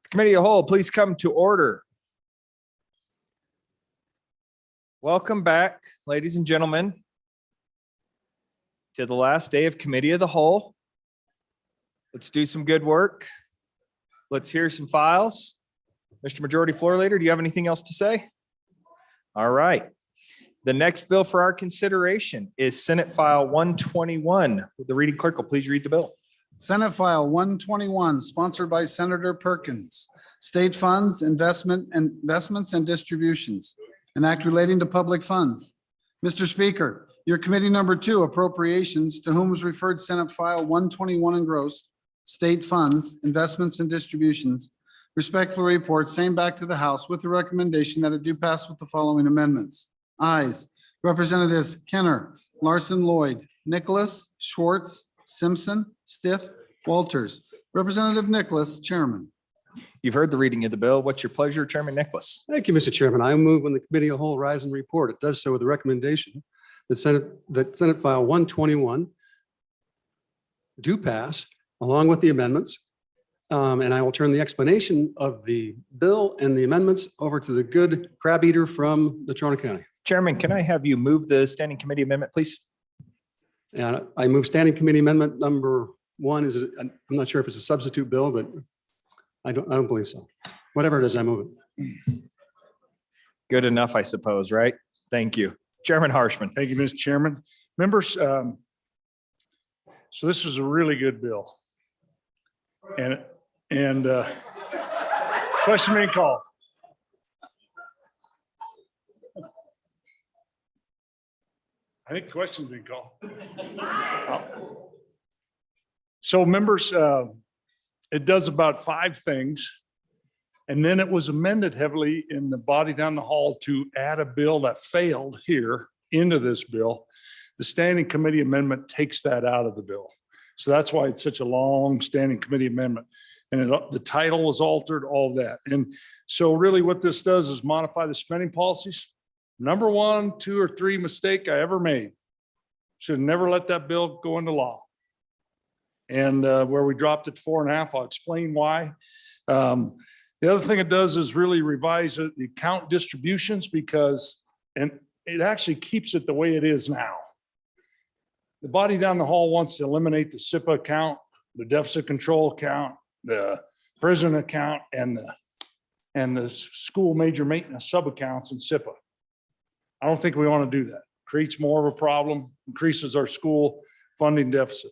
Committee of the Whole, please come to order. Welcome back, ladies and gentlemen, to the last day of Committee of the Whole. Let's do some good work. Let's hear some files. Mr. Majority Floor Leader, do you have anything else to say? All right. The next bill for our consideration is Senate File 121. The reading clerk will please read the bill. Senate File 121, sponsored by Senator Perkins. State funds, investments and distributions. An act relating to public funds. Mr. Speaker, your committee number 2, appropriations, to whom is referred Senate File 121 engrossed, state funds, investments and distributions, respectfully report same back to the House with the recommendation that it do pass with the following amendments. Ayes, Representatives Kenner, Larson, Lloyd, Nicholas, Schwartz, Simpson, Stith, Walters. Representative Nicholas, Chairman. You've heard the reading of the bill. What's your pleasure, Chairman Nicholas? Thank you, Mr. Chairman. I move when the Committee of the Whole rise and report. It does so with the recommendation that Senate File 121 do pass along with the amendments. And I will turn the explanation of the bill and the amendments over to the good crab eater from Natrona County. Chairman, can I have you move the standing committee amendment, please? And I move standing committee amendment number 1. I'm not sure if it's a substitute bill, but I don't believe so. Whatever it is, I move it. Good enough, I suppose, right? Thank you. Chairman Harshman. Thank you, Mr. Chairman. Members, so this is a really good bill. And question being called. I think the question's been called. So members, it does about 5 things. And then it was amended heavily in the body down the hall to add a bill that failed here into this bill. The standing committee amendment takes that out of the bill. So that's why it's such a long standing committee amendment. And the title was altered, all that. And so really what this does is modify the spending policies. Number 1, 2, or 3 mistake I ever made. Should have never let that bill go into law. And where we dropped it to 4.5, I'll explain why. The other thing it does is really revise the account distributions and it actually keeps it the way it is now. The body down the hall wants to eliminate the SIPA account, the deficit control account, the prison account, and the school major maintenance sub-accounts in SIPA. I don't think we want to do that. Creates more of a problem, increases our school funding deficit.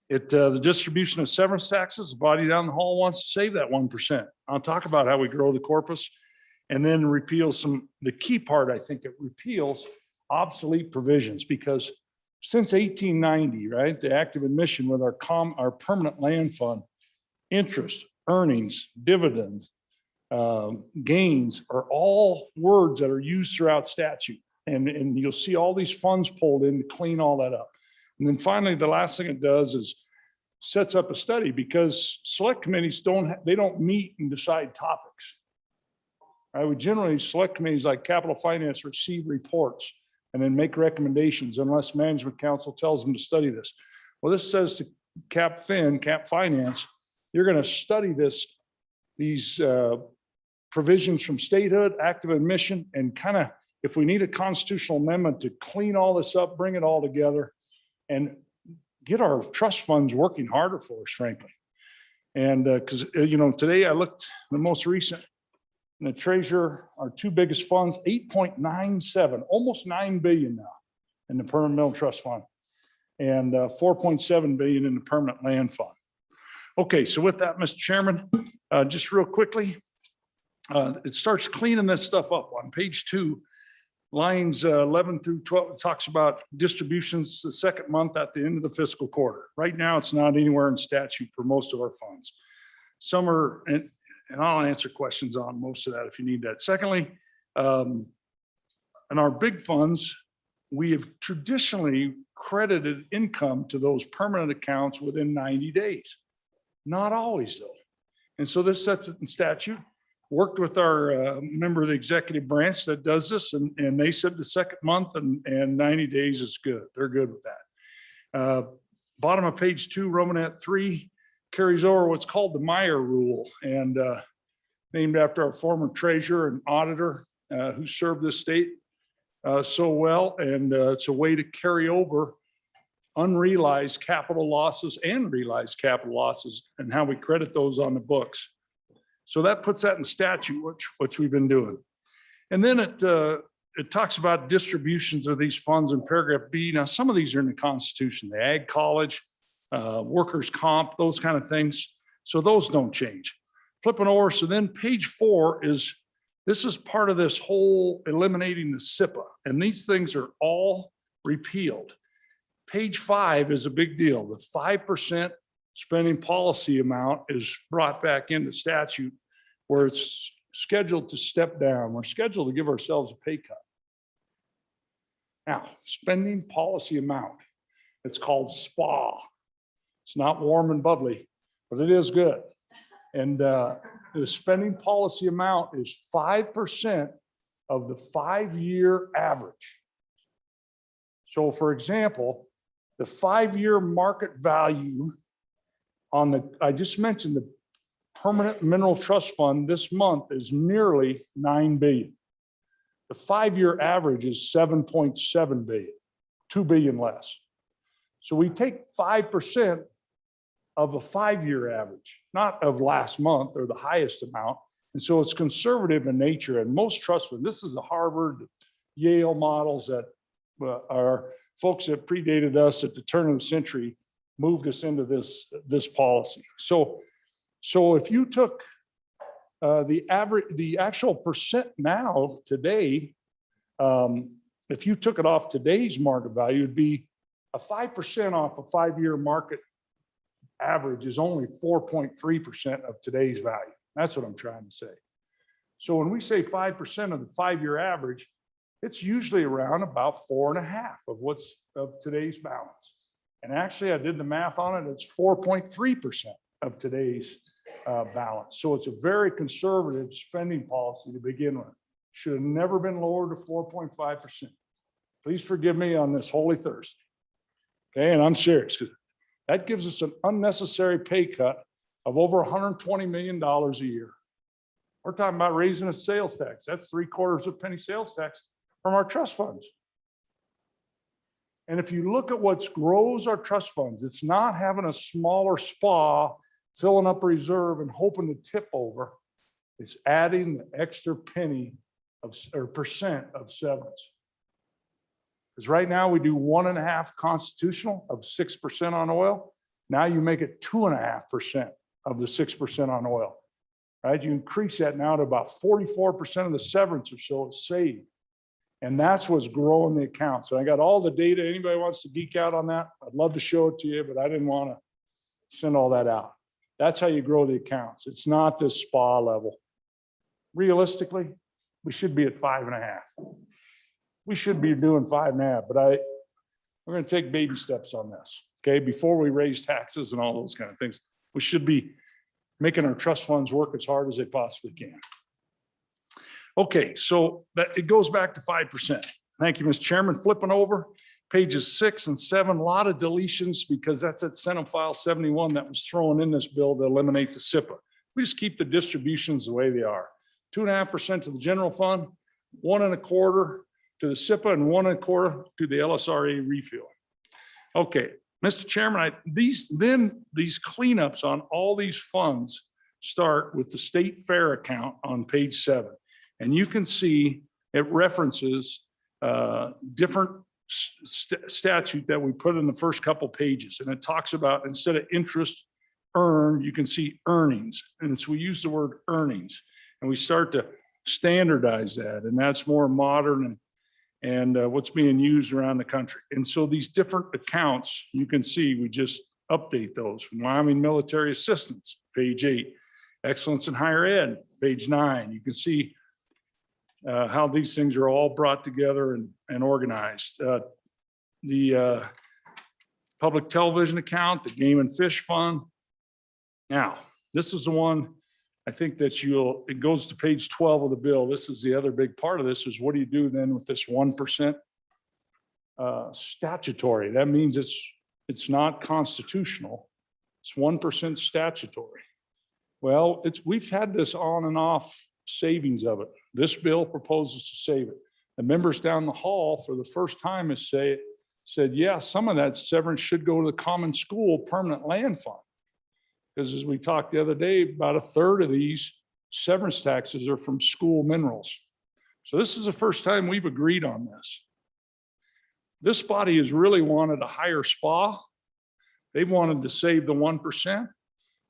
The distribution of severance taxes, the body down the hall wants to save that 1%. I'll talk about how we grow the corpus and then repeal the key part, I think it repeals obsolete provisions, because since 1890, right, the active admission with our permanent land fund, interest, earnings, dividends, gains are all words that are used throughout statute. And you'll see all these funds pulled in to clean all that up. And then finally, the last thing it does is sets up a study, because select committees don't meet and decide topics. I would generally, select committees like capital finance receive reports and then make recommendations unless management council tells them to study this. Well, this says to cap finance, you're going to study these provisions from statehood, active admission, and kind of, if we need a constitutional amendment to clean all this up, bring it all together, and get our trust funds working harder for us, frankly. And because, today I looked, the most recent, and the treasurer, our 2 biggest funds, 8.97, almost 9 billion now in the permanent mill trust fund, and 4.7 billion in the permanent land fund. Okay, so with that, Mr. Chairman, just real quickly, it starts cleaning this stuff up on page 2. Lines 11 through 12, it talks about distributions the second month at the end of the fiscal quarter. Right now, it's not anywhere in statute for most of our funds. Some are, and I'll answer questions on most of that if you need that. Secondly, in our big funds, we have traditionally credited income to those permanent accounts within 90 days. Not always, though. And so this sets it in statute. Worked with our member of the executive branch that does this, and they said the second month and 90 days is good. They're good with that. Bottom of page 2, Romanet 3, carries over what's called the Meyer rule, and named after our former treasurer and auditor who served this state so well. And it's a way to carry over unrealized capital losses and realized capital losses and how we credit those on the books. So that puts that in statute, which we've been doing. And then it talks about distributions of these funds in paragraph B. Now, some of these are in the Constitution, the Ag College, workers' comp, those kind of things. So those don't change. Flipping over, so then page 4 this is part of this whole eliminating the SIPA, and these things are all repealed. Page 5 is a big deal. The 5% spending policy amount is brought back into statute where it's scheduled to step down. We're scheduled to give ourselves a pay cut. Now, spending policy amount, it's called SPA. It's not warm and bubbly, but it is good. And the spending policy amount is 5% of the 5-year average. So for example, the 5-year market value on I just mentioned the permanent mineral trust fund this month is nearly $9 billion. The 5-year average is $7.7 billion, $2 billion less. So we take 5% of a 5-year average, not of last month or the highest amount. And so it's conservative in nature. And most trust funds, this is the Harvard, Yale models that are folks that predated us at the turn of the century moved us into this policy. So if you took the actual percent now today, if you took it off today's market value, it'd be a 5% off a 5-year market average is only 4.3% of today's value. That's what I'm trying to say. So when we say 5% of the 5-year average, it's usually around about 4.5 of today's balance. And actually, I did the math on it. It's 4.3% of today's balance. So it's a very conservative spending policy to begin with. Should have never been lowered to 4.5%. Please forgive me on this Holy Thursday. Okay, and I'm serious because that gives us an unnecessary pay cut of over $120 million a year. We're talking about raising a sales tax. That's 3/4 of a penny sales tax from our trust funds. And if you look at what grows our trust funds, it's not having a smaller SPA, filling up reserve and hoping to tip over. It's adding the extra penny or percent of severance. Because right now we do 1.5 constitutional of 6% on oil. Now you make it 2.5% of the 6% on oil, right? You increase that now to about 44% of the severance or so is saved. And that's what's growing the account. So I got all the data. Anybody wants to geek out on that? I'd love to show it to you, but I didn't want to send all that out. That's how you grow the accounts. It's not this SPA level. Realistically, we should be at 5.5. We should be doing 5.5, but we're going to take baby steps on this. Okay, before we raise taxes and all those kind of things, we should be making our trust funds work as hard as they possibly can. Okay, so that it goes back to 5%. Thank you, Mr. Chairman. Flipping over pages 6 and 7, a lot of deletions because that's at Senate File 71 that was thrown in this bill to eliminate the SIPA. We just keep the distributions the way they are. 2.5% to the general fund, 1.25% to the SIPA, and 1.25% to the LSRA refuel. Okay, Mr. Chairman, these cleanups on all these funds start with the state fair account on page 7. And you can see it references different statute that we put in the first couple pages. And it talks about instead of interest earned, you can see earnings. And so we use the word earnings and we start to standardize that. And that's more modern and what's being used around the country. And so these different accounts, you can see, we just update those. Wyoming Military Assistance, page 8. Excellence in Higher Ed, page 9. You can see how these things are all brought together and organized. The public television account, the Game and Fish Fund. Now, this is the one I think that it goes to page 12 of the bill. This is the other big part of this is what do you do then with this 1% statutory? That means it's not constitutional. It's 1% statutory. Well, we've had this on and off savings of it. This bill proposes to save it. The members down the hall for the first time said, yeah, some of that severance should go to the common school permanent land fund. Because as we talked the other day, about a third of these severance taxes are from school minerals. So this is the first time we've agreed on this. This body has really wanted a higher SPA. They've wanted to save the 1%.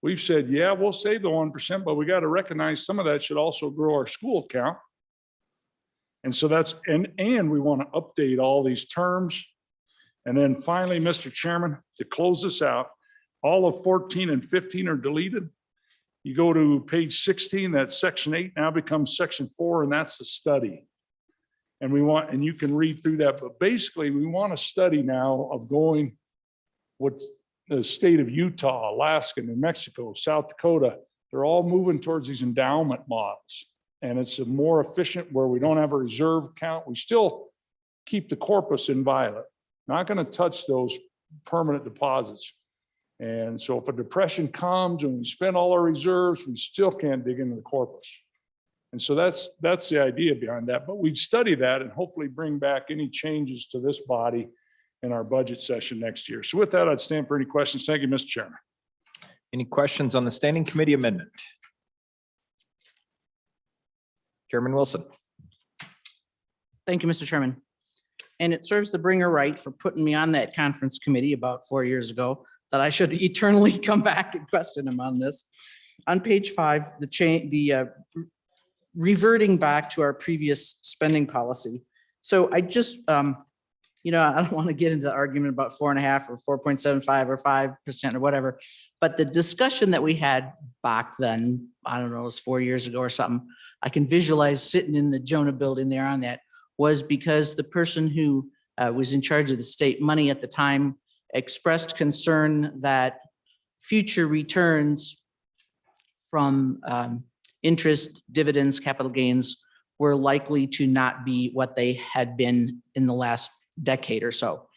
We've said, yeah, we'll save the 1%, but we got to recognize some of that should also grow our school count. And so that's, and we want to update all these terms. And then finally, Mr. Chairman, to close this out, all of 14 and 15 are deleted. You go to page 16, that's section 8 now becomes section 4, and that's the study. And we want, and you can read through that, but basically we want a study now of going what the state of Utah, Alaska, New Mexico, South Dakota, they're all moving towards these endowment models. And it's a more efficient where we don't have a reserve account. We still keep the corpus inviolate, not going to touch those permanent deposits. And so if a depression comes and we spend all our reserves, we still can't dig into the corpus. And so that's the idea behind that. But we'd study that and hopefully bring back any changes to this body in our budget session next year. So with that, I'd stand for any questions. Thank you, Mr. Chairman. Any questions on the standing committee amendment? Chairman Wilson. Thank you, Mr. Chairman. And it serves the bringer right for putting me on that conference committee about 4 years ago that I should eternally come back and question him on this. On page 5, reverting back to our previous spending policy. So I just, I don't want to get into the argument about 4.5 or 4.75 or 5% or whatever, but the discussion that we had back then, I don't know, it was 4 years ago or something, I can visualize sitting in the Jonah building there on that, was because the person who was in charge of the state money at the time expressed concern that future returns from interest, dividends, capital gains were likely to not be what they had been in the last decade or so.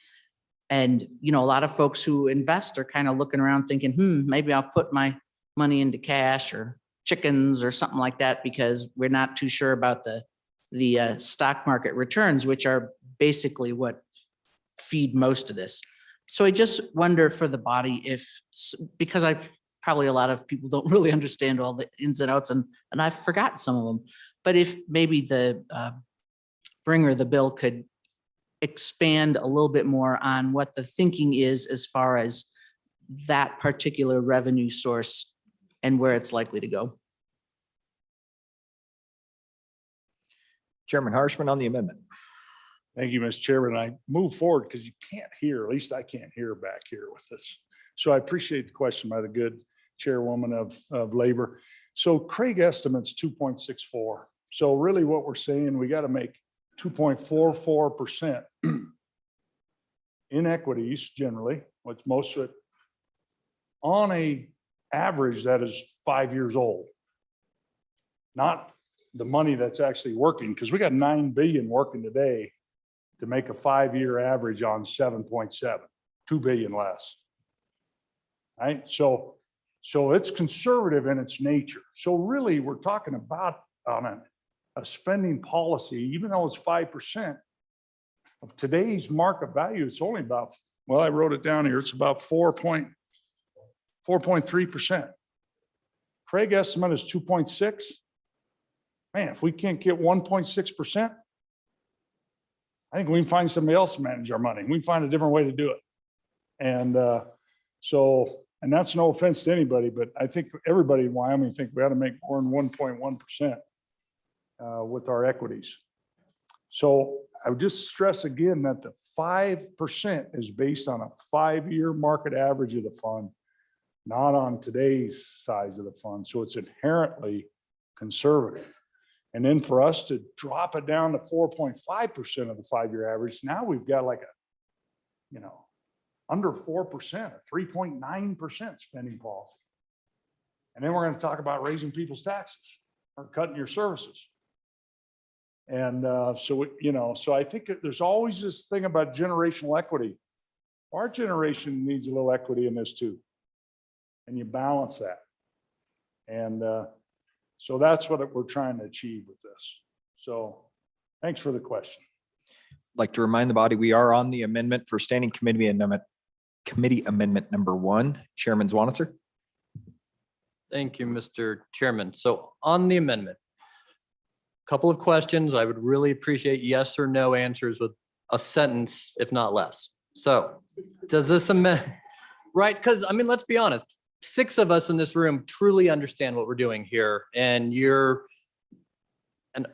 And, a lot of folks who invest are kind of looking around thinking, maybe I'll put my money into cash or chickens or something like that, because we're not too sure about the stock market returns, which are basically what feed most of this. So I just wonder for the body because probably a lot of people don't really understand all the ins and outs, and I've forgotten some of them, but if maybe the bringer of the bill could expand a little bit more on what the thinking is as far as that particular revenue source and where it's likely to go. Chairman Harshman on the amendment. Thank you, Mr. Chairman. I move forward because you can't hear, at least I can't hear back here with this. So I appreciate the question by the good chairwoman of labor. So Craig estimates 2.64. So really what we're saying, we got to make 2.44% in equities generally, what's most of it, on a average that is 5 years old. Not the money that's actually working, because we got 9 billion working today to make a 5-year average on 7.7, 2 billion less. Right? So it's conservative in its nature. So really we're talking about on a spending policy, even though it's 5% of today's market value, it's only about, well, I wrote it down here, it's about 4.3%. Craig estimate is 2.6. Man, if we can't get 1.6%, I think we can find somebody else to manage our money. We can find a different way to do it. And and that's no offense to anybody, but I think everybody in Wyoming think we ought to make more than 1.1% with our equities. So I would just stress again that the 5% is based on a 5-year market average of the fund, not on today's size of the fund. So it's inherently conservative. And then for us to drop it down to 4.5% of the 5-year average, now we've got like under 4%, 3.9% spending policy. And then we're going to talk about raising people's taxes or cutting your services. And so I think there's always this thing about generational equity. Our generation needs a little equity in this too. and you balance that. And so that's what we're trying to achieve with this. So thanks for the question. Like to remind the body, we are on the amendment for standing committee amendment number 1. Chairman Zwanitzer. Thank you, Mr. Chairman. So on the amendment, couple of questions. I would really appreciate yes or no answers with a sentence, if not less. So does this amend, right? Because I mean, let's be honest, 6 of us in this room truly understand what we're doing here. And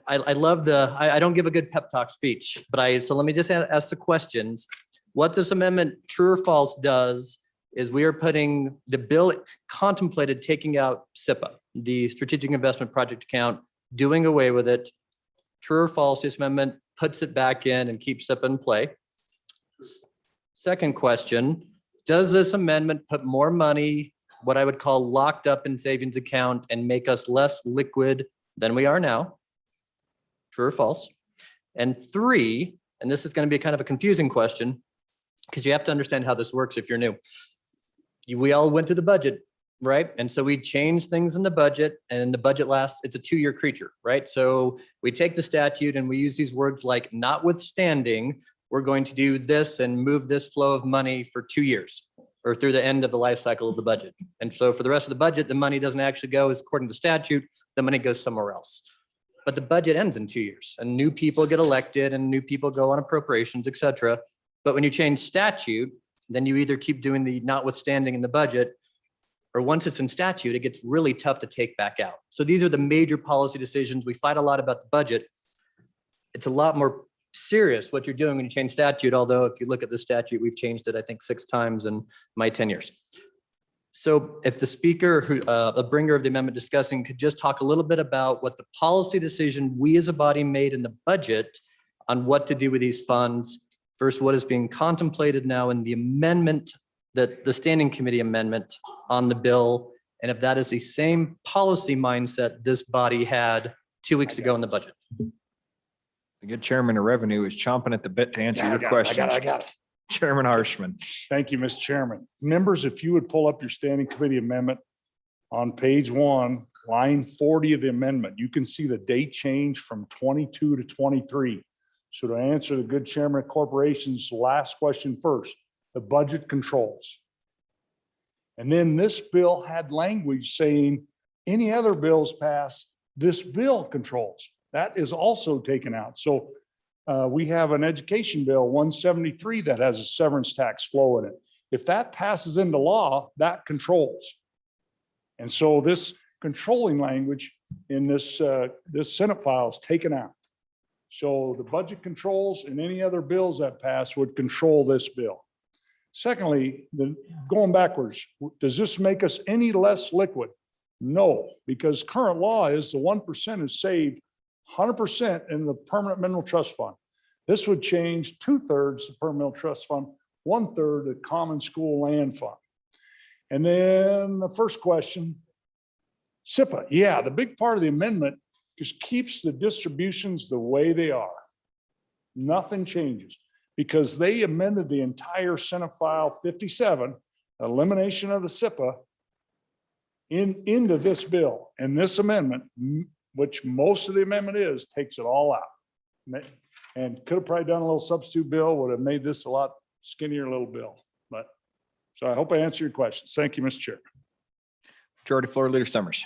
I love I don't give a good pep talk speech, but so let me just ask the questions. What this amendment, true or false, does is we are putting the bill contemplated taking out SIPA, the Strategic Investment Project Account, doing away with it. True or false, this amendment puts it back in and keeps SIPA in play. Second question, does this amendment put more money, what I would call locked up in savings account, and make us less liquid than we are now? True or false? And 3, and this is going to be kind of a confusing question because you have to understand how this works if you're new. We all went through the budget, right? And so we changed things in the budget, and the budget lasts, it's a 2-year creature, right? So we take the statute and we use these words like notwithstanding, we're going to do this and move this flow of money for 2 years or through the end of the life cycle of the budget. And so for the rest of the budget, the money doesn't actually go as according to statute, the money goes somewhere else. But the budget ends in 2 years and new people get elected and new people go on appropriations, et cetera. But when you change statute, then you either keep doing the notwithstanding in the budget, or once it's in statute, it gets really tough to take back out. So these are the major policy decisions. We fight a lot about the budget. It's a lot more serious what you're doing when you change statute. Although if you look at the statute, we've changed it, I think 6 times in my 10 years. So if the speaker, the bringer of the amendment discussing, could just talk a little bit about what the policy decision we as a body made in the budget on what to do with these funds versus what is being contemplated now in the amendment, that the standing committee amendment on the bill, and if that is the same policy mindset this body had 2 weeks ago in the budget. The good chairman of revenue is chomping at the bit to answer your questions. I got it. Chairman Harshman. Thank you, Mr. Chairman. Members, if you would pull up your standing committee amendment on page 1, line 40 of the amendment, you can see the date change from 22 to 23. So to answer the good chairman of corporations last question first, the budget controls. And then this bill had language saying any other bills passed, this bill controls. That is also taken out. So we have an education bill 173 that has a severance tax flow in it. If that passes into law, that controls. And so this controlling language in this Senate file is taken out. So the budget controls and any other bills that pass would control this bill. Secondly, going backwards, does this make us any less liquid? No, because current law is the 1% is saved 100% in the permanent mineral trust fund. This would change 2/3 the permanent mineral trust fund, 1/3 the common school land fund. And then the first question, SIPA. Yeah, the big part of the amendment just keeps the distributions the way they are. Nothing changes because they amended the entire Senate File 57, elimination of the SIPA, into this bill. And this amendment, which most of the amendment is, takes it all out. And could have probably done a little substitute bill, would have made this a lot skinnier little bill. But so I hope I answered your questions. Thank you, Mr. Chair. Majority Floor Leader Summers.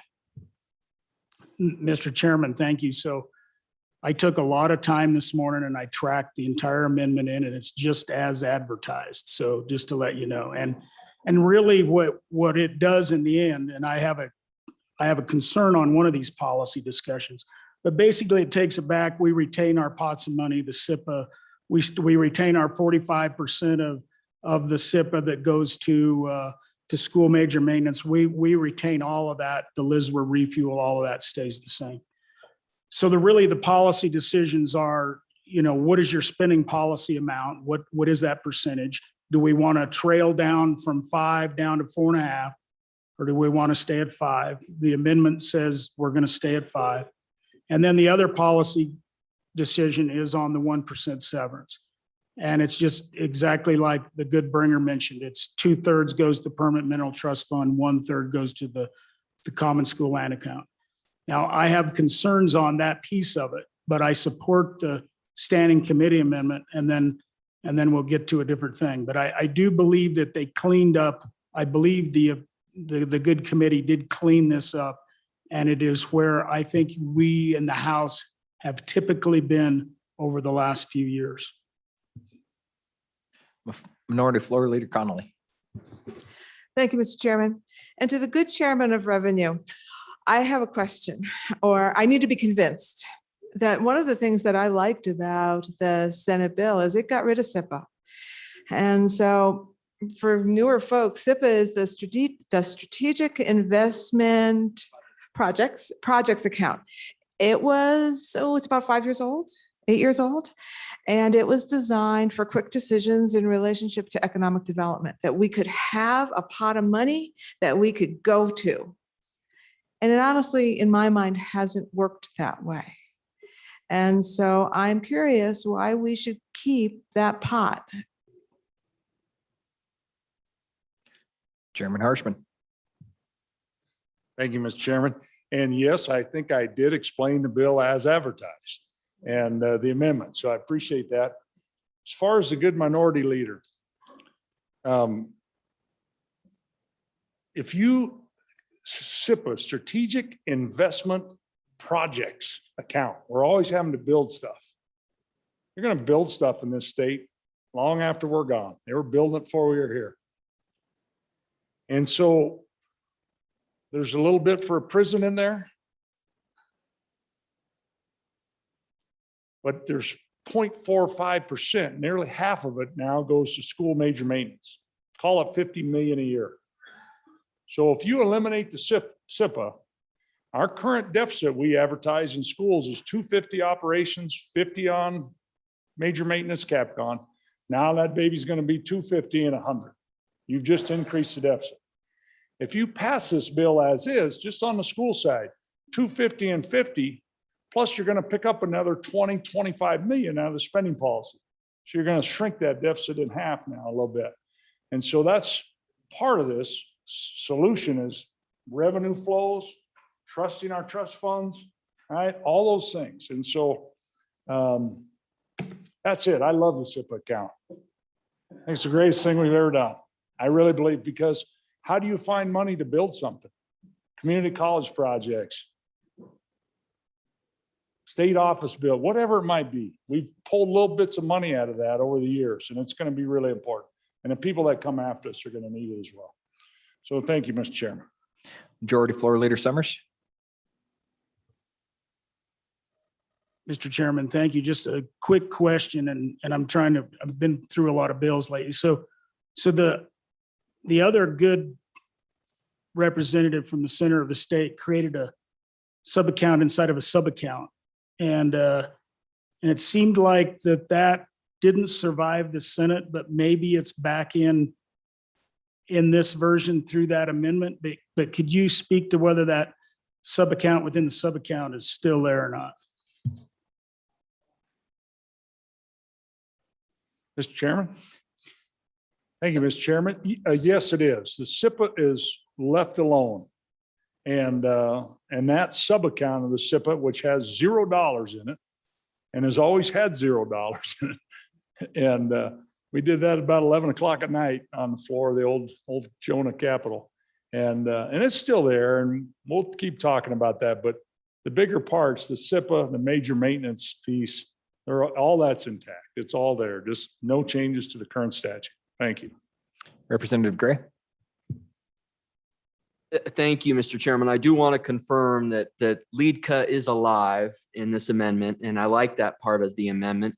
Mr. Chairman, thank you. So I took a lot of time this morning and I tracked the entire amendment in, and it's just as advertised. So just to let you know, and really what it does in the end, and I have a concern on one of these policy discussions, but basically it takes it back. We retain our pots of money, the SIPA. We retain our 45% of the SIPA that goes to school major maintenance. We retain all of that. The LISWA refuel, all of that stays the same. So the policy decisions are, what is your spending policy amount? What is that percentage? Do we want to trail down from 5 down to 4.5? Or do we want to stay at 5? The amendment says we're going to stay at 5. And then the other policy decision is on the 1% severance. And it's just exactly like the good bringer mentioned. It's 2/3 goes to permanent mineral trust fund, 1/3 goes to the common school land account. Now, I have concerns on that piece of it, but I support the standing committee amendment, and then we'll get to a different thing. But I do believe that they cleaned up. I believe the good committee did clean this up. And it is where I think we in the House have typically been over the last few years. Minority Floor Leader Connolly. Thank you, Mr. Chairman. And to the good chairman of Revenue, I have a question, or I need to be convinced that one of the things that I liked about the Senate bill is it got rid of SIPA. And so for newer folks, SIPA is the Strategic Investment Projects account. It was, it's about 5 years old, 8 years old. And it was designed for quick decisions in relationship to economic development, that we could have a pot of money that we could go to. And it honestly, in my mind, hasn't worked that way. And so I'm curious why we should keep that pot. Chairman Harshman. Thank you, Mr. Chairman. And yes, I think I did explain the bill as advertised and the amendment. So I appreciate that. As far as the good minority leader, if you SIPA, Strategic Investment Projects account, we're always having to build stuff. You're going to build stuff in this state long after we're gone. They were building it before we were here. And so there's a little bit for a prison in there. But there's 0.45%, nearly half of it now goes to school major maintenance. Call it 50 million a year. So if you eliminate the SIPA, our current deficit we advertise in schools is 250 operations, 50 on major maintenance Capcom. Now that baby's going to be 250 and 100. You've just increased the deficit. If you pass this bill as is, just on the school side, 250 and 50, plus you're going to pick up another 20, 25 million out of the spending policy. So you're going to shrink that deficit in half now a little bit. And so that's part of this solution is revenue flows, trusting our trust funds, right? All those things. And so that's it. I love the SIPA account. I think it's the greatest thing we've ever done. I really believe, because how do you find money to build something? Community college projects, state office bill, whatever it might be. We've pulled little bits of money out of that over the years, and it's going to be really important. And the people that come after us are going to need it as well. So thank you, Mr. Chairman. Majority Floor Leader Summers. Mr. Chairman, thank you. Just a quick question, and I've been through a lot of bills lately. So the other good representative from the center of the state created a sub-account inside of a sub-account. And it seemed like that didn't survive the Senate, but maybe it's back in this version through that amendment. But could you speak to whether that sub-account within the sub-account is still there or not? Mr. Chairman. Thank you, Mr. Chairman. Yes, it is. The SIPA is left alone. And that sub-account of the SIPA, which has $0 in it and has always had $0 in it. And we did that about 11 o'clock at night on the floor of the old Jonah Capitol. And it's still there, and we'll keep talking about that. But the bigger parts, the SIPA, the major maintenance piece, all that's intact. It's all there. Just no changes to the current statute. Thank you. Representative Gray. Thank you, Mr. Chairman. I do want to confirm that lead cut is alive in this amendment, and I like that part of the amendment.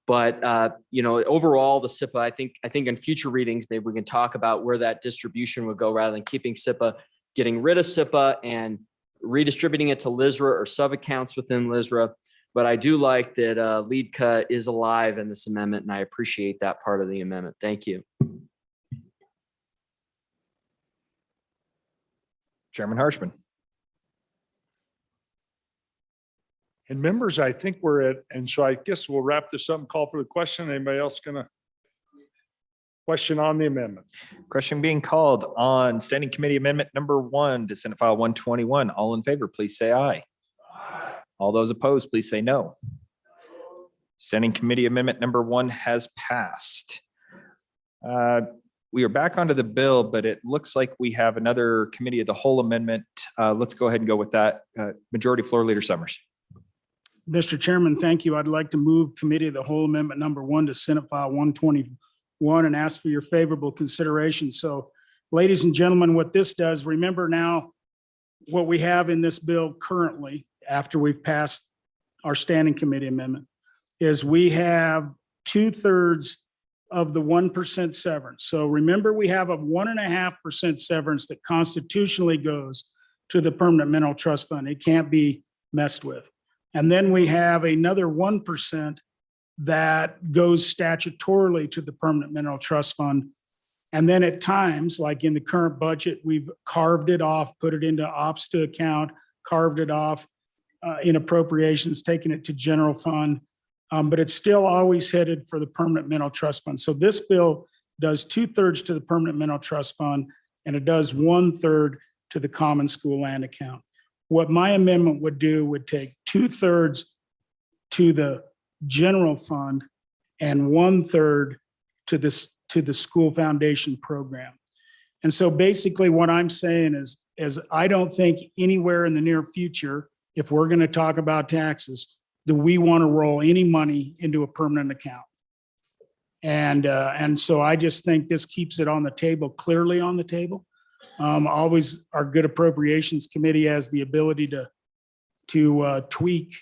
But overall, the SIPA, I think in future readings, maybe we can talk about where that distribution would go rather than keeping SIPA, getting rid of SIPA and redistributing it to LISRA or sub-accounts within LISRA. But I do like that lead cut is alive in this amendment, and I appreciate that part of the amendment. Thank you. Chairman Harshman. And members, I think we're at, and so I guess we'll wrap this up and call for the question. Anybody else gonna question on the amendment? Question being called on Standing Committee Amendment number 1 to Senate File 121. All in favor, please say aye. All those opposed, please say no. Standing Committee Amendment number 1 has passed. We are back onto the bill, but it looks like we have another Committee of the Whole amendment. Let's go ahead and go with that. Majority Floor Leader Summers. Mr. Chairman, thank you. I'd like to move Committee of the Whole Amendment number 1 to Senate File 121 and ask for your favorable consideration. So, ladies and gentlemen, what this does, remember now what we have in this bill currently, after we've passed our Standing Committee Amendment, is we have 2/3 of the 1% severance. So remember, we have a 1.5% severance that constitutionally goes to the Permanent Mineral Trust Fund. It can't be messed with. And then we have another 1% that goes statutorily to the Permanent Mineral Trust Fund. And then at times, like in the current budget, we've carved it off, put it into ops to account, carved it off in appropriations, taken it to general fund. But it's still always headed for the Permanent Mineral Trust Fund. So this bill does 2/3 to the Permanent Mineral Trust Fund, and it does 1/3 to the Common School Land Account. What my amendment would do would take 2/3 to the general fund and 1/3 to the school foundation program. And so basically what I'm saying is I don't think anywhere in the near future, if we're going to talk about taxes, do we want to roll any money into a permanent account. And so I just think this keeps it on the table, clearly on the table. Always our good appropriations committee has the ability to tweak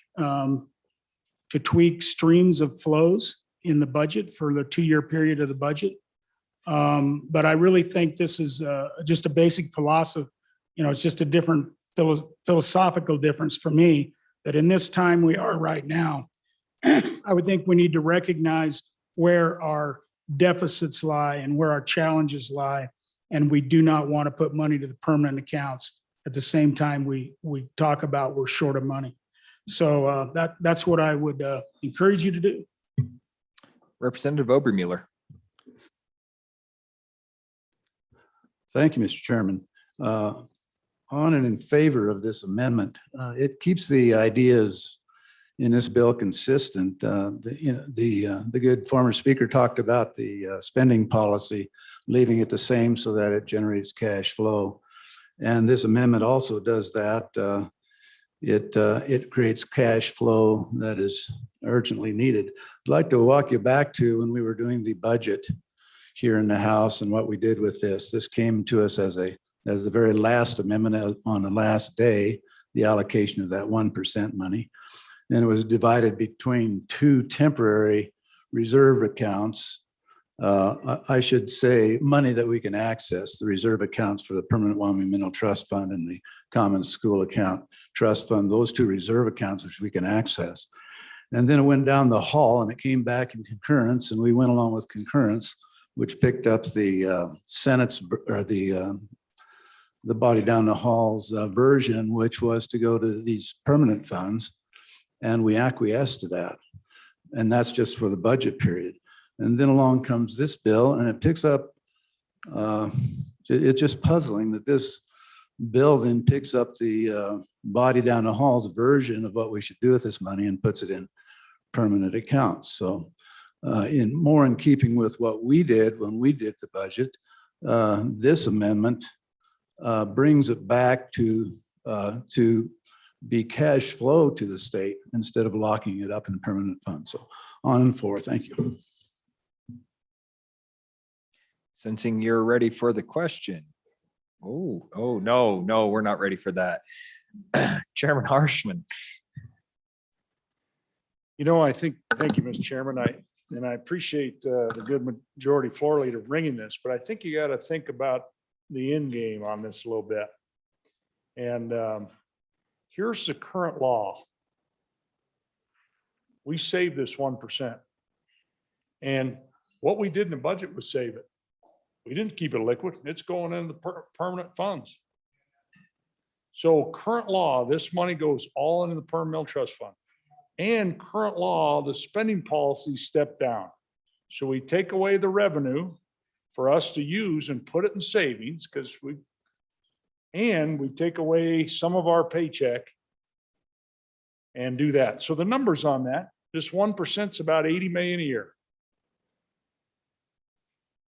streams of flows in the budget for the 2-year period of the budget. But I really think this is just a basic philosophy. It's just a different philosophical difference for me, that in this time we are right now, I would think we need to recognize where our deficits lie and where our challenges lie. And we do not want to put money to the permanent accounts at the same time we talk about we're short of money. So that's what I would encourage you to do. Representative Obermueller. Thank you, Mr. Chairman. On and in favor of this amendment, it keeps the ideas in this bill consistent. The good former speaker talked about the spending policy, leaving it the same so that it generates cash flow. And this amendment also does that. It creates cash flow that is urgently needed. I'd like to walk you back to when we were doing the budget here in the House and what we did with this. This came to us as the very last amendment on the last day, the allocation of that 1% money. And it was divided between 2 temporary reserve accounts. I should say money that we can access, the reserve accounts for the Permanent Wyoming Mineral Trust Fund and the Common School Account Trust Fund, those 2 reserve accounts which we can access. And then it went down the hall and it came back in concurrence, and we went along with concurrence, which picked up the Senate's or the body down the hall's version, which was to go to these permanent funds. And we acquiesced to that. And that's just for the budget period. And then along comes this bill and it picks up, it's just puzzling that this bill then picks up the body down the hall's version of what we should do with this money and puts it in permanent accounts. So in keeping with what we did when we did the budget, this amendment brings it back to be cash flow to the state instead of locking it up in permanent funds. So on and forth. Thank you. Sensing you're ready for the question. Oh, no, we're not ready for that. Chairman Harshman. Thank you, Mr. Chairman. I appreciate the good majority floor leader bringing this, but I think you got to think about the end game on this a little bit. And here's the current law. We saved this 1%. And what we did in the budget was save it. We didn't keep it liquid. It's going into the permanent funds. So current law, this money goes all into the Permanent Mineral Trust Fund. and current law, the spending policy stepped down. So we take away the revenue for us to use and put it in savings because we take away some of our paycheck and do that. So the numbers on that, this 1% is about 80 million a year.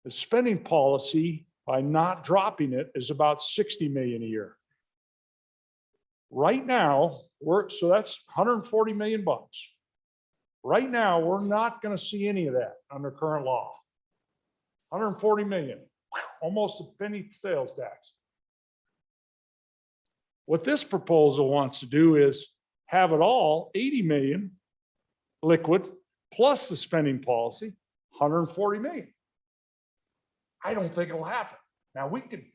The spending policy, by not dropping it, is about 60 million a year. Right now, so that's 140 million bucks. Right now, we're not going to see any of that under current law. 140 million, almost a penny sales tax. What this proposal wants to do is have it all 80 million liquid plus the spending policy, 140 million. I don't think it'll happen. Now we can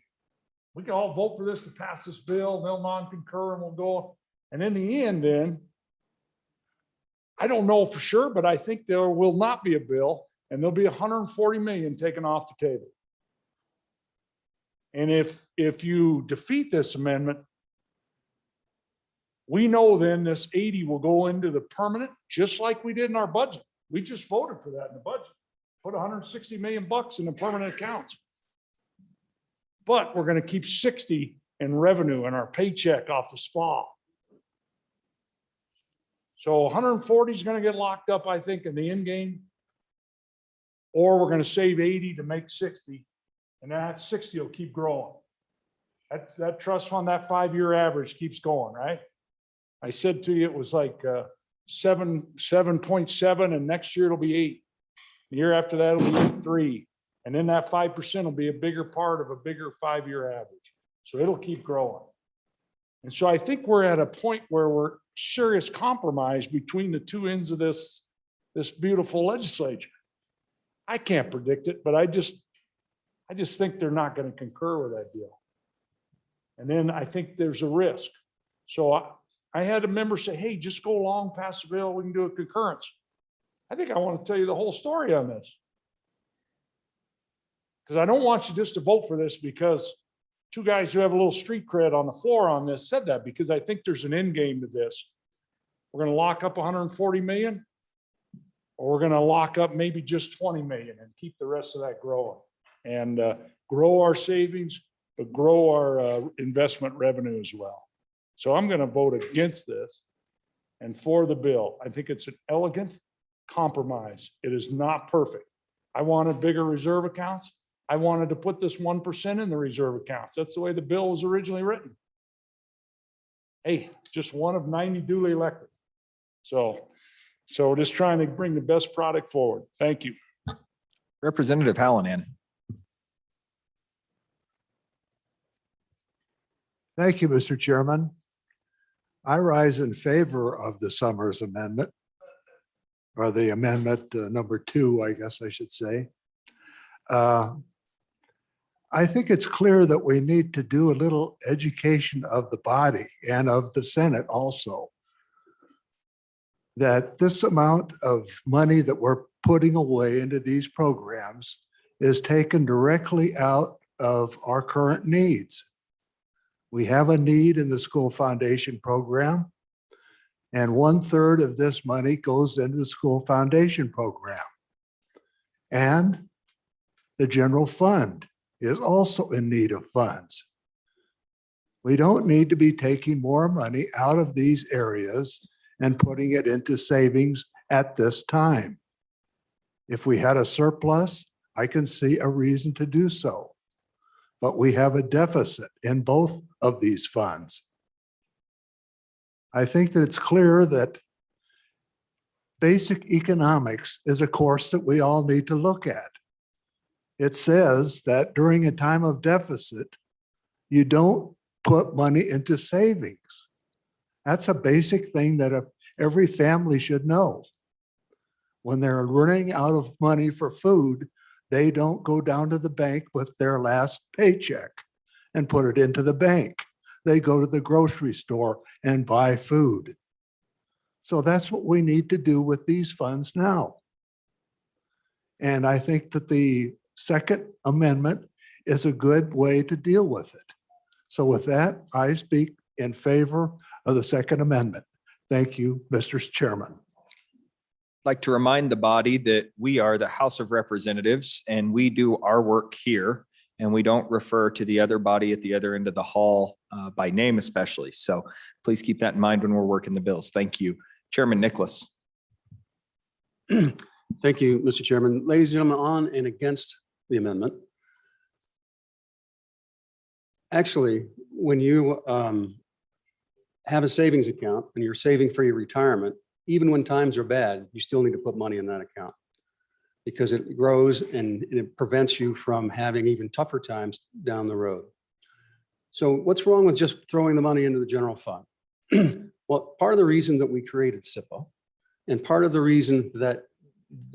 all vote for this to pass this bill, they'll non-concur and we'll go. And in the end, then, I don't know for sure, but I think there will not be a bill and there'll be 140 million taken off the table. And if you defeat this amendment, we know then this 80 will go into the permanent, just like we did in our budget. We just voted for that in the budget. Put 160 million bucks in the permanent accounts. But we're going to keep 60 in revenue and our paycheck off the SPA. So 140 is going to get locked up, I think, in the end game. Or we're going to save 80 to make 60. And that 60 will keep growing. That trust fund, that 5-year average keeps going, right? I said to you, it was like 7.7, and next year it'll be 8. The year after that, it'll be 3. And then that 5% will be a bigger part of a bigger 5-year average. So it'll keep growing. And so I think we're at a point where we're serious compromise between the two ends of this beautiful legislature. I can't predict it, but I just think they're not going to concur with that deal. And then I think there's a risk. So I had a member say, hey, just go along, pass the bill, we can do a concurrence. I think I want to tell you the whole story on this. Because I don't want you just to vote for this because two guys who have a little street cred on the floor on this said that, because I think there's an end game to this. We're going to lock up 140 million, or we're going to lock up maybe just 20 million and keep the rest of that growing and grow our savings, but grow our investment revenue as well. So I'm going to vote against this and for the bill. I think it's an elegant compromise. It is not perfect. I wanted bigger reserve accounts. I wanted to put this 1% in the reserve accounts. That's the way the bill was originally written. Hey, just one of 90 duly elected. So just trying to bring the best product forward. Thank you. Representative Hallinan. Thank you, Mr. Chairman. I rise in favor of the Summers Amendment, or the amendment number 2, I guess I should say. I think it's clear that we need to do a little education of the body and of the Senate also. That this amount of money that we're putting away into these programs is taken directly out of our current needs. We have a need in the school foundation program, and 1/3 of this money goes into the school foundation program. And the general fund is also in need of funds. We don't need to be taking more money out of these areas and putting it into savings at this time. If we had a surplus, I can see a reason to do so. But we have a deficit in both of these funds. I think that it's clear that basic economics is a course that we all need to look at. It says that during a time of deficit, you don't put money into savings. That's a basic thing that every family should know. When they're running out of money for food, they don't go down to the bank with their last paycheck and put it into the bank. They go to the grocery store and buy food. So that's what we need to do with these funds now. And I think that the Second Amendment is a good way to deal with it. So with that, I speak in favor of the Second Amendment. Thank you, Mr. Chairman. Like to remind the body that we are the House of Representatives and we do our work here. And we don't refer to the other body at the other end of the hall by name especially. So please keep that in mind when we're working the bills. Thank you. Chairman Nicholas. Thank you, Mr. Chairman. Ladies and gentlemen, on and against the amendment. Actually, when you have a savings account and you're saving for your retirement, even when times are bad, you still need to put money in that account because it grows and it prevents you from having even tougher times down the road. So what's wrong with just throwing the money into the general fund? Well, part of the reason that we created SIPA and part of the reason that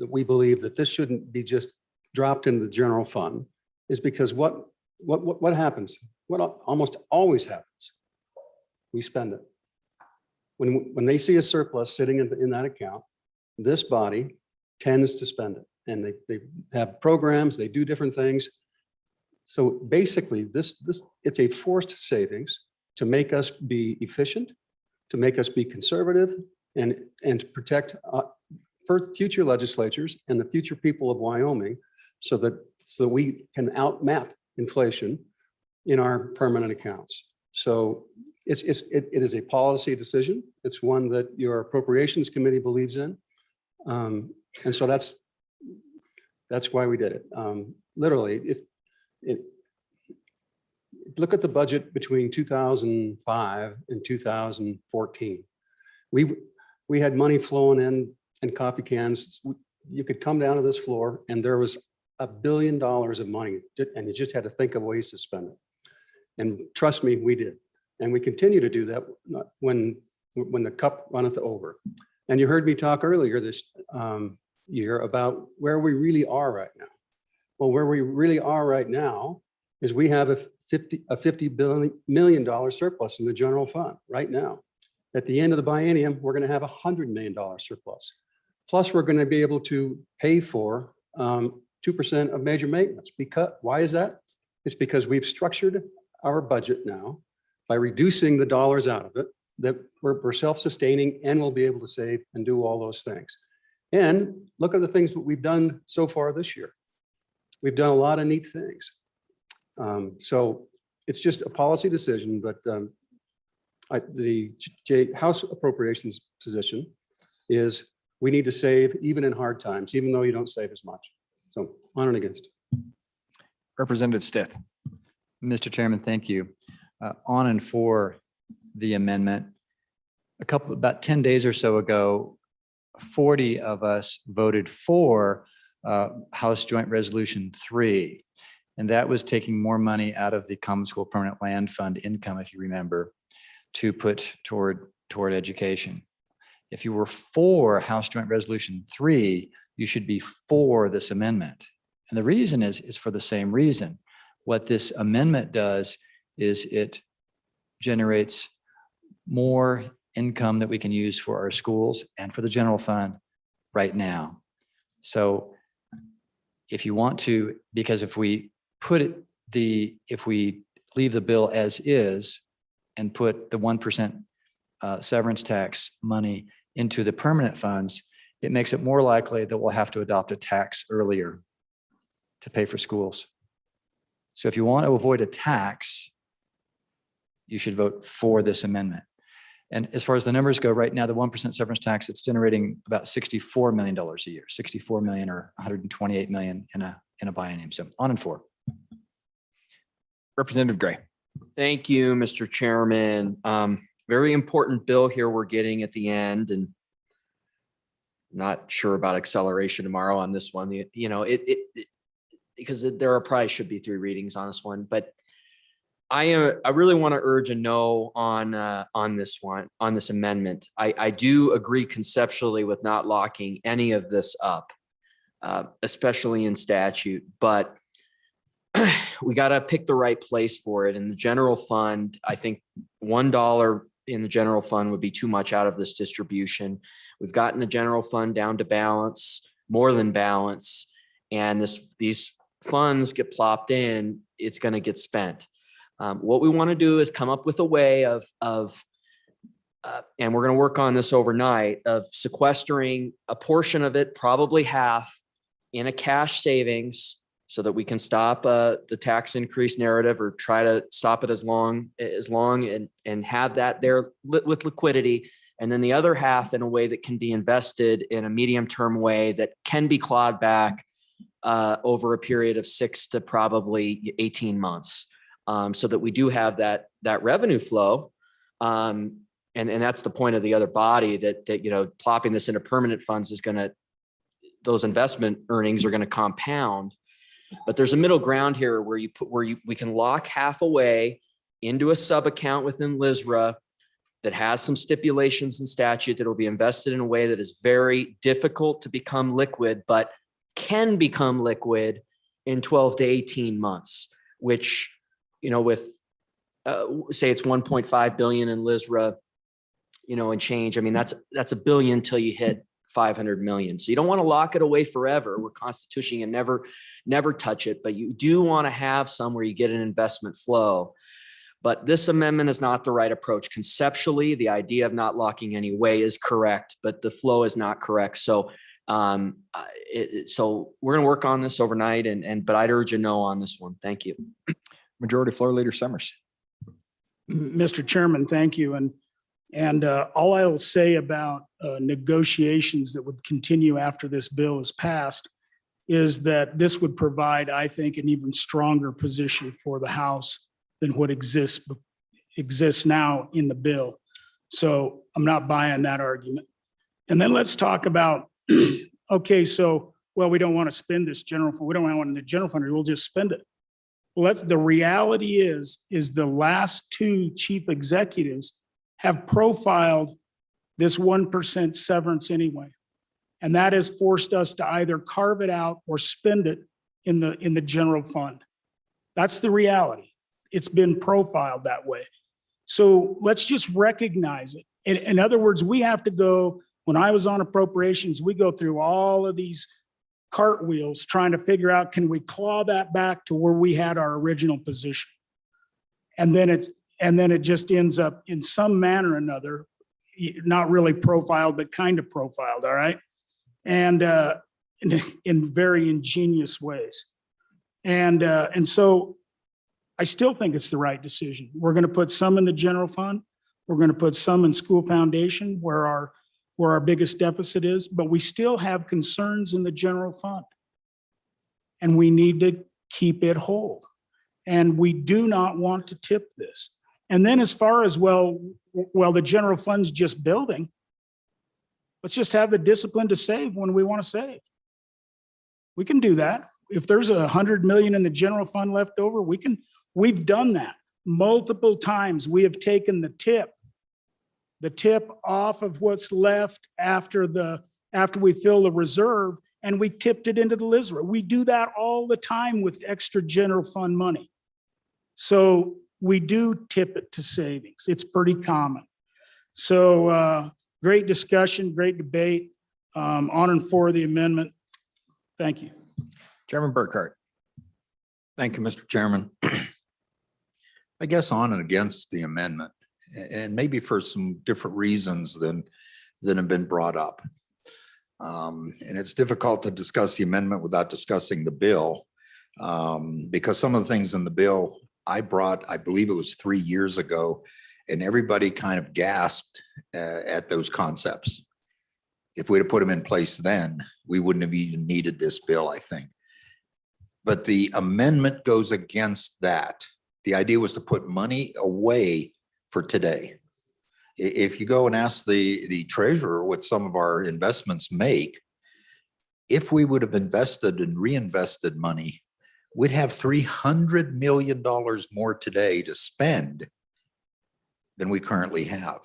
we believe that this shouldn't be just dropped into the general fund is because what happens? What almost always happens? We spend it. When they see a surplus sitting in that account, this body tends to spend it. And they have programs, they do different things. So basically, it's a forced savings to make us be efficient, to make us be conservative, and to protect for future legislatures and the future people of Wyoming, so we can outmap inflation in our permanent accounts. So it is a policy decision. It's one that your Appropriations Committee believes in. And so that's why we did it. Literally, look at the budget between 2005 and 2014. We had money flowing in coffee cans. You could come down to this floor and there was $1 billion of money and you just had to think of ways to spend it. And trust me, we did. And we continue to do that when the cup runneth over. And you heard me talk earlier this year about where we really are right now. Well, where we really are right now is we have a $50 million surplus in the general fund right now. At the end of the biennium, we're going to have $100 million surplus. Plus, we're going to be able to pay for 2% of major maintenance. Because why is that? It's because we've structured our budget now by reducing the dollars out of it, that we're self-sustaining and we'll be able to save and do all those things. And look at the things that we've done so far this year. We've done a lot of neat things. So it's just a policy decision, but the House Appropriations position is we need to save even in hard times, even though you don't save as much. So on and against. Representative Stith. Mr. Chairman, thank you. On and for the amendment. About 10 days or so ago, 40 of us voted for House Joint Resolution 3. And that was taking more money out of the Common School Permanent Land Fund income, if you remember, to put toward education. If you were for House Joint Resolution 3, you should be for this amendment. And the reason is for the same reason. What this amendment does is it generates more income that we can use for our schools and for the general fund right now. So if you want to, because if we leave the bill as is and put the 1% severance tax money into the permanent funds, it makes it more likely that we'll have to adopt a tax earlier to pay for schools. So if you want to avoid a tax, you should vote for this amendment. And as far as the numbers go, right now, the 1% severance tax, it's generating about $64 million a year, 64 million or 128 million in a biennium. So on and for. Representative Gray. Thank you, Mr. Chairman. Very important bill here we're getting at the end, and not sure about acceleration tomorrow on this one. Because there probably should be 3 readings on this one, but I really want to urge a no on this one, on this amendment. I do agree conceptually with not locking any of this up, especially in statute, but we got to pick the right place for it. In the general fund, I think $1 in the general fund would be too much out of this distribution. We've gotten the general fund down to balance, more than balance, and these funds get plopped in, it's going to get spent. What we want to do is come up with a way of and we're going to work on this overnight, of sequestering a portion of it, probably half, in a cash savings so that we can stop the tax increase narrative, or try to stop it as long and have that there with liquidity. And then the other half in a way that can be invested in a medium term way that can be clawed back over a period of 6 to probably 18 months, so that we do have that revenue flow. And that's the point of the other body, that plopping this into permanent funds is going to, those investment earnings are going to compound. But there's a middle ground here where we can lock half away into a sub account within LISRA that has some stipulations and statute that will be invested in a way that is very difficult to become liquid, but can become liquid in 12 to 18 months, which, with say it's 1.5 billion in LISRA, and change. I mean, that's $1 billion till you hit 500 million. So you don't want to lock it away forever. We're constituting and never touch it, but you do want to have some where you get an investment flow. But this amendment is not the right approach. Conceptually, the idea of not locking any way is correct, but the flow is not correct. So, so we're going to work on this overnight, but I'd urge a no on this one. Thank you. Majority Floor Leader Summers. Mr. Chairman, thank you. And all I'll say about negotiations that would continue after this bill is passed is that this would provide, I think, an even stronger position for the House than what exists now in the bill. So I'm not buying that argument. And then let's talk about, okay, so, well, we don't want to spend this general fund. We don't want it in the general fund. We'll just spend it. Well, the reality is the last two chief executives have profiled this 1% severance anyway. And that has forced us to either carve it out or spend it in the general fund. That's the reality. It's been profiled that way. So let's just recognize it. In other words, we have to go, when I was on appropriations, we go through all of these cartwheels trying to figure out, can we claw that back to where we had our original position? And then it just ends up in some manner or another, not really profiled, but kind of profiled, all right? And in very ingenious ways. And so I still think it's the right decision. We're going to put some in the general fund. We're going to put some in school foundation where our biggest deficit is, but we still have concerns in the general fund. And we need to keep it whole. And we do not want to tip this. And then as far as, well, the general fund's just building, let's just have the discipline to save when we want to save. We can do that. If there's 100 million in the general fund left over, we've done that multiple times. We have taken the tip off of what's left after we fill the reserve, and we tipped it into the LISRA. We do that all the time with extra general fund money. So we do tip it to savings. It's pretty common. So great discussion, great debate, on and for the amendment. Thank you. Chairman Burkhart. Thank you, Mr. Chairman. I guess on and against the amendment, and maybe for some different reasons than have been brought up. And it's difficult to discuss the amendment without discussing the bill, because some of the things in the bill I brought, I believe it was 3 years ago, and everybody kind of gasped at those concepts. If we'd have put them in place then, we wouldn't have even needed this bill, I think. But the amendment goes against that. The idea was to put money away for today. If you go and ask the treasurer what some of our investments make, if we would have invested and reinvested money, we'd have $300 million more today to spend than we currently have.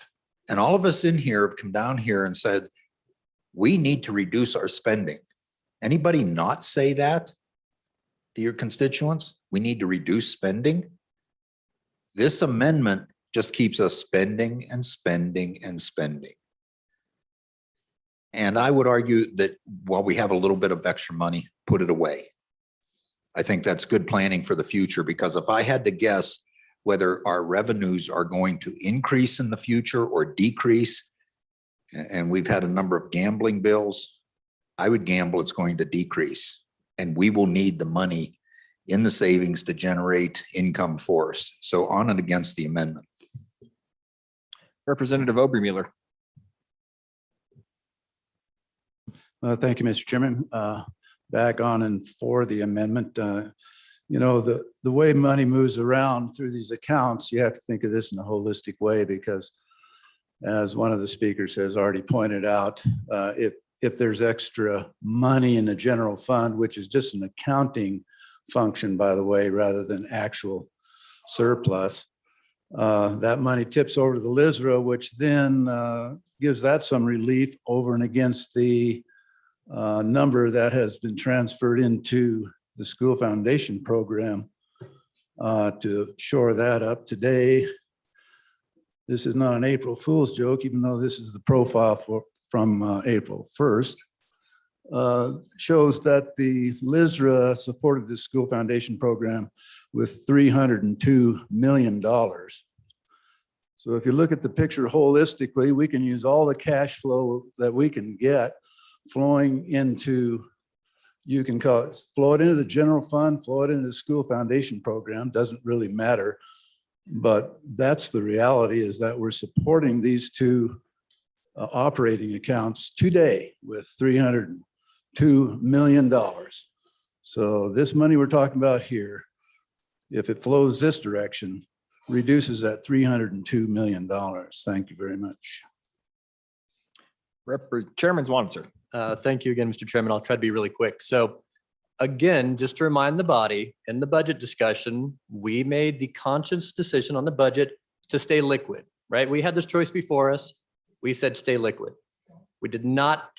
And all of us in here have come down here and said, we need to reduce our spending. Anybody not say that to your constituents? We need to reduce spending. This amendment just keeps us spending and spending and spending. And I would argue that while we have a little bit of extra money, put it away. I think that's good planning for the future, because if I had to guess, whether our revenues are going to increase in the future or decrease. And we've had a number of gambling bills. I would gamble it's going to decrease, and we will need the money in the savings to generate income for us. So on and against the amendment. Representative Obermueller. Thank you, Mr. Chairman. Back on and for the amendment. You know, the way money moves around through these accounts, you have to think of this in a holistic way, because as one of the speakers has already pointed out, if there's extra money in the general fund, which is just an accounting function, by the way, rather than actual surplus, that money tips over to the LISRA, which then gives that some relief over and against the number that has been transferred into the school foundation program to shore that up. Today, this is not an April Fool's joke, even though this is the profile from April 1st, shows that the LISRA supported the school foundation program with $302 million. So if you look at the picture holistically, we can use all the cash flow that we can get flowing into, you can call it, flow it into the general fund, flow it into the school foundation program, doesn't really matter. But that's the reality, is that we're supporting these two operating accounts today with $302 million. So this money we're talking about here, if it flows this direction, reduces that $302 million. Thank you very much. Chairman Swanser. Thank you again, Mr. Chairman. I'll try to be really quick. So again, just to remind the body, in the budget discussion, we made the conscious decision on the budget to stay liquid, right? We had this choice before us. We said stay liquid. We did not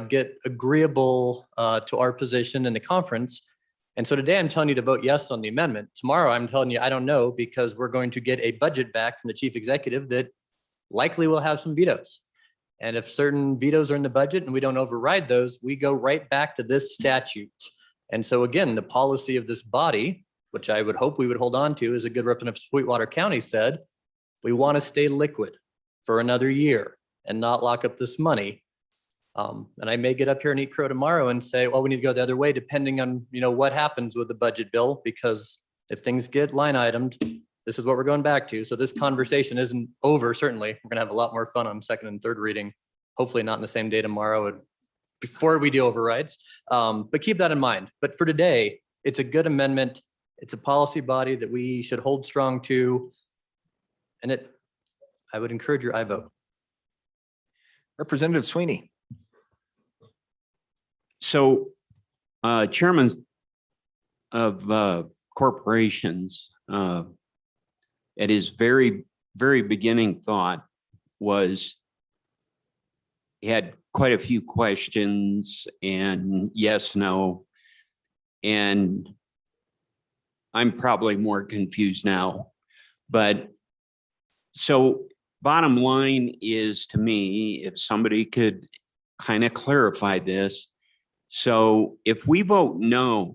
get agreeable to our position in the conference. And so today I'm telling you to vote yes on the amendment. Tomorrow I'm telling you I don't know, because we're going to get a budget back from the chief executive that likely will have some vetoes. And if certain vetoes are in the budget and we don't override those, we go right back to this statute. And so again, the policy of this body, which I would hope we would hold on to, as a good representative of Sweetwater County said, we want to stay liquid for another year and not lock up this money. And I may get up here and eat crow tomorrow and say, well, we need to go the other way, depending on, you know, what happens with the budget bill, because if things get line itemed, this is what we're going back to. So this conversation isn't over. Certainly, we're going to have a lot more fun on second and third reading. Hopefully not in the same day tomorrow before we do overrides. But keep that in mind. But for today, it's a good amendment. It's a policy body that we should hold strong to. And I would encourage your I vote. Representative Sweeney. So chairman of corporations, at his very beginning thought was, he had quite a few questions and yes, no. And I'm probably more confused now. But so bottom line is, to me, if somebody could kind of clarify this. So if we vote no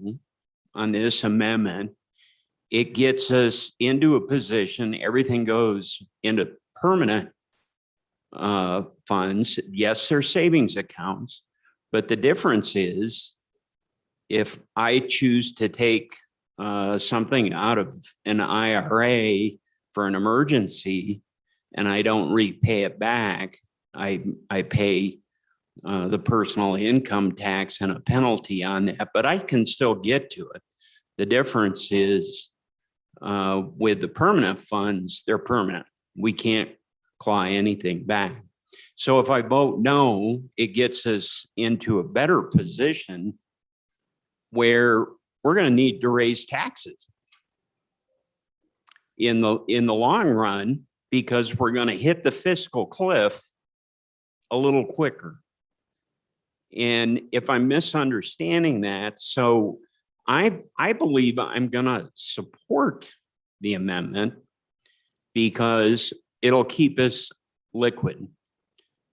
on this amendment, it gets us into a position, everything goes into permanent funds. Yes, they're savings accounts, but the difference is, if I choose to take something out of an IRA for an emergency and I don't repay it back, I pay the personal income tax and a penalty on that, but I can still get to it. The difference is with the permanent funds, they're permanent. We can't claw anything back. So if I vote no, it gets us into a better position where we're going to need to raise taxes in the long run, because we're going to hit the fiscal cliff a little quicker. And if I'm misunderstanding that, so I believe I'm going to support the amendment because it'll keep us liquid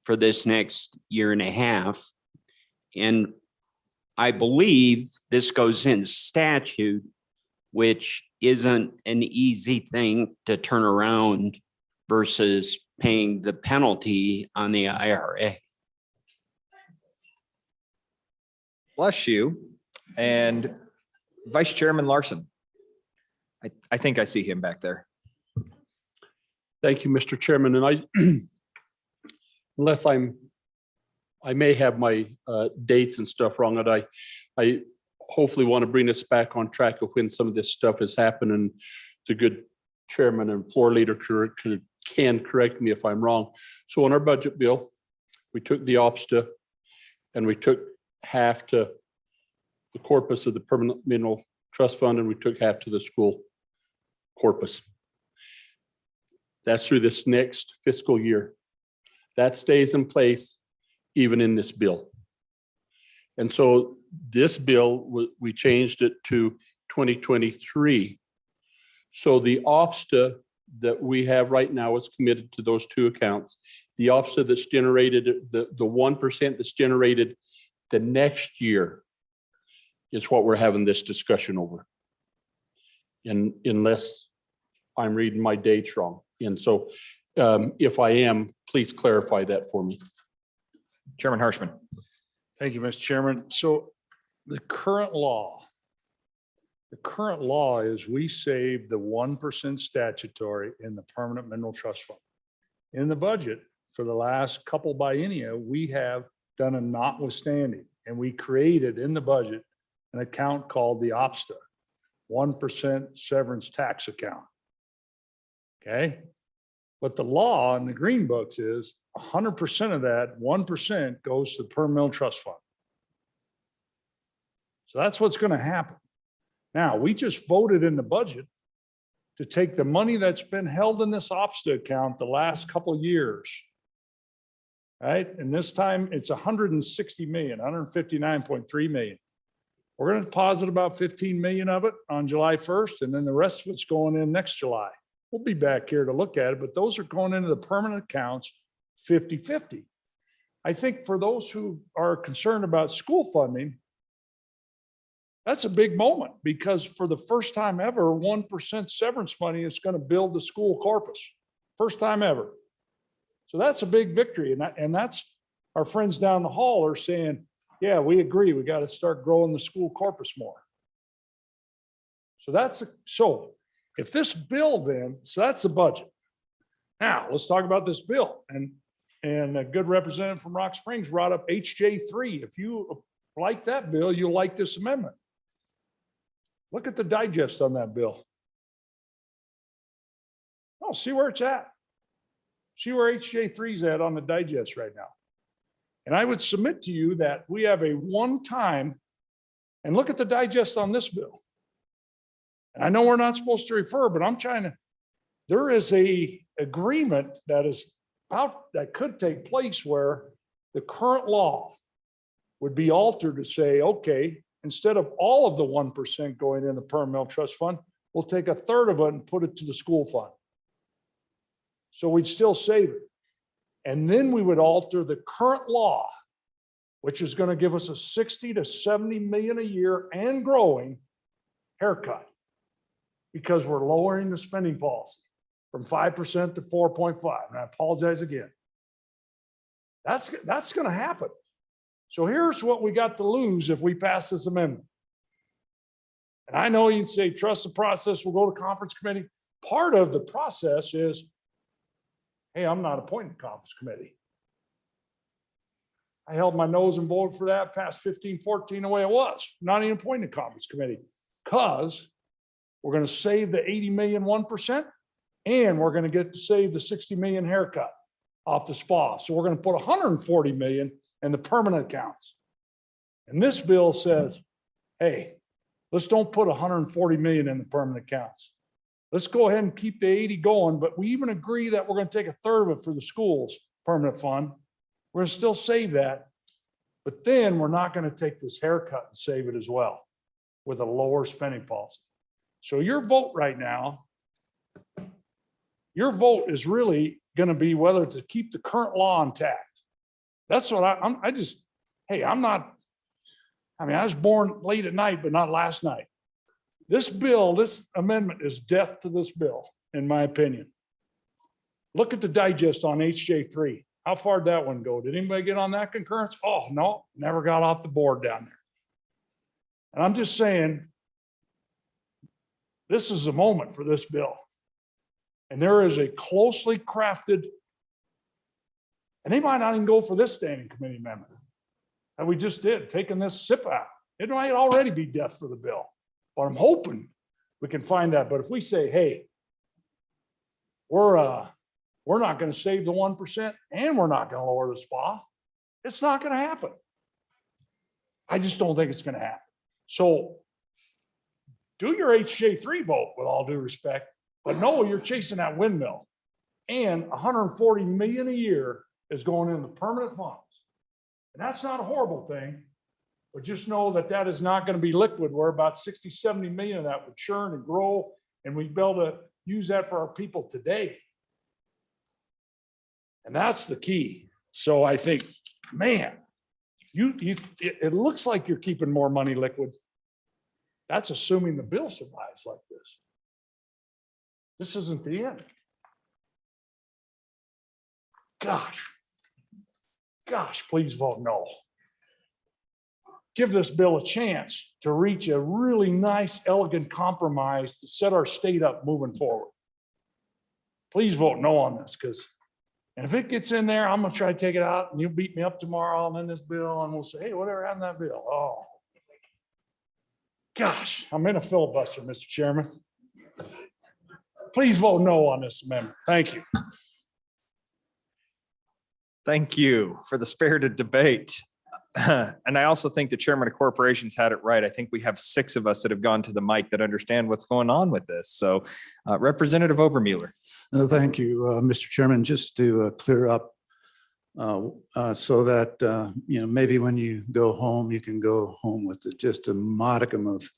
for this next year and a half. And I believe this goes in statute which isn't an easy thing to turn around versus paying the penalty on the IRA. Bless you. And Vice Chairman Larson. I think I see him back there. Thank you, Mr. Chairman. And unless I may have my dates and stuff wrong, and I hopefully want to bring us back on track of when some of this stuff has happened, and the good chairman and floor leader can correct me if I'm wrong. So on our budget bill, we took the OPSTA and we took half to the corpus of the Permanent Mineral Trust Fund, and we took half to the school corpus. That's through this next fiscal year. That stays in place even in this bill. And so this bill, we changed it to 2023. So the OPSTA that we have right now is committed to those two accounts. The OPSTA that's generated, the 1% that's generated the next year is what we're having this discussion over. And unless I'm reading my dates wrong. And so if I am, please clarify that for me. Chairman Hirschman. Thank you, Mr. Chairman. So the current law is we save the 1% statutory in the Permanent Mineral Trust Fund. In the budget for the last couple biennia, we have done a notwithstanding, and we created in the budget an account called the OPSTA, 1% severance tax account. Okay. But the law in the green books is 100% of that 1% goes to the Permanent Mineral Trust Fund. So that's what's going to happen. Now, we just voted in the budget to take the money that's been held in this OPSTA account the last couple of years. Right? And this time it's 160 million, 159.3 million. We're going to deposit about 15 million of it on July 1st, and then the rest of it's going in next July. We'll be back here to look at it, but those are going into the permanent accounts 50-50. I think for those who are concerned about school funding, that's a big moment, because for the first time ever, 1% severance money is going to build the school corpus. First time ever. So that's a big victory. And that's our friends down the hall are saying, yeah, we agree. We got to start growing the school corpus more. So if this bill then, so that's the budget. Now let's talk about this bill. And a good representative from Rock Springs brought up HJ3. If you like that bill, you'll like this amendment. Look at the digest on that bill. Oh, see where it's at. See where HJ3 is at on the digest right now. And I would submit to you that we have a one-time, and look at the digest on this bill. And I know we're not supposed to refer, but I'm trying to, there is a agreement that could take place where the current law would be altered to say, okay, instead of all of the 1% going in the Permanent Mineral Trust Fund, we'll take a third of it and put it to the school fund. So we'd still save it. And then we would alter the current law, which is going to give us a 60 to 70 million a year and growing haircut, because we're lowering the spending policy from 5% to 4.5. And I apologize again. That's going to happen. So here's what we got to lose if we pass this amendment. And I know you'd say, trust the process, we'll go to conference committee. Part of the process is, hey, I'm not appointing the conference committee. I held my nose and voted for that, passed 15-14 the way it was. Not even appointing the conference committee, because we're going to save the 80 million 1%, and we're going to get to save the 60 million haircut off the SPA. So we're going to put 140 million in the permanent accounts. And this bill says, hey, let's don't put 140 million in the permanent accounts. Let's go ahead and keep the 80 going, but we even agree that we're going to take a third of it for the schools permanent fund. We're going to still save that, but then we're not going to take this haircut and save it as well with a lower spending policy. So your vote right now, your vote is really going to be whether to keep the current law intact. That's what I was born late at night, but not last night. This bill, this amendment is death to this bill, in my opinion. Look at the digest on HJ3. How far did that one go? Did anybody get on that concurrence? Oh, no, never got off the board down there. And I'm just saying, this is a moment for this bill. And there is a closely crafted, and they might not even go for this standing committee amendment that we just did, taking this SIP out. It might already be death for the bill, but I'm hoping we can find that. But if we say, hey, we're not going to save the 1% and we're not going to lower the SPA, it's not going to happen. I just don't think it's going to happen. So do your HJ3 vote with all due respect, but no, you're chasing that windmill. And 140 million a year is going into permanent funds. And that's not a horrible thing, but just know that that is not going to be liquid, where about 60, 70 million of that would churn and grow, and we'd be able to use that for our people today. And that's the key. So I think, man, it looks like you're keeping more money liquid. That's assuming the bill survives like this. This isn't the end. Gosh, please vote no. Give this bill a chance to reach a really nice, elegant compromise to set our state up moving forward. Please vote no on this, and if it gets in there, I'm gonna try to take it out, and you beat me up tomorrow, and then this bill, and we'll say, hey, whatever happened to that bill? Oh, gosh, I'm in a filibuster, Mr. Chairman. Please vote no on this amendment. Thank you. Thank you for the spirited debate. And I also think the chairman of corporations had it right. I think we have 6 of us that have gone to the mic that understand what's going on with this. So Representative Obermueller. Thank you, Mr. Chairman. Just to clear up so that, maybe when you go home, you can go home with just a modicum of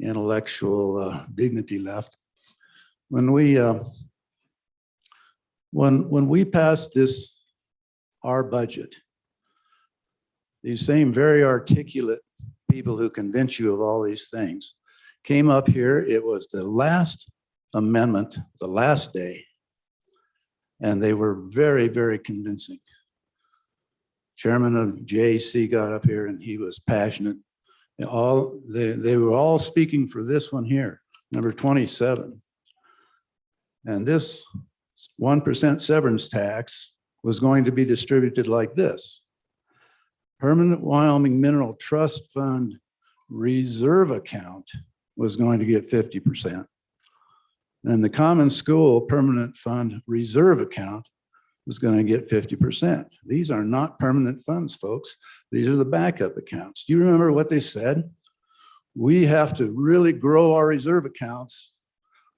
intellectual dignity left. When we passed our budget, these same very articulate people who convince you of all these things came up here. It was the last amendment, the last day, and they were very, very convincing. Chairman of JAC got up here and he was passionate. They were all speaking for this one here, number 27. And this 1% severance tax was going to be distributed like this. Permanent Wyoming Mineral Trust Fund reserve account was going to get 50%. And the Common School Permanent Fund reserve account was going to get 50%. These are not permanent funds, folks. These are the backup accounts. Do you remember what they said? We have to really grow our reserve accounts,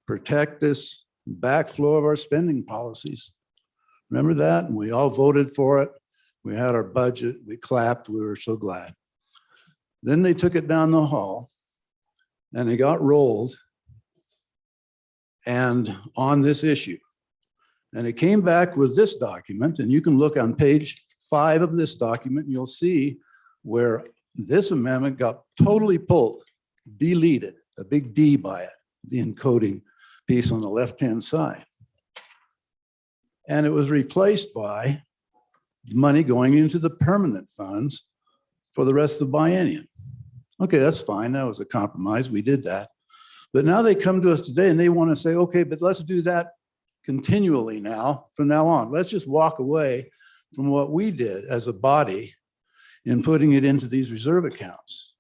protect this backflow of our spending policies. Remember that? And we all voted for it. We had our budget, we clapped, we were so glad. Then they took it down the hall and they got rolled and on this issue. And it came back with this document, and you can look on page 5 of this document, and you'll see where this amendment got totally pulled, deleted, a big D by it, the encoding piece on the left-hand side. And it was replaced by money going into the permanent funds for the rest of the biennium. Okay, that's fine. That was a compromise. We did that. But now they come to us today and they want to say, okay, but let's do that continually now, from now on. Let's just walk away from what we did as a body in putting it into these reserve accounts.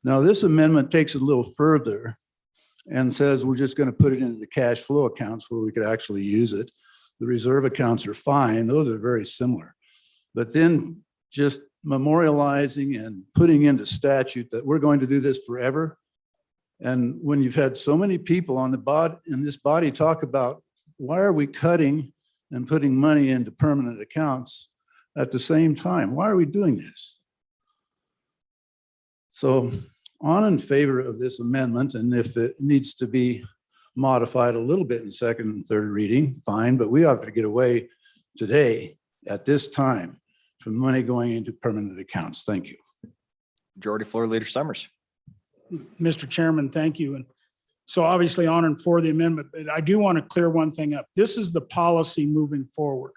Now, this amendment takes it a little further and says we're just going to put it into the cash flow accounts where we could actually use it. The reserve accounts are fine. Those are very similar. But then just memorializing and putting into statute that we're going to do this forever. And when you've had so many people on the body in this body talk about why are we cutting and putting money into permanent accounts at the same time? Why are we doing this? So on in favor of this amendment, and if it needs to be modified a little bit in second and third reading, fine, but we ought to get away today at this time from money going into permanent accounts. Thank you. Majority Floor Leader Summers. Mr. Chairman, thank you. And So obviously on and for the amendment, but I do want to clear one thing up. This is the policy moving forward.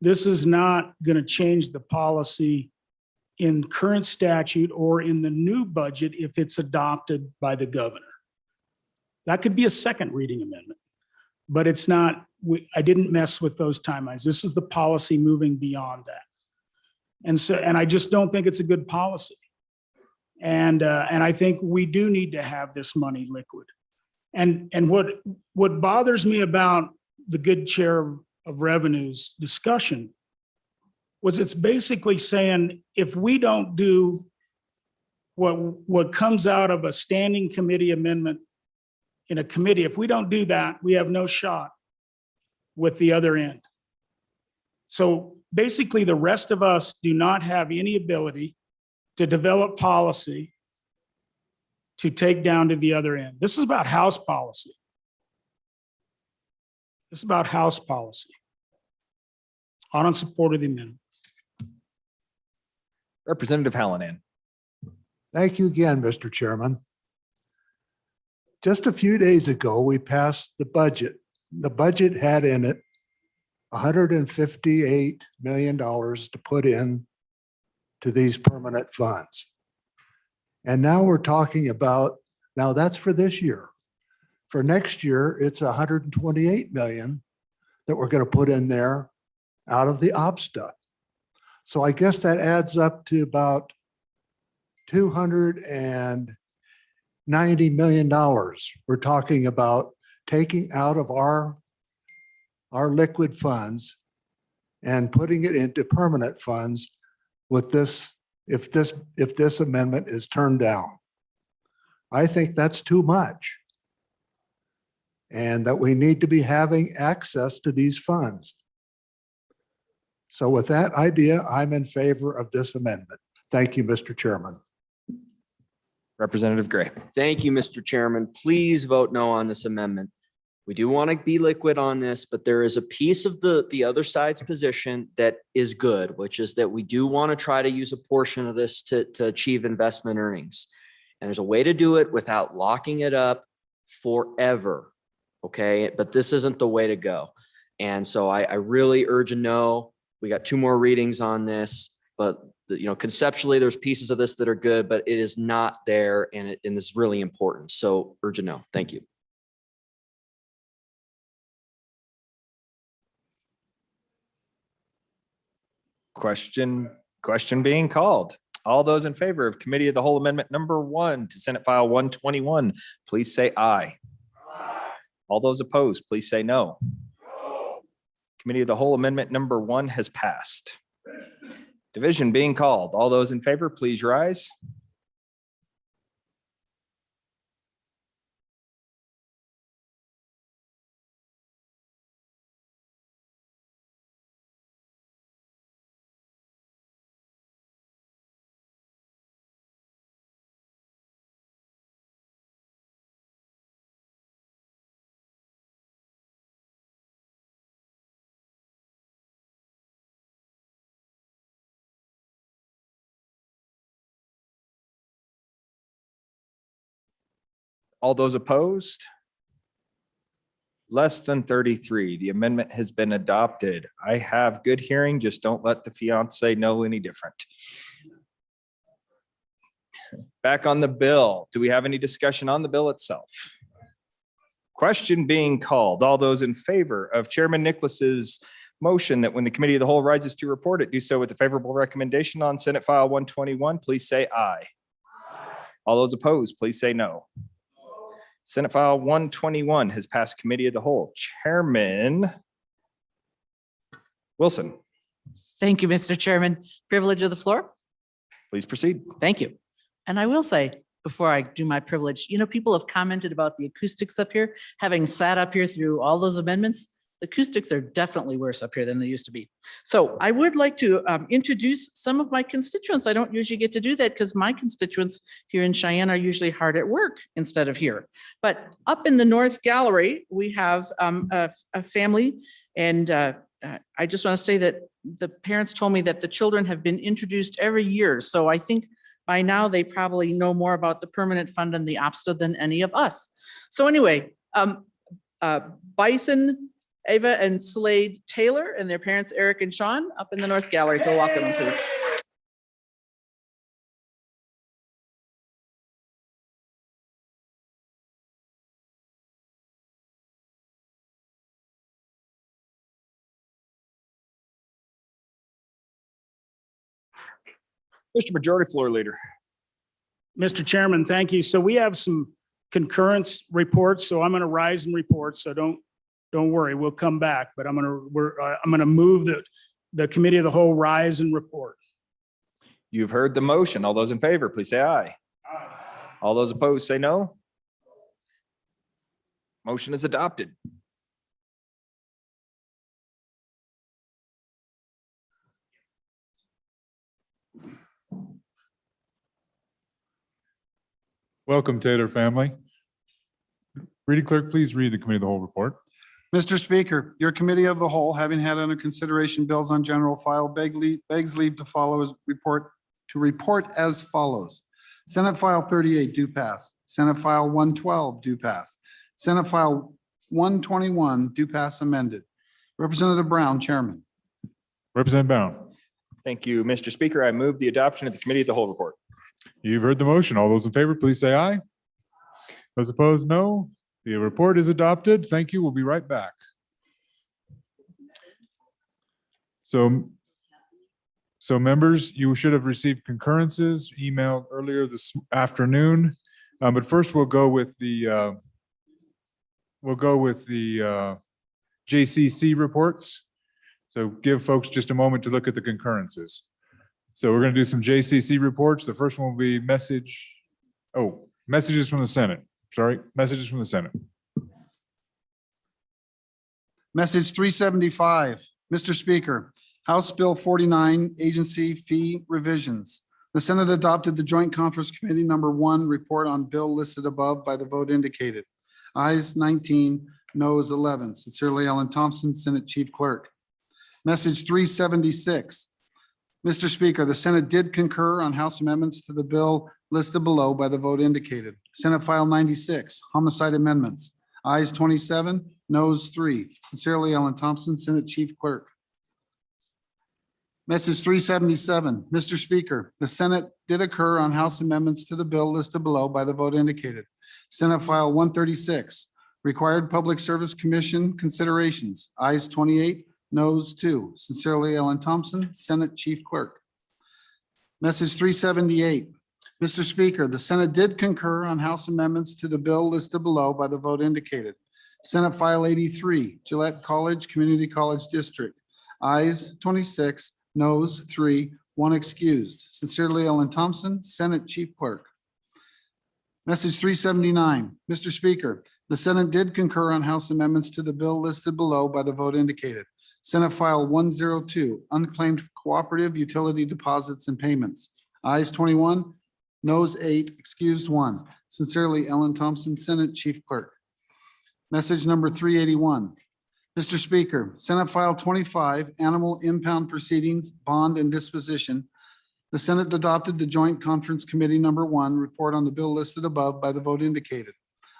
This is not going to change the policy in current statute or in the new budget if it's adopted by the governor. That could be a second reading amendment, but it's not, I didn't mess with those timelines. This is the policy moving beyond that. And I just don't think it's a good policy. And I think we do need to have this money liquid. And what bothers me about the good chair of revenues discussion was it's basically saying, if we don't do what comes out of a standing committee amendment in a committee, if we don't do that, we have no shot with the other end. So basically, the rest of us do not have any ability to develop policy to take down to the other end. This is about House policy. This is about House policy. On support of the amendment. Representative Hallinan. Thank you again, Mr. Chairman. Just a few days ago, we passed the budget. The budget had in it $158 million to put in to these permanent funds. And now we're talking about, now that's for this year. For next year, it's $128 million that we're going to put in there out of the op stuff. So I guess that adds up to about $290 million. We're talking about taking out of our liquid funds and putting it into permanent funds with this, if this amendment is turned down. I think that's too much. And that we need to be having access to these funds. So with that idea, I'm in favor of this amendment. Thank you, Mr. Chairman. Representative Gray. Thank you, Mr. Chairman. Please vote no on this amendment. We do want to be liquid on this, but there is a piece of the other side's position that is good, which is that we do want to try to use a portion of this to achieve investment earnings. And there's a way to do it without locking it up forever. Okay, but this isn't the way to go. And so I really urge a no. We got 2 more readings on this, but conceptually there's pieces of this that are good, but it is not there, and it's really important. So urge a no. Thank you. Question being called. All those in favor of Committee of the Whole Amendment number 1 to Senate File 121, please say aye. All those opposed, please say no. Committee of the Whole Amendment number 1 has passed. Division being called. All those in favor, please rise. All those opposed? Less than 33. The amendment has been adopted. I have good hearing. Just don't let the fiance know any different. Back on the bill. Do we have any discussion on the bill itself? Question being called. All those in favor of Chairman Nicholas's motion that when the Committee of the Whole rises to report it, do so with a favorable recommendation on Senate File 121, please say aye. All those opposed, please say no. Senate File 121 has passed Committee of the Whole. Chairman Wilson. Thank you, Mr. Chairman. Privilege of the floor. Please proceed. Thank you. And I will say, before I do my privilege, people have commented about the acoustics up here. Having sat up here through all those amendments, the acoustics are definitely worse up here than they used to be. So I would like to introduce some of my constituents. I don't usually get to do that because my constituents here in Cheyenne are usually hard at work instead of here. But up in the North Gallery, we have a family, and I just want to say that the parents told me that the children have been introduced every year. So I think By now, they probably know more about the permanent fund and the OPSTA than any of us. So anyway, Bison, Ava and Slade Taylor and their parents, Eric and Sean, up in the North Gallery. So welcome them, please. Mr. Majority Floor Leader. Mr. Chairman, thank you. So we have some concurrence reports, so I'm going to rise and report. So don't worry, we'll come back, but I'm going to move the committee of the whole rise and report. You've heard the motion. All those in favor, please say aye. All those opposed, say no. Motion is adopted. Welcome, Taylor family. Reading clerk, please read the committee of the whole report. Mr. Speaker, your committee of the whole, having had under consideration bills on general file, begs leave to follow as report as follows. Senate File 38 do pass. Senate File 112 do pass. Senate File 121 do pass amended. Representative Brown, Chairman. Representative Brown. Thank you, Mr. Speaker. I move the adoption of the committee of the whole report. You've heard the motion. All those in favor, please say aye. Those opposed, no. The report is adopted. Thank you. We'll be right back. So members, you should have received concurrences emailed earlier this afternoon. But first we'll go with the JCC reports. So give folks just a moment to look at the concurrences. So we're going to do some JCC reports. The first one will be messages from the Senate. Sorry, messages from the Senate. Message 375, Mr. Speaker, House Bill 49, agency fee revisions. The Senate adopted the Joint Conference Committee number 1 report on bill listed above by the vote indicated. Ayes 19, noes 11. Sincerely, Ellen Thompson, Senate Chief Clerk. Message 376. Mr. Speaker, the Senate did concur on House amendments to the bill listed below by the vote indicated. Senate File 96, homicide amendments. Ayes 27, noes 3. Sincerely, Ellen Thompson, Senate Chief Clerk. Message 377, Mr. Speaker, the Senate did occur on House amendments to the bill listed below by the vote indicated. Senate File 136, required Public Service Commission considerations. Ayes 28, noes 2. Sincerely, Ellen Thompson, Senate Chief Clerk. Message 378. Mr. Speaker, the Senate did concur on House amendments to the bill listed below by the vote indicated. Senate File 83, Gillette College Community College District. Ayes 26, noes 3, 1 excused. Sincerely, Ellen Thompson, Senate Chief Clerk. Message 379. Mr. Speaker, the Senate did concur on House amendments to the bill listed below by the vote indicated. Senate File 102, unclaimed cooperative utility deposits and payments. Ayes 21, noes 8, excused 1. Sincerely, Ellen Thompson, Senate Chief Clerk. Message number 381. Mr. Speaker, Senate File 25, animal impound proceedings, bond and disposition. The Senate adopted the Joint Conference Committee number 1 report on the bill listed above by the vote indicated.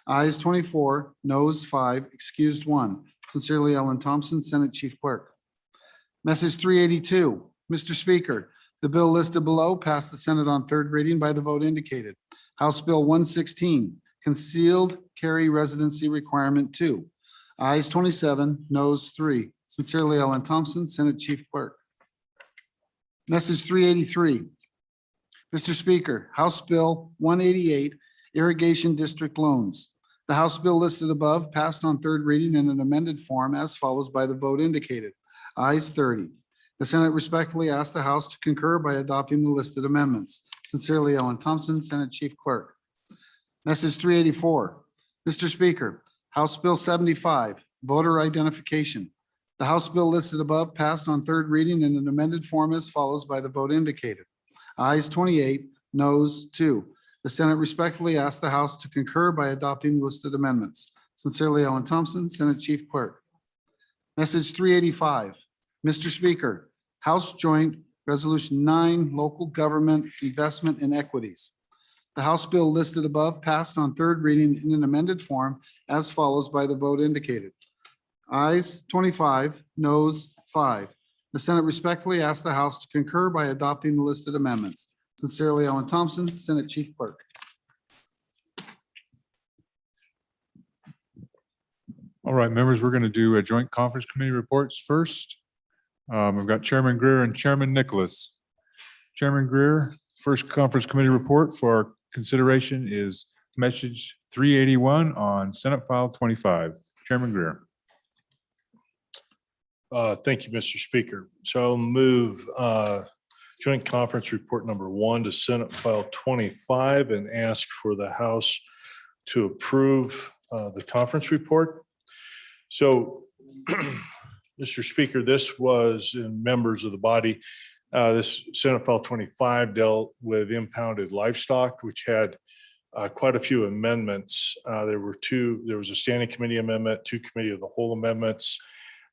Ayes 24, noes 5, excused 1. Sincerely, Ellen Thompson, Senate Chief Clerk. Message 382. Mr. Speaker, the bill listed below passed the Senate on 3rd reading by the vote indicated. House Bill 116, concealed carry residency requirement 2. Ayes 27, noes 3. Sincerely, Ellen Thompson, Senate Chief Clerk. Message 383. Mr. Speaker, House Bill 188, irrigation district loans. The House bill listed above passed on 3rd reading in an amended form as follows by the vote indicated. Ayes 30. The Senate respectfully asks the House to concur by adopting the listed amendments. Sincerely, Ellen Thompson, Senate Chief Clerk. Message 384. Mr. Speaker, House Bill 75, voter identification. The House bill listed above passed on 3rd reading in an amended form as follows by the vote indicated. Ayes 28, noes 2. The Senate respectfully asks the House to concur by adopting the listed amendments. Sincerely, Ellen Thompson, Senate Chief Clerk. Message 385. Mr. Speaker, House Joint Resolution 9, local government investment in equities. The House bill listed above passed on third reading in an amended form as follows by the vote indicated. Ayes 25, noes 5. The Senate respectfully asks the House to concur by adopting the listed amendments. Sincerely, Alan Thompson, Senate Chief Clerk. All right, members, we're going to do a joint conference committee reports first. We've got Chairman Greer and Chairman Nicholas. Chairman Greer, first conference committee report for consideration is message 381 on Senate File 25. Chairman Greer. Thank you, Mr. Speaker. So I'll move joint conference report number 1 to Senate File 25 and ask for the House to approve the conference report. So, Mr. Speaker, this was in members of the body. This Senate File 25 dealt with impounded livestock, which had quite a few amendments. There was a standing committee amendment, 2 committee of the whole amendments,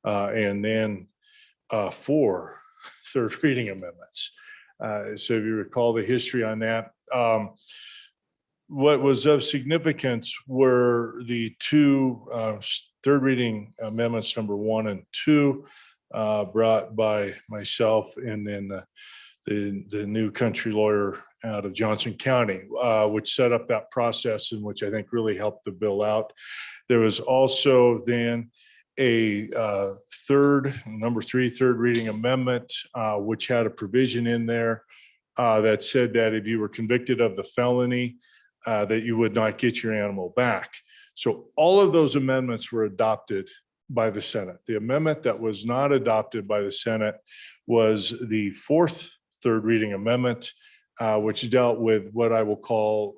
and then 4 third reading amendments. So if you recall the history on that, what was of significance were the 2 third reading amendments, number 1 and 2, brought by myself and then the new country lawyer out of Johnson County, which set up that process and which I think really helped the bill out. There was also then a number 3 third reading amendment, which had a provision in there that said that if you were convicted of the felony, that you would not get your animal back. So all of those amendments were adopted by the Senate. The amendment that was not adopted by the Senate was the 4th third reading amendment, which dealt with what I will call,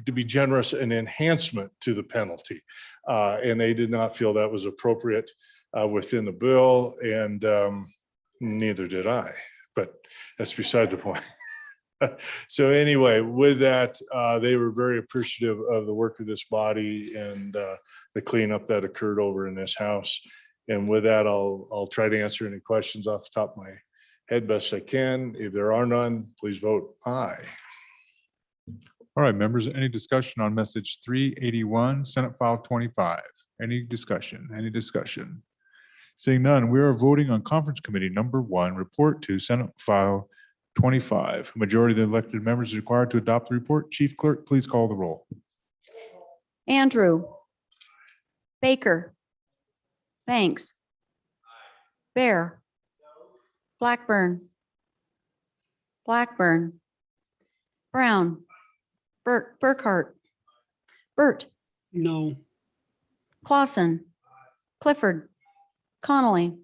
to be generous, an enhancement to the penalty. And they did not feel that was appropriate within the bill, and neither did I, but that's beside the point. So anyway, with that, they were very appreciative of the work of this body and the cleanup that occurred over in this House. And with that, I'll try to answer any questions off the top of my head best I can. If there are none, please vote aye. All right, members, any discussion on message 381, Senate File 25? Any discussion? Any discussion? Seeing none, we are voting on conference committee number 1, report to Senate File 25. Majority of the elected members is required to adopt the report. Chief Clerk, please call the roll. Andrew. Baker. Banks. Bear. Blackburn. Blackburn. Brown. Burkhart. Burt. No. Clausen. Clifford. Connolly.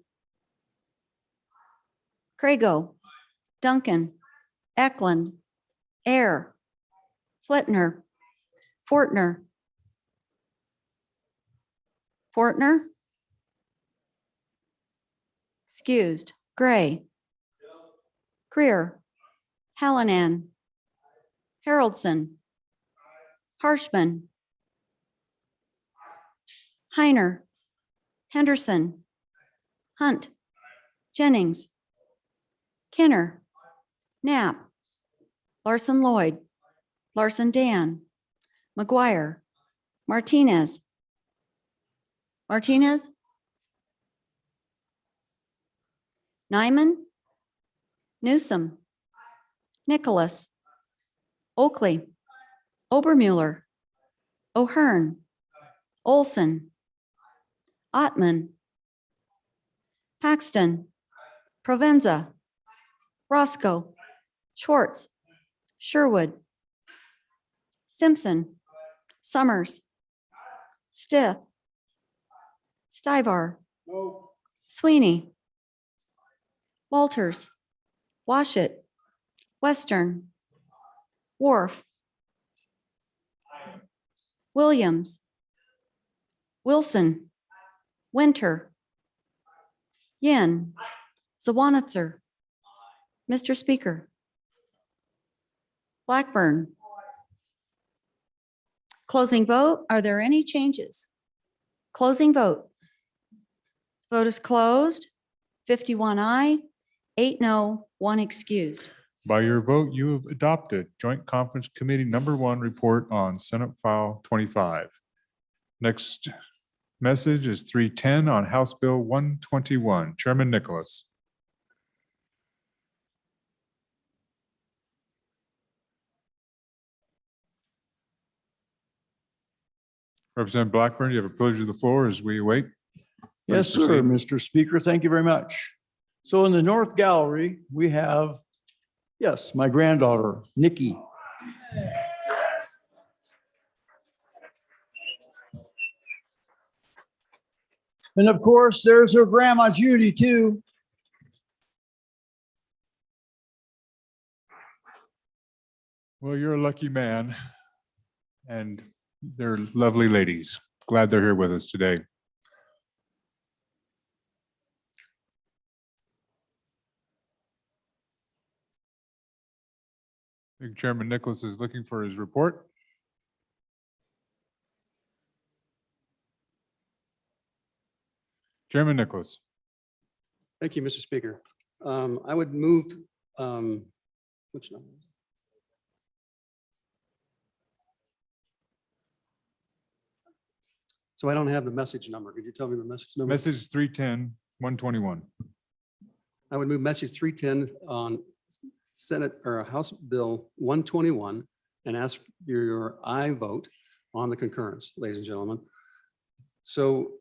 Crago. Duncan. Eklund. Air. Flitner. Fortner. Fortner. Excused. Gray. Greer. Hallinan. Haroldson. Harshman. Heiner. Henderson. Hunt. Jennings. Kenner. Knapp. Larson Lloyd. Larson Dan. McGuire. Martinez. Martinez. Nyman. Newsom. Nicholas. Oakley. Obermuller. O'Hearn. Olson. Ottman. Paxton. Provenza. Roscoe. Schwartz. Sherwood. Simpson. Summers. Stith. Stibar. Sweeney. Walters. Washit. Western. Wharf. Williams. Wilson. Winter. Yin. Zawanitzer. Mr. Speaker. Blackburn. Closing vote. Are there any changes? Closing vote. Vote is closed. 51 aye, 8 no, 1 excused. By your vote, you have adopted Joint Conference Committee Number 1 report on Senate File 25. Next message is 310 on House Bill 121. Chairman Nicholas. Representative Blackburn, you have a privilege of the floor as we wait. Yes, Please sir, proceed. Mr. Speaker. Thank you very much. So in the North Gallery, we have, yes, my granddaughter, Nikki. And of course, there's her grandma, Judy, too. Well, you're a lucky man, and they're lovely ladies. Glad they're here with us today. I think Chairman Nicholas is looking for his report. Chairman Nicholas. Thank you, Mr. Speaker. I would move, which number is it? So I don't have the message number. Could you tell me the message number? Message 310, 121. I would move message 310 on Senate or House Bill 121 and ask for your aye vote on the concurrence, ladies and gentlemen. So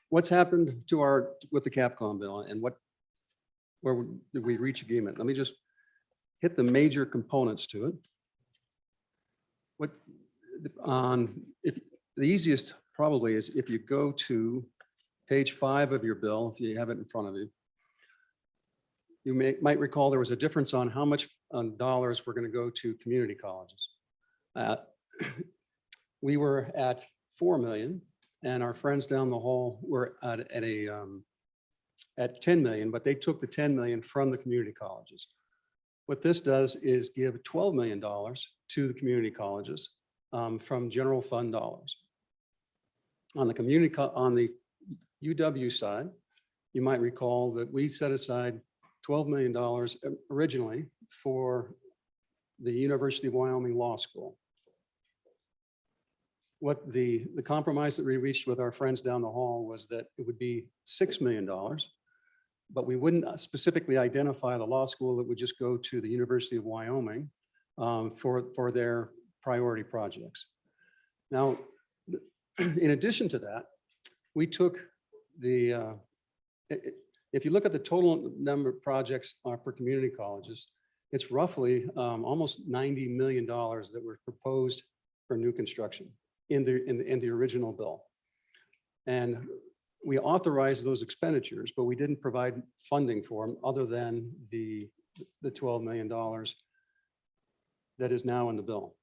what's happened to with the Capcom bill and where did we reach agreement? Let me just hit the major components to it. If the easiest probably is if you go to page 5 of your bill, if you have it in front of you. You might recall there was a difference on how much dollars were going to go to community colleges. We were at 4 million, and our friends down the hall were at 10 million, but they took the 10 million from the community colleges. What this does is give $12 million to the community colleges from general fund dollars. On the UW side, you might recall that we set aside $12 million originally for the University of Wyoming Law School. What the compromise that we reached with our friends down the hall was that it would be $6 million, but we wouldn't specifically identify the law school. It would just go to the University of Wyoming for their priority projects. Now, in addition to that, we took if you look at the total number of projects for community colleges, it's roughly almost $90 million that were proposed for new construction in the original bill. And we authorized those expenditures, but we didn't provide funding for them other than the $12 million that is now in the bill.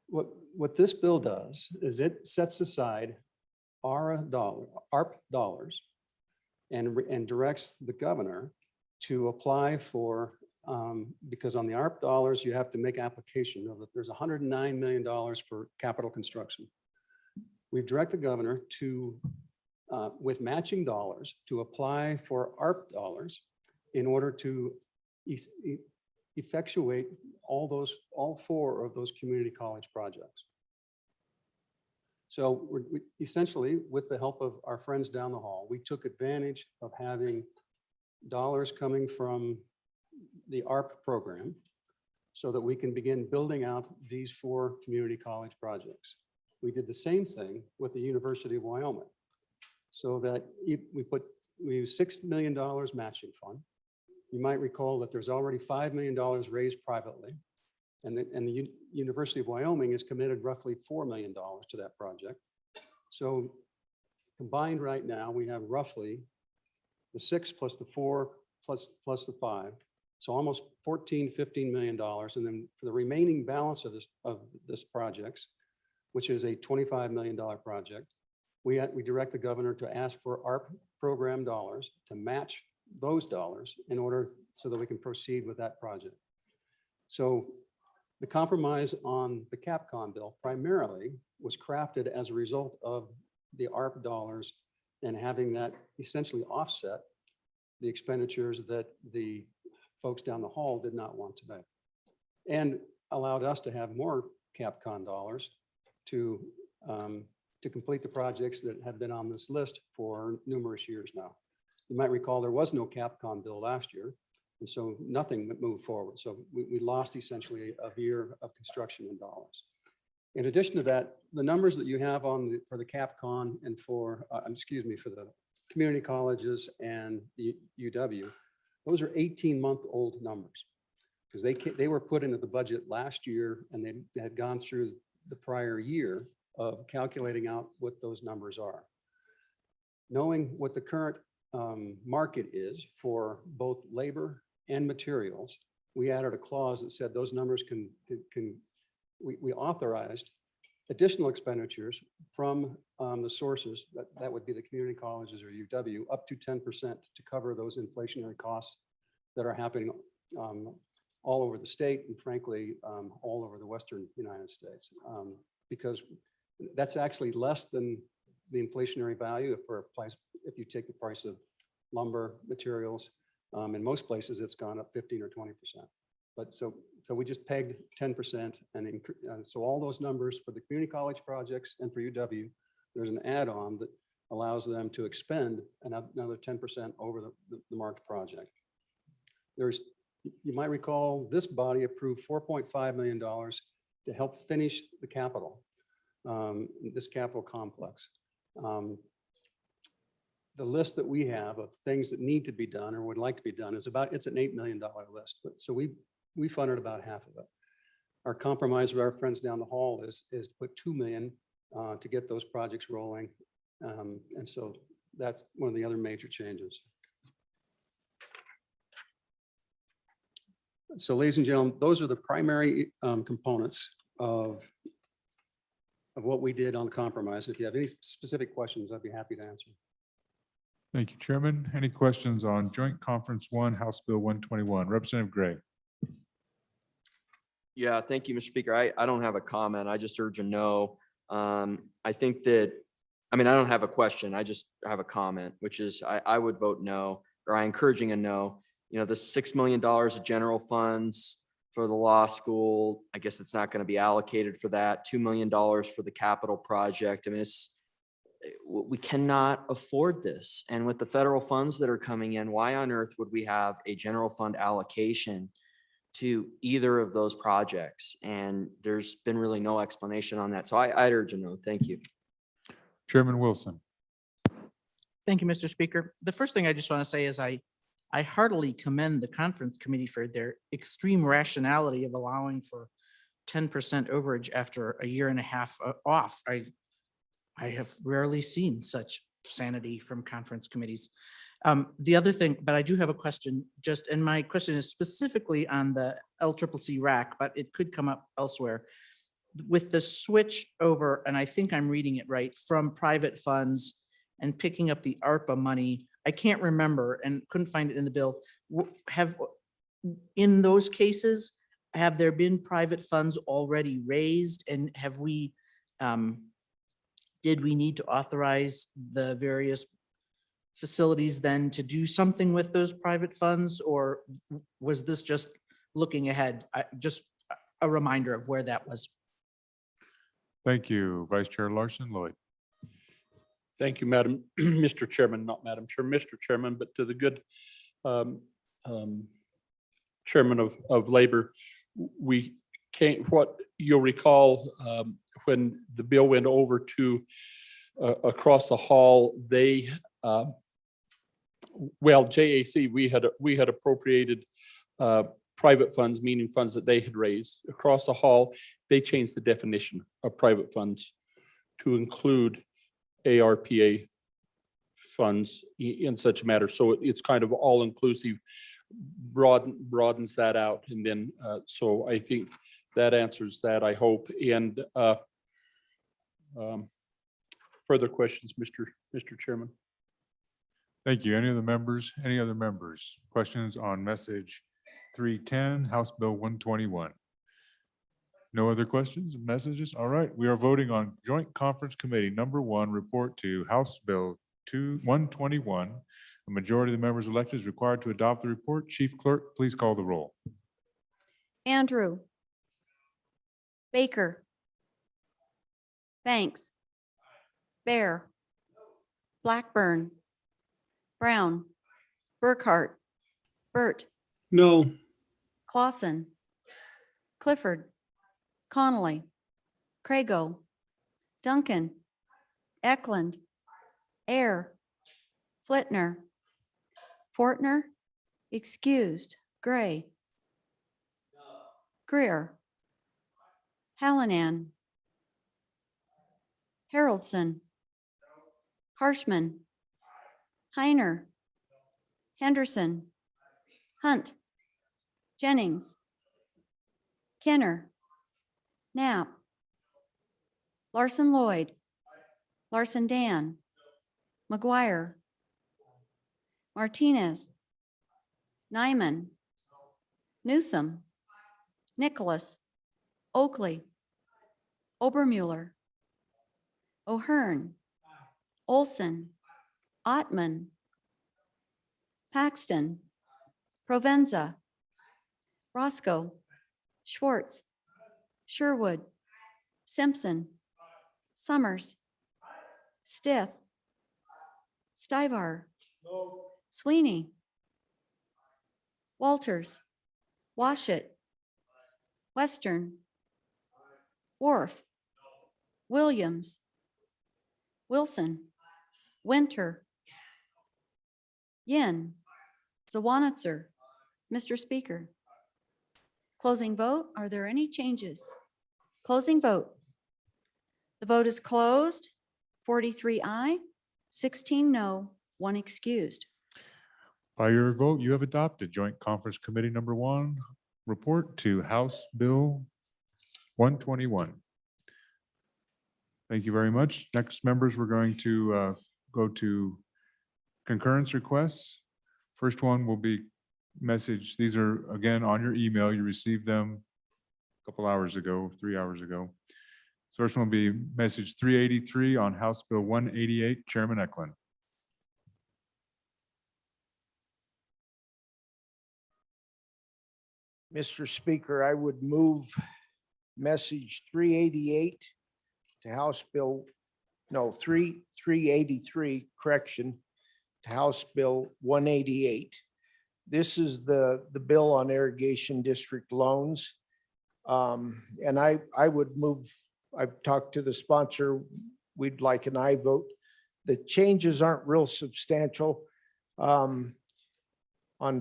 What this bill does is it sets aside ARP dollars and directs the governor to apply for, because on the ARP dollars, you have to make application of it. There's $109 million for capital construction. We direct the governor to, with matching dollars, to apply for ARP dollars in order to effectuate all 4 of those community college projects. So we essentially, with the help of our friends down the hall, we took advantage of having dollars coming from the ARP program so that we can begin building out these 4 community college projects. We did the same thing with the University of Wyoming, so that we used $6 million matching fund. You might recall that there's already $5 million raised privately. And the University of Wyoming has committed roughly $4 million to that project. So combined right now, we have roughly the 6 plus the 4 plus the 5. So almost $15 million. And then for the remaining balance of this projects, which is a $25 million project, we direct the governor to ask for ARP program dollars to match those dollars in order so that we can proceed with that project. So the compromise on the Capcom bill primarily was crafted as a result of the ARP dollars and having that essentially offset the expenditures that the folks down the hall did not want to make. And allowed us to have more CapCon dollars to complete the projects that have been on this list for numerous years now. You might recall there was no CapCon bill last year, and so nothing moved forward. So we lost essentially a year of construction in dollars. In addition to that, the numbers that you have for the CapCon and for the community colleges and the UW, those are 18-month-old numbers because they were put into the budget last year and they had gone through the prior year of calculating out what those numbers are. Knowing what the current market is for both labor and materials, we added a clause that said those numbers we authorized additional expenditures from the sources, that would be the community colleges or UW, up to 10% to cover those inflationary costs that are happening all over the state and frankly, all over the Western United States. Because that's actually less than the inflationary value if you take the price of lumber materials. In most places, it's gone up 15 or 20%. But so we just pegged 10%. And so all those numbers for the community college projects and for UW, there's an add-on that allows them to expend another 10% over the marked project. You might recall this body approved $4.5 million to help finish the capital, this capital complex. The list that we have of things that need to be done or would like to be done it's an $8 million list. But so we funded about half of it. Our compromise with our friends down the hall is to put $2 million to get those projects rolling. And so that's one of the other major changes. So ladies and gentlemen, those are the primary components of what we did on the compromise. If you have any specific questions, I'd be happy to answer. Thank you, Chairman. Any questions on Joint Conference 1, House Bill 121? Representative Gray. Yeah, thank you, Mr. Speaker. I don't have a comment. I just urge a no. I think that, I don't have a question. I just have a comment, which is I would vote no, or I'm encouraging a no. The $6 million of general funds for the law school, I guess it's not going to be allocated for that. $2 million for the capital project. We cannot afford this. And with the federal funds that are coming in, why on earth would we have a general fund allocation to either of those projects? And there's been really no explanation on that. So I'd urge a no. Thank you. Chairman Wilson. Thank you, Mr. Speaker. The first thing I just want to say is I heartily commend the conference committee for their extreme rationality of allowing for 10% overage after a year and a half off. I have rarely seen such sanity from conference committees. The other thing, but I do have a question and my question is specifically on the LCCC rack, but it could come up elsewhere. With the switch over, and I think I'm reading it right, from private funds and picking up the ARPA money, I can't remember and couldn't find it in the bill. In those cases, have there been private funds already raised, and have we, did we need to authorize the various facilities then to do something with those private funds, or was this just looking ahead? Just a reminder of where that was. Thank you, Vice Chair Larson Lloyd. Thank you, Madam, Mr. Chairman, not Madam Chair, Mr. Chairman, but to the good Chairman of Labor, what you'll recall when the bill went over to across the hall, they, JAC, we had appropriated private funds, meaning funds that they had raised. Across the hall, they changed the definition of private funds to include ARPA funds in such a matter. So it's kind of all inclusive, broadens that out. And then, so I think that answers that, I hope. And further questions, Mr. Chairman? Thank you. Any other members? Any other members? Questions on message 310, House Bill 121? No other questions, messages? All right, we are voting on Joint Conference Committee number 1 report to House Bill 121, A majority of the members elected is required to adopt the report. Chief Clerk, please call the roll. Andrew. Baker. Banks. Bear. Blackburn. Brown. Burkhart. Burt. No. Clausen. Clifford. Connolly. Crago. Duncan. Eklund. Air. Flitner. Fortner. Excused. Gray. Greer. Hallinan. Haroldson. Harshman. Heiner. Henderson. Hunt. Jennings. Kenner. Knapp. Larson Lloyd. Larson Dan. McGuire. Martinez. Nyman. Newsom. Nicholas. Oakley. Obermuller. O'Hearn. Olson. Ottman. Paxton. Provenza. Roscoe. Schwartz. Sherwood. Simpson. Summers. Stith. Stivar. Sweeney. Walters. Washit. Western. Wharf. Williams. Wilson. Winter. Yin. Zawanitzer. Mr. Speaker. Closing vote. Are there any changes? Closing vote. The vote is closed. 43 aye, 16 no, 1 excused. By your vote, you have adopted Joint Conference Committee Number 1 report to House Bill 121. Thank you very much. Next, members, we're going to go to concurrence requests. First one will be message. These are, again, on your email. You received them a couple hours ago, 3 hours ago. First one will be message 383 on House Bill 188, Chairman Eklund. Mr. Speaker, I would move message 388 to House Bill, no, 383, correction, to House Bill 188. This is the bill on irrigation district loans. And I would move, I've talked to the sponsor, we'd like an aye vote. The changes aren't real substantial. On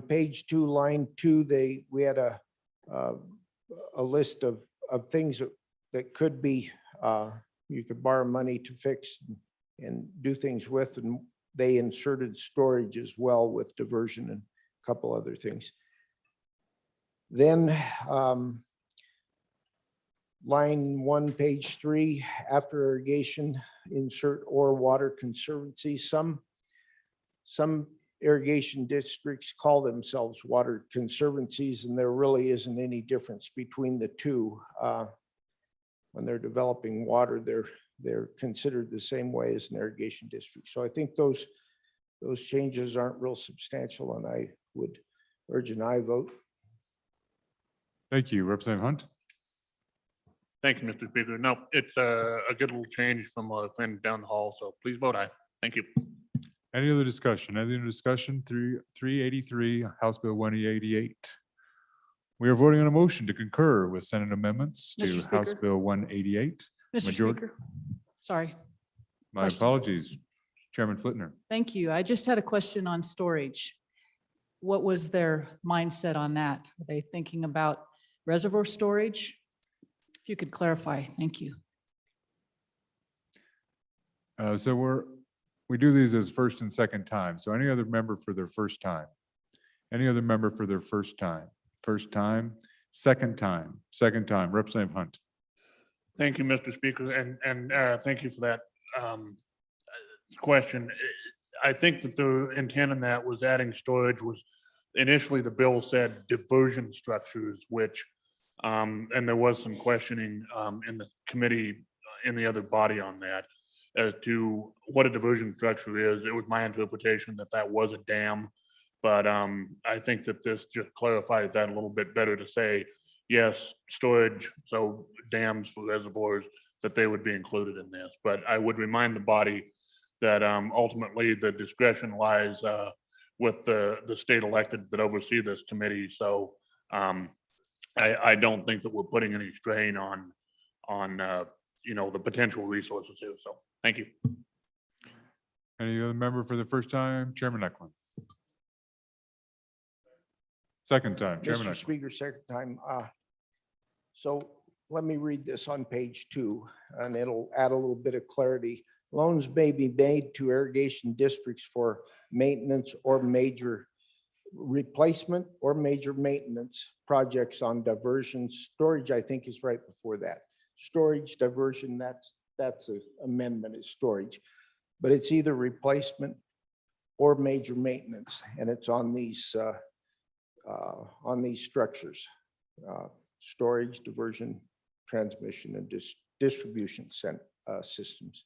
page 2, line 2, we had a list of things that could be, you could borrow money to fix and do things with, and they inserted storage as well with diversion and a couple other things. Then line 1, page 3, after irrigation, insert or water conservancy. Some irrigation districts call themselves water conservancies, and there really isn't any difference between the two. When they're developing water, they're considered the same way as an irrigation district. So I think those changes aren't real substantial, and I would urge an aye vote. Thank you. Representative Hunt. Thank you, Mr. Speaker. No, it's a good little change from a friend down the hall, so please vote aye. Thank you. Any other discussion? Any other discussion? 383, House Bill 188. We are voting on a motion to concur with Senate amendments to Mr. House Speaker. Bill 188. Mr. Majority- Speaker, sorry. My Question. apologies, Chairman Flitner. Thank you. I just had a question on storage. What was their mindset on that? Are they thinking about reservoir storage? If you could clarify, thank you. So we do these as first and second time. So any other member for their first time? Any other member for their first time? First time, second time, Representative Hunt. Thank you, Mr. Speaker, and thank you for that question. I think that the intent in that was adding storage was initially the bill said diversion structures, which and there was some questioning in the committee in the other body on that. as to what a diversion structure is. It was my interpretation that that was a dam. But I think that this just clarifies that a little bit better to say, yes, storage, so dams for reservoirs, that they would be included in this. But I would remind the body that ultimately the discretion lies with the state elected that oversee this committee. So I don't think that we're putting any strain on the potential resources here. So thank you. Any other member for the first time? Chairman Eklund. Second time, Chairman Mr. Eklund. Speaker, second time. So let me read this on page 2, and it'll add a little bit of clarity. Loans may be made to irrigation districts for maintenance or major replacement or major maintenance projects on diversion. Storage, I think, is right before that. Storage, diversion, that's an amendment, is storage. But it's either replacement or major maintenance, and it's on these structures, storage, diversion, transmission, and distribution systems.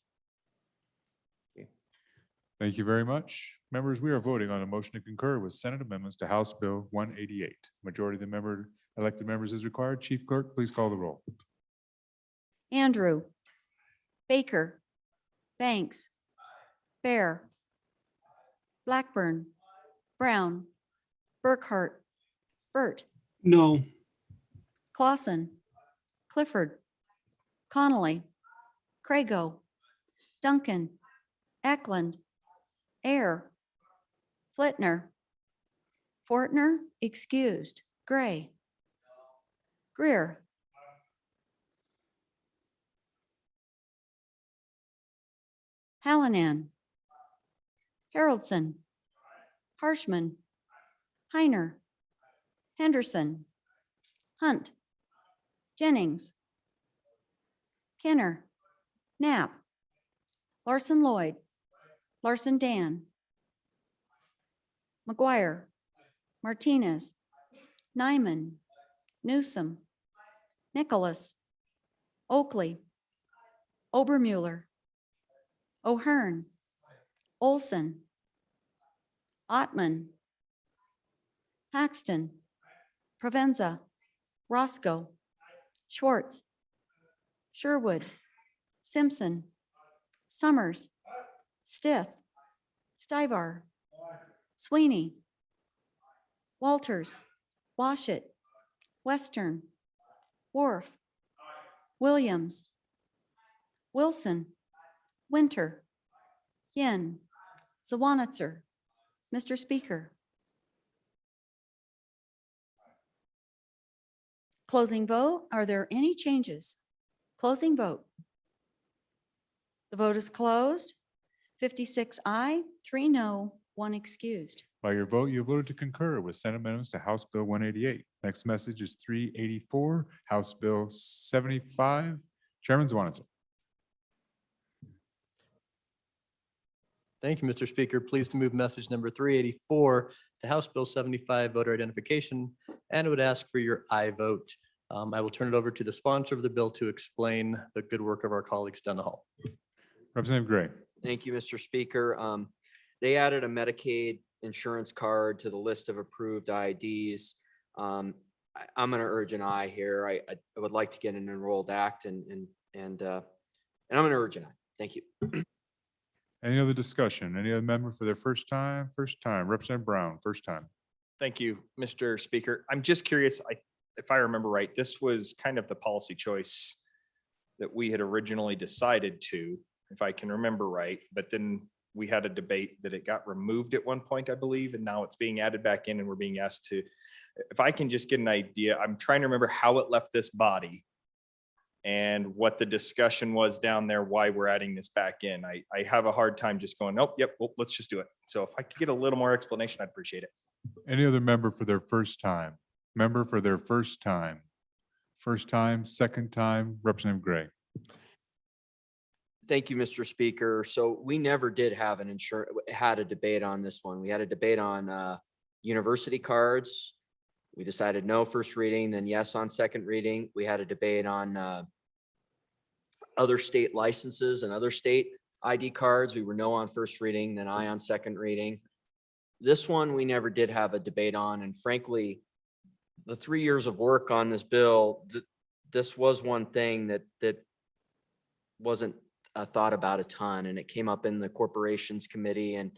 Thank you very much. Members, we are voting on a motion to concur with Senate amendments to House Bill 188. Majority of the elected members is required. Chief Clerk, please call the roll. Andrew, Baker, Banks, Bear, Blackburn, Brown, Burkhart, Burt, No. Clausen, Clifford, Connolly, Crago, Duncan, Eklund, Air, Flitner, Fortner, excused, Gray, Greer, Hallinan, Haroldson, Harshman, Heiner, Henderson, Hunt, Jennings, Kenner, Knapp, Larson Lloyd, Larson Dan, McGuire, Martinez, Nyman, Newsom, Nicholas, Oakley, Obermuller, O'Hearn, Olson, Ottman, Paxton, Provenza, Roscoe, Schwartz, Sherwood, Simpson, Summers, Stith, Stivar, Sweeney, Walters, Washit, Western, Wharf, Williams, Wilson, Winter, Yin, Zawanitzer. Mr. Speaker. Closing vote. Are there any changes? Closing vote. The vote is closed. 56 aye, 3 no, 1 excused. By your vote, you voted to concur with Senate amendments to House Bill 188. Next message is 384, House Bill 75. Chairman Zwanitzer. Thank you, Mr. Speaker. Pleased to move message number 384 to House Bill 75, voter identification, and would ask for your aye vote. I will turn it over to the sponsor of the bill to explain the good work of our colleagues down the hall. Representative Gray. Thank you, Mr. Speaker. They added a Medicaid insurance card to the list of approved IDs. I'm going to urge an aye here. I would like to get an enrolled act and I'm going to urge an aye. Thank you. Any other discussion? Any other member for their first time? First time. Representative Brown, first time. Thank you, Mr. Speaker. I'm just curious, if I remember right, this was kind of the policy choice that we had originally decided to, if I can remember right, but then we had a debate that it got removed at one point, I believe, and now it's being added back in and we're being asked to, if I can just get an idea, I'm trying to remember how it left this body and what the discussion was down there, why we're adding this back in. I have a hard time just going, nope, yep, well, let's just do it. So if I could get a little more explanation, I'd appreciate it. Any other member for their first time? Member for their first time? First time, second time, Representative Gray. Thank you, Mr. Speaker. So we never did have had a debate on this one. We had a debate on university cards. We decided no first reading, then yes on second reading. We had a debate on other state licenses and other state ID cards, we were no on first reading, then aye on second reading. This one, we never did have a debate on, and frankly, the 3 years of work on this bill, this was one thing that wasn't thought about a ton, and it came up in the corporations committee, and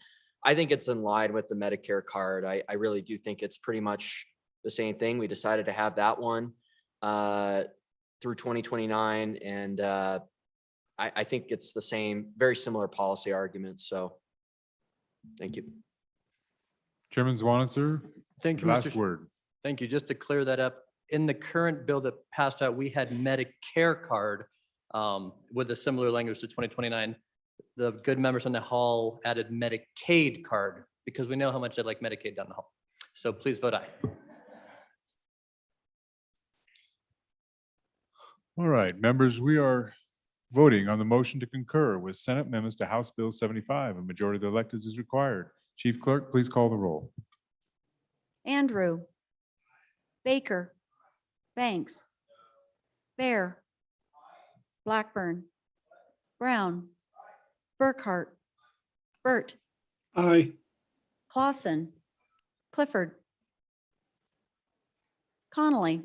I think it's in line with the Medicare card. I really do think it's pretty much the same thing. We decided to have that one through 2029, and I think it's the same, very similar policy arguments. So, thank you. Chairman Zwanitzer, Thank you, last Mr. word. Thank you. Just to clear that up, in the current bill that passed out, we had Medicare card with a similar language to 2029. The good members on the hall added Medicaid card because we know how much I like Medicaid down the hall. So please vote aye. All right, members, we are voting on the motion to concur with Senate amendments to House Bill 75. A majority of the electeds is required. Chief Clerk, please call the roll. Andrew, Baker, Banks, Bear, Blackburn, Brown, Burkhart, Burt, Aye. Clausen, Clifford, Connolly,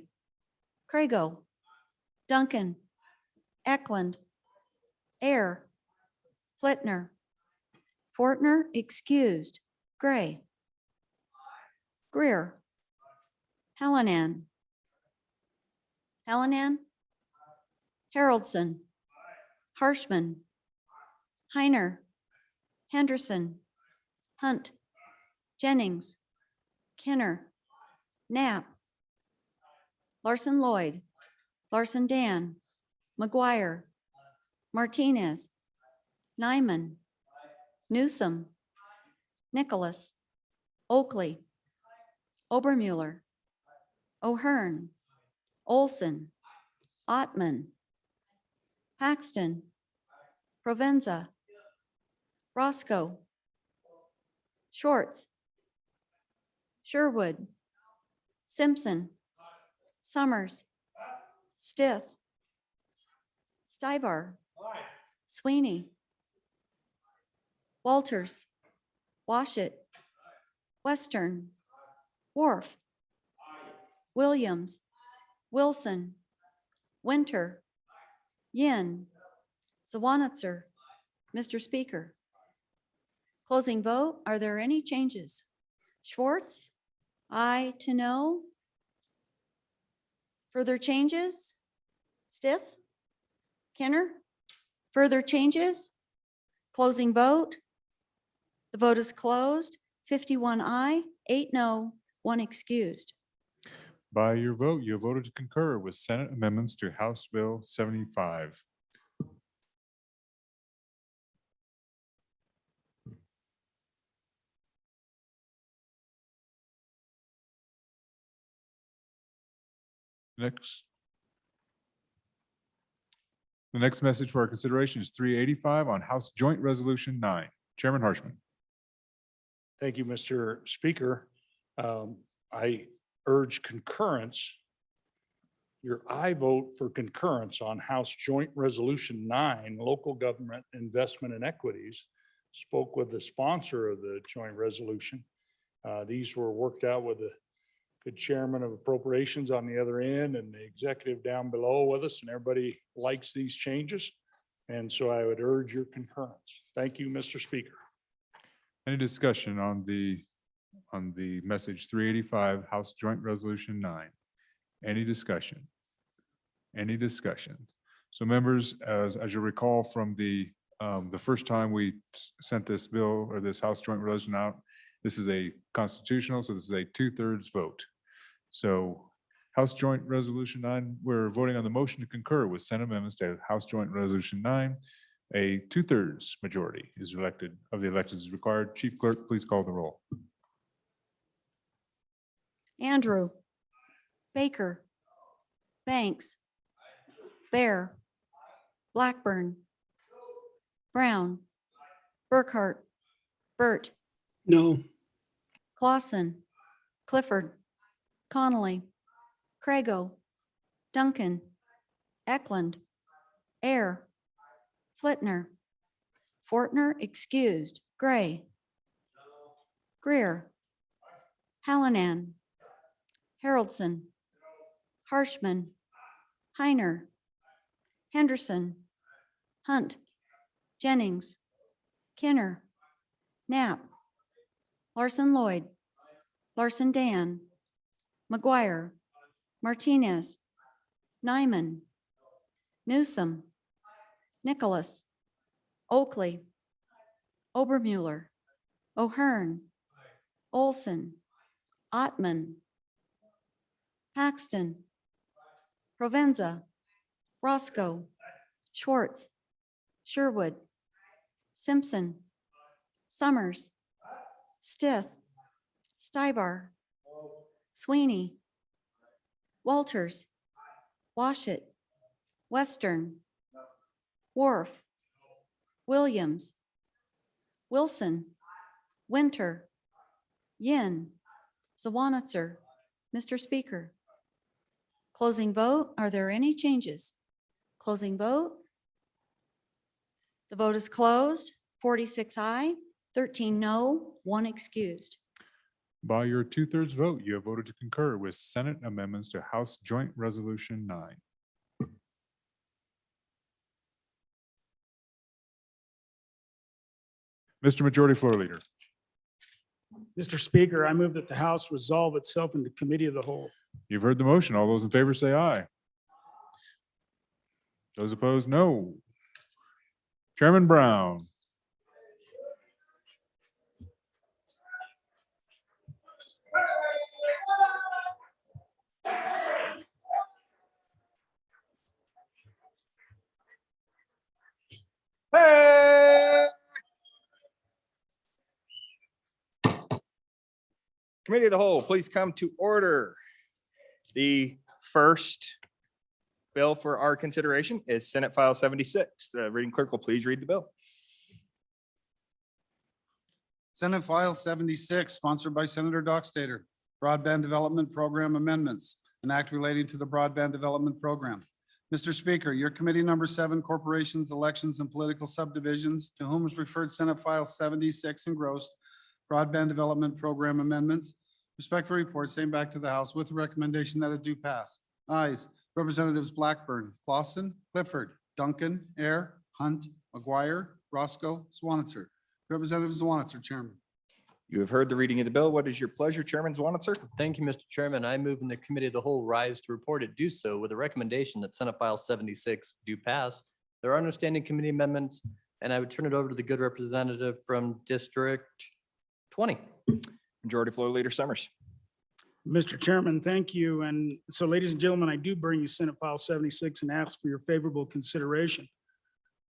Crago, Duncan, Eklund, Air, Flitner, Fortner excused, Gray, Greer, Hallinan, Haroldson, Harshman, Heiner, Henderson, Hunt, Jennings, Kenner, Knapp, Larson Lloyd, Larson Dan, McGuire, Martinez, Nyman, Newsom, Nicholas, Oakley, Obermuller, O'Hearn, Olson, Ottman, Paxton, Provenza, Roscoe, Schwartz, Sherwood, Simpson, Summers, Stith, Stibar, Sweeney, Walters, Washit, Western, Wharf, Williams, Wilson, Winter, Yin, Zawanitzer. Mr. Speaker. Closing vote. Are there any changes? Schwartz, aye to no. Further changes? Stith, Kenner, further changes? Closing vote. The vote is closed. 51 aye, 8 no, 1 excused. By your vote, you have voted to concur with Senate amendments to House Bill 75. Next. The next message for our consideration is 385 on House Joint Resolution 9. Chairman Harshman. Thank you, Mr. Speaker. I urge concurrence. Your aye vote for concurrence on House Joint Resolution 9, Local Government Investment and Equities. Spoke with the sponsor of the joint resolution. These were worked out with the good chairman of appropriations on the other end and the executive down below with us, and everybody likes these changes. And so I would urge your concurrence. Thank you, Mr. Speaker. Any discussion on the message 385 House Joint Resolution 9? Any discussion? Any discussion? So members, as you recall from the first time we sent this bill or this House Joint Resolution out, this is a constitutional, so this is a 2/3 vote. So House Joint Resolution 9, we're voting on the motion to concur with Senate amendments to House Joint Resolution 9. A 2/3 majority is elected of the electeds is required. Chief Clerk, please call the roll. Andrew, Baker, Banks, Bear, Blackburn, Brown, Burkhart, Burt, No. Clausen, Clifford, Connolly, Crago, Duncan, Eklund, Air, Flitner, Fortner, excused. Gray. Greer. Hallinan. Haroldson. Harshman. Heiner. Henderson. Hunt. Jennings. Kinner. Knapp. Larson Lloyd. Larson Dan. McGuire. Martinez. Nyman. Newsom. Nicholas. Oakley. Obermuller. O'Hearn. Olson. Ottman. Paxton. Provenza. Roscoe. Schwartz. Sherwood. Simpson. Summers. Stith. Stybar. Sweeney. Walters. Washit. Western. Wharf. Williams. Wilson. Winter. Yin. Zawanitzer. Mr. Speaker. Closing vote. Are there any changes? Closing vote. The vote is closed. 46 aye, 13 no, 1 excused. By your 2/3 vote, you have voted to concur with Senate amendments to House Joint Resolution 9. Mr. Majority Floor Leader. Mr. Speaker, I move that the House resolve itself into committee of the whole. You've heard the motion. All those in favor say aye. Those opposed, no. Chairman Brown. Committee of the Whole, please come to order. The first bill for our consideration is Senate File 76. The reading clerk will please read the bill. Senate File 76, sponsored by Senator Dockstader. Broadband Development Program Amendments, an act relating to the Broadband Development Program. Mr. Speaker, your committee number 7, Corporations, Elections, and Political Subdivisions, to whom is referred Senate File 76 engrossed, Broadband Development Program Amendments. Respect for report, same back to the House with the recommendation that it do pass. Ayes, Representatives Blackburn, Clausen, Clifford, Duncan, Air, Hunt, McGuire, Roscoe, Swanitzer. Representative Swanitzer, Chairman. You have heard the reading of the bill. What is your pleasure, Chairman Swanitzer? Thank you, Mr. Chairman. I move in the committee of the whole rise to report it do so with a recommendation that Senate File 76 do pass. There are no standing committee amendments, and I would turn it over to the good representative from District 20. Majority Floor Leader Summers. Mr. Chairman, thank you. And so, ladies and gentlemen, I do bring you Senate File 76 and ask for your favorable consideration.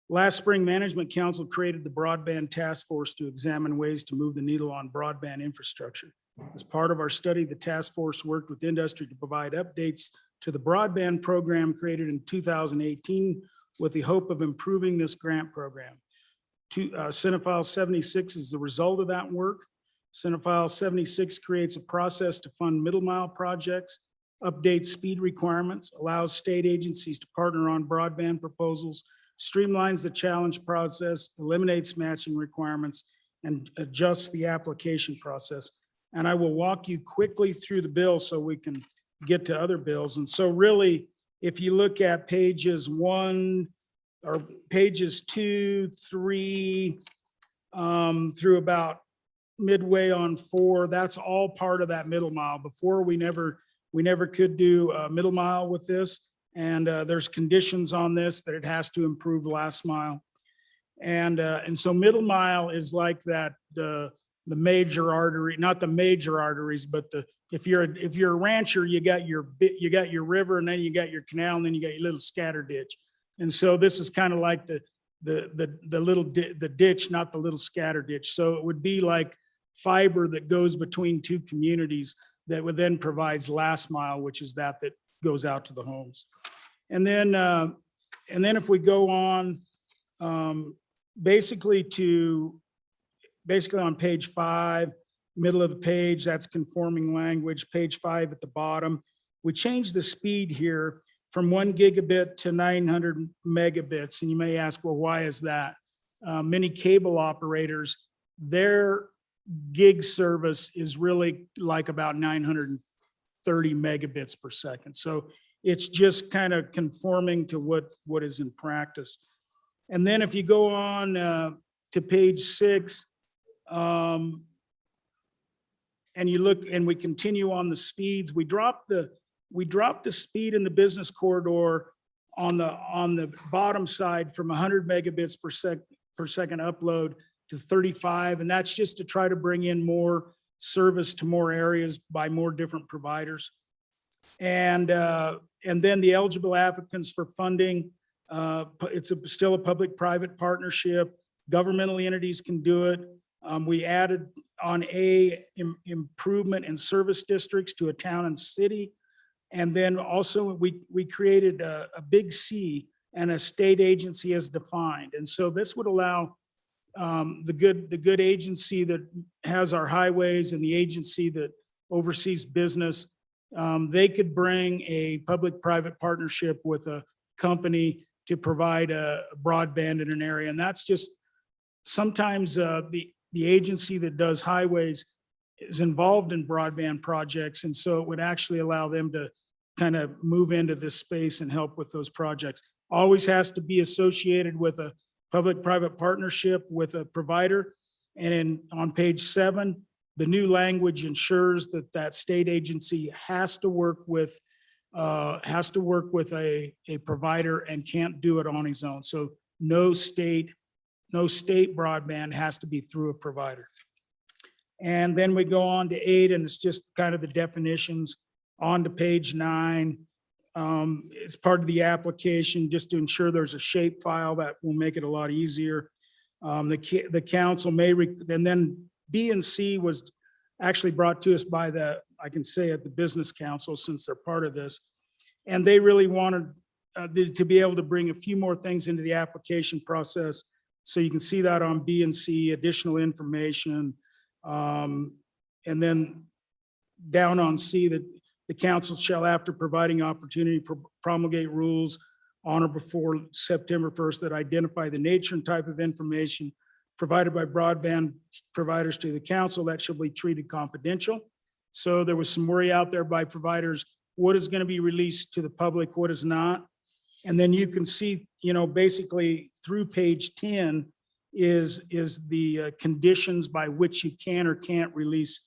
Last spring, Management Council created the Broadband Task Force to examine ways to move the needle on broadband infrastructure. As part of our study, the task force worked with industry to provide updates to the broadband program created in 2018 with the hope of improving this grant program. Senate File 76 is the result of that work. Senate File 76 creates a process to fund middle mile projects, updates speed requirements, allows state agencies to partner on broadband proposals, streamlines the challenge process, eliminates matching requirements, and adjusts the application process. And I will walk you quickly through the bill so we can get to other bills. And so really, if you look at pages 2, 3, through about midway on 4, that's all part of that middle mile. Before, we never could do a middle mile with this. And there's conditions on this that it has to improve last mile. And so middle mile is like that, the major artery, not the major arteries, but if you're a rancher, you got your river, and then you got your canal, and then you got your little scatter ditch. And so this is kind of like the ditch, not the little scatter ditch. So it would be like fiber that goes between two communities that would then provides last mile, which is that goes out to the homes. And then if we go on, basically on page 5, middle of the page, that's conforming language. Page 5 at the bottom, we changed the speed here from 1 gigabit to 900 megabits. And you may ask, well, why is that? many cable operators, their gig service is really like about 930 megabits per second. So it's just kind of conforming to what is in practice. And then if you go on to page 6, and you look, and we continue on the speeds, we drop the speed in the business corridor on the bottom side from 100 megabits per second upload to 35, and that's just to try to bring in more service to more areas by more different providers. And then the eligible applicants for funding, it's still a public-private partnership. Governmental entities can do it. We added on improvement and service districts to a town and city. And then also we created a big C and a state agency as defined. And so this would allow the good agency that has our highways and the agency that oversees business, they could bring a public-private partnership with a company to provide a broadband in an area. And that's just sometimes the agency that does highways is involved in broadband projects. And so it would actually allow them to kind of move into this space and help with those projects. Always has to be associated with a public-private partnership with a provider. And on page 7, the new language ensures that that state agency has to work with a provider and can't do it on his own. So no state broadband has to be through a provider. And then we go on to 8, and it's just kind of the definitions. On to page 9. It's part of the application just to ensure there's a shape file that will make it a lot easier. The council may, and then B and C was actually brought to us by I can say at the business council, since they're part of this. And they really wanted to be able to bring a few more things into the application process. So you can see that on B and C, additional information. And then down on C, that the council shall, after providing opportunity, promulgate rules on or before September 1st that identify the nature and type of information provided by broadband providers to the council that shall be treated confidential. So there was some worry out there by providers, what is going to be released to the public, what is not. And then you can see, basically through page 10 is the conditions by which you can or can't release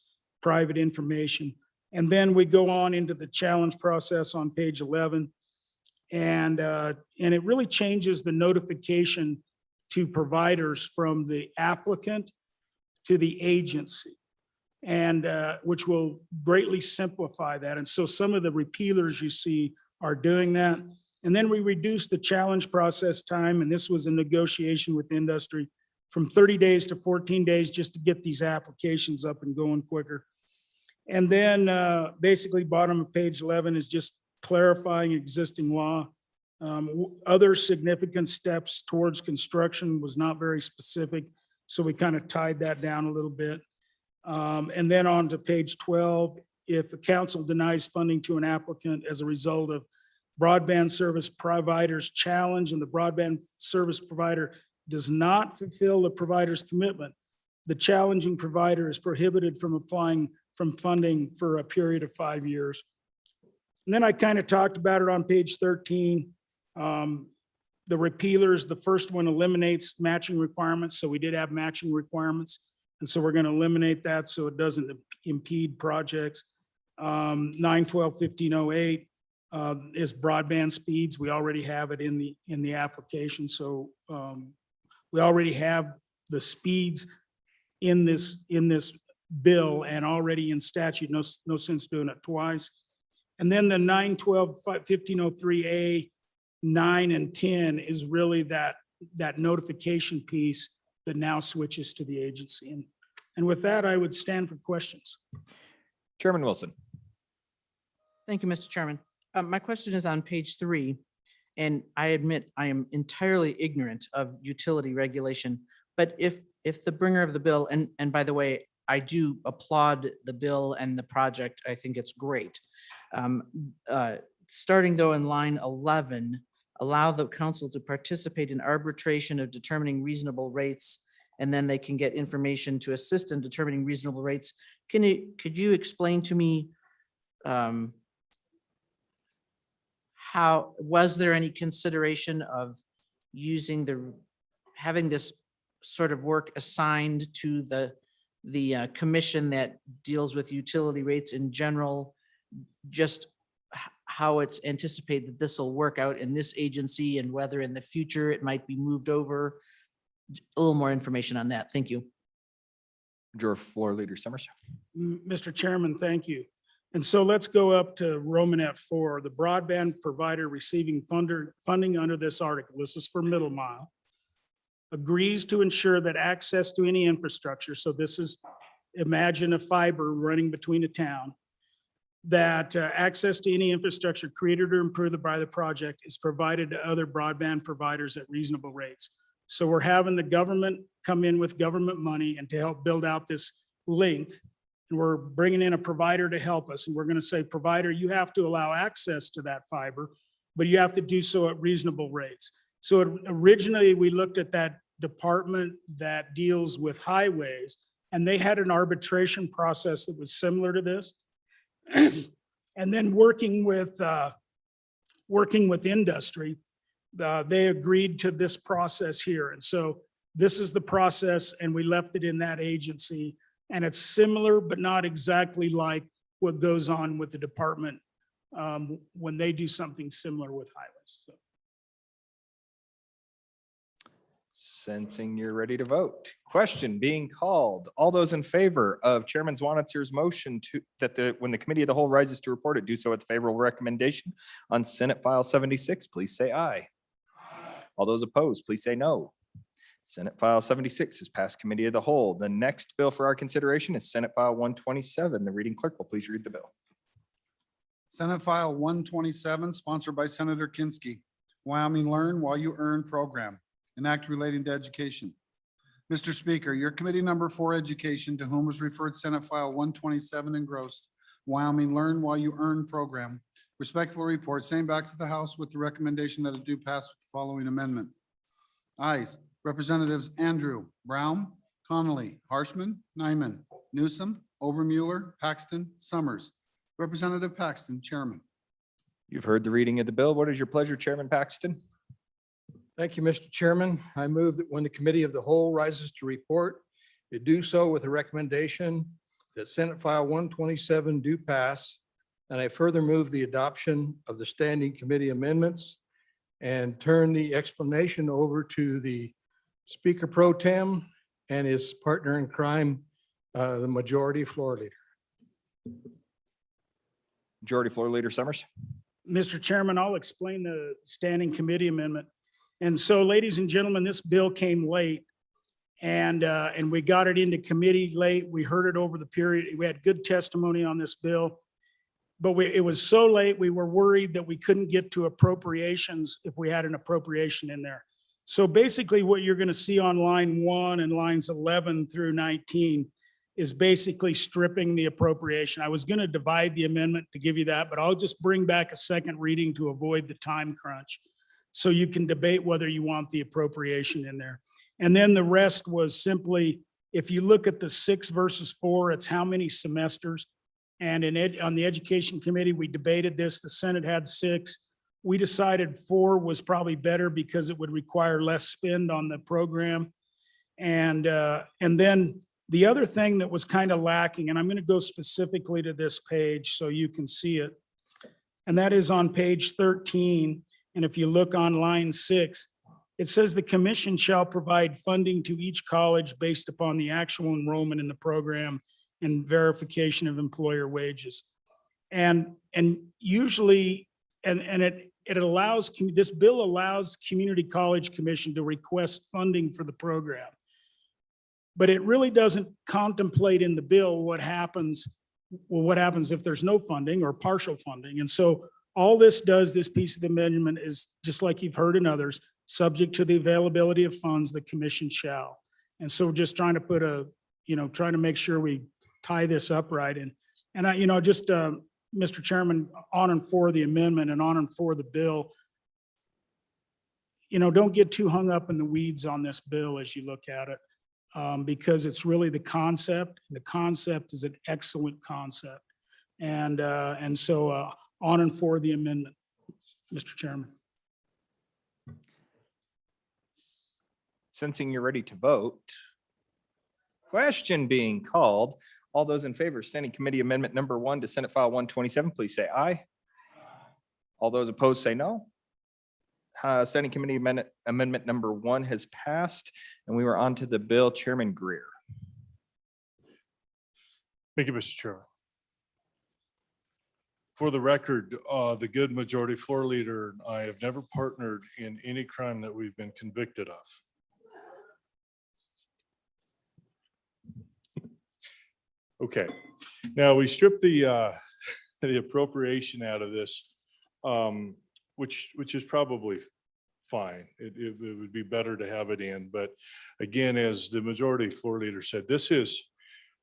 private information. And then we go on into the challenge process on page 11. And it really changes the notification to providers from the applicant to the agency, and which will greatly simplify that. And so some of the repealers you see are doing that. And then we reduced the challenge process time, and this was a negotiation with industry, from 30 days to 14 days just to get these applications up and going quicker. And then basically bottom of page 11 is just clarifying existing law. Other significant steps towards construction was not very specific, so we kind of tied that down a little bit. And then on to page 12, if a council denies funding to an applicant as a result of broadband service provider's challenge and the broadband service provider does not fulfill the provider's commitment, the challenging provider is prohibited from applying from funding for a period of 5 years. And then I kind of talked about it on page 13. The repealers, the first one eliminates matching requirements. So we did have matching requirements. And so we're going to eliminate that so it doesn't impede projects. 9/12/1508 is broadband speeds. We already have it in the application. So we already have the speeds in this bill and already in statute. No sense doing it twice. And then the 9/12/1503A, 9 and 10 is really that notification piece that now switches to the agency. And with that, I would stand for questions. Chairman Wilson. Thank you, Mr. Chairman. My question is on page 3, and I admit I am entirely ignorant of utility regulation. But if the bringer of the bill, and by the way, I do applaud the bill and the project, I think it's great. Starting though in line 11, allow the council to participate in arbitration of determining reasonable rates, and then they can get information to assist in determining reasonable rates. Could you explain to me how, was there any consideration of having this sort of work assigned to the commission that deals with utility rates in general? Just how it's anticipated that this will work out in this agency and whether in the future it might be moved over? A little more information on that. Thank you. Majority Floor Leader Summers. Mr. Chairman, thank you. And so let's go up to Romanet 4, the broadband provider receiving funding under this article. This is for middle mile. Agrees to ensure that access to any infrastructure. So this is, imagine a fiber running between a town, that access to any infrastructure created or improved by the project is provided to other broadband providers at reasonable rates. So we're having the government come in with government money and to help build out this length. And we're bringing in a provider to help us. And we're going to say, provider, you have to allow access to that fiber, but you have to do so at reasonable rates. So originally we looked at that department that deals with highways, and they had an arbitration process that was similar to this. And then working with industry, they agreed to this process here. And so this is the process, and we left it in that agency. And it's similar, but not exactly like what goes on with the department when they do something similar with highways. So. Sensing you're ready to vote. Question being called. All those in favor of Chairman Zwanitser's motion when the committee of the whole rises to report it, do so with favorable recommendation on Senate File 76, please say aye. All those opposed, please say no. Senate File 76 is passed committee of the whole. The next bill for our consideration is Senate File 127. The reading clerk will please read the bill. Senate File 127, sponsored by Senator Kinski. Wyoming Learn While You Earn program, an act relating to education. Mr. Speaker, your committee number 4 education, to whom was referred Senate File 127 engrossed, Wyoming Learn While You Earn program, respectfully report, same back to the House with the recommendation that it do pass with the following amendment. Ayes. Representatives Andrew, Brown, Connolly, Harshman, Nyman, Newsom, Obermueller, Paxton, Summers. Representative Paxton, Chairman. You've heard the reading of the bill. What is your pleasure, Chairman Paxton? Thank you, Mr. Chairman. I move that when the committee of the whole rises to report, it do so with a recommendation that Senate File 127 do pass. And I further move the adoption of the standing committee amendments and turn the explanation over to the Speaker Pro Tem and his partner in crime, the Majority Floor Leader. Majority Floor Leader Summers. Mr. Chairman, I'll explain the standing committee amendment. And so, ladies and gentlemen, this bill came late and we got it into committee late. We heard it over the period. We had good testimony on this bill, but it was so late, we were worried that we couldn't get to appropriations if we had an appropriation in there. So basically what you're going to see on line 1 and lines 11 through 19 is basically stripping the appropriation. I was going to divide the amendment to give you that, but I'll just bring back a second reading to avoid the time crunch. So you can debate whether you want the appropriation in there. And then the rest was simply, if you look at the 6 versus 4, it's how many semesters. And on the Education Committee, we debated this. The Senate had 6. We decided 4 was probably better because it would require less spend on the program. And then the other thing that was kind of lacking, and I'm going to go specifically to this page so you can see it, and that is on page 13. And if you look on line 6, it says the commission shall provide funding to each college based upon the actual enrollment in the program and verification of employer wages. And usually, it allows, this bill allows Community College Commission to request funding for the program. But it really doesn't contemplate in the bill what happens if there's no funding or partial funding. And so all this does, this piece of the amendment is, just like you've heard in others, subject to the availability of funds, the commission shall. And so we're just trying to put trying to make sure we tie this up right. And I, Mr. Chairman, on and for the amendment and on and for the bill, don't get too hung up in the weeds on this bill as you look at it. Because it's really the concept. The concept is an excellent concept. And so on and for the amendment, Mr. Chairman. Sensing you're ready to vote. Question being called. All those in favor of Standing Committee Amendment number 1 to Senate File 127, please say aye. All those opposed say no. Standing Committee Amendment number 1 has passed, and we were on to the bill. Chairman Greer. Thank you, Mr. Chairman. For the record, the good majority floor leader and I have never partnered in any crime that we've been convicted of. Okay, now we stripped the appropriation out of this, which is probably fine. It would be better to have it in, but again, as the majority floor leader said, this is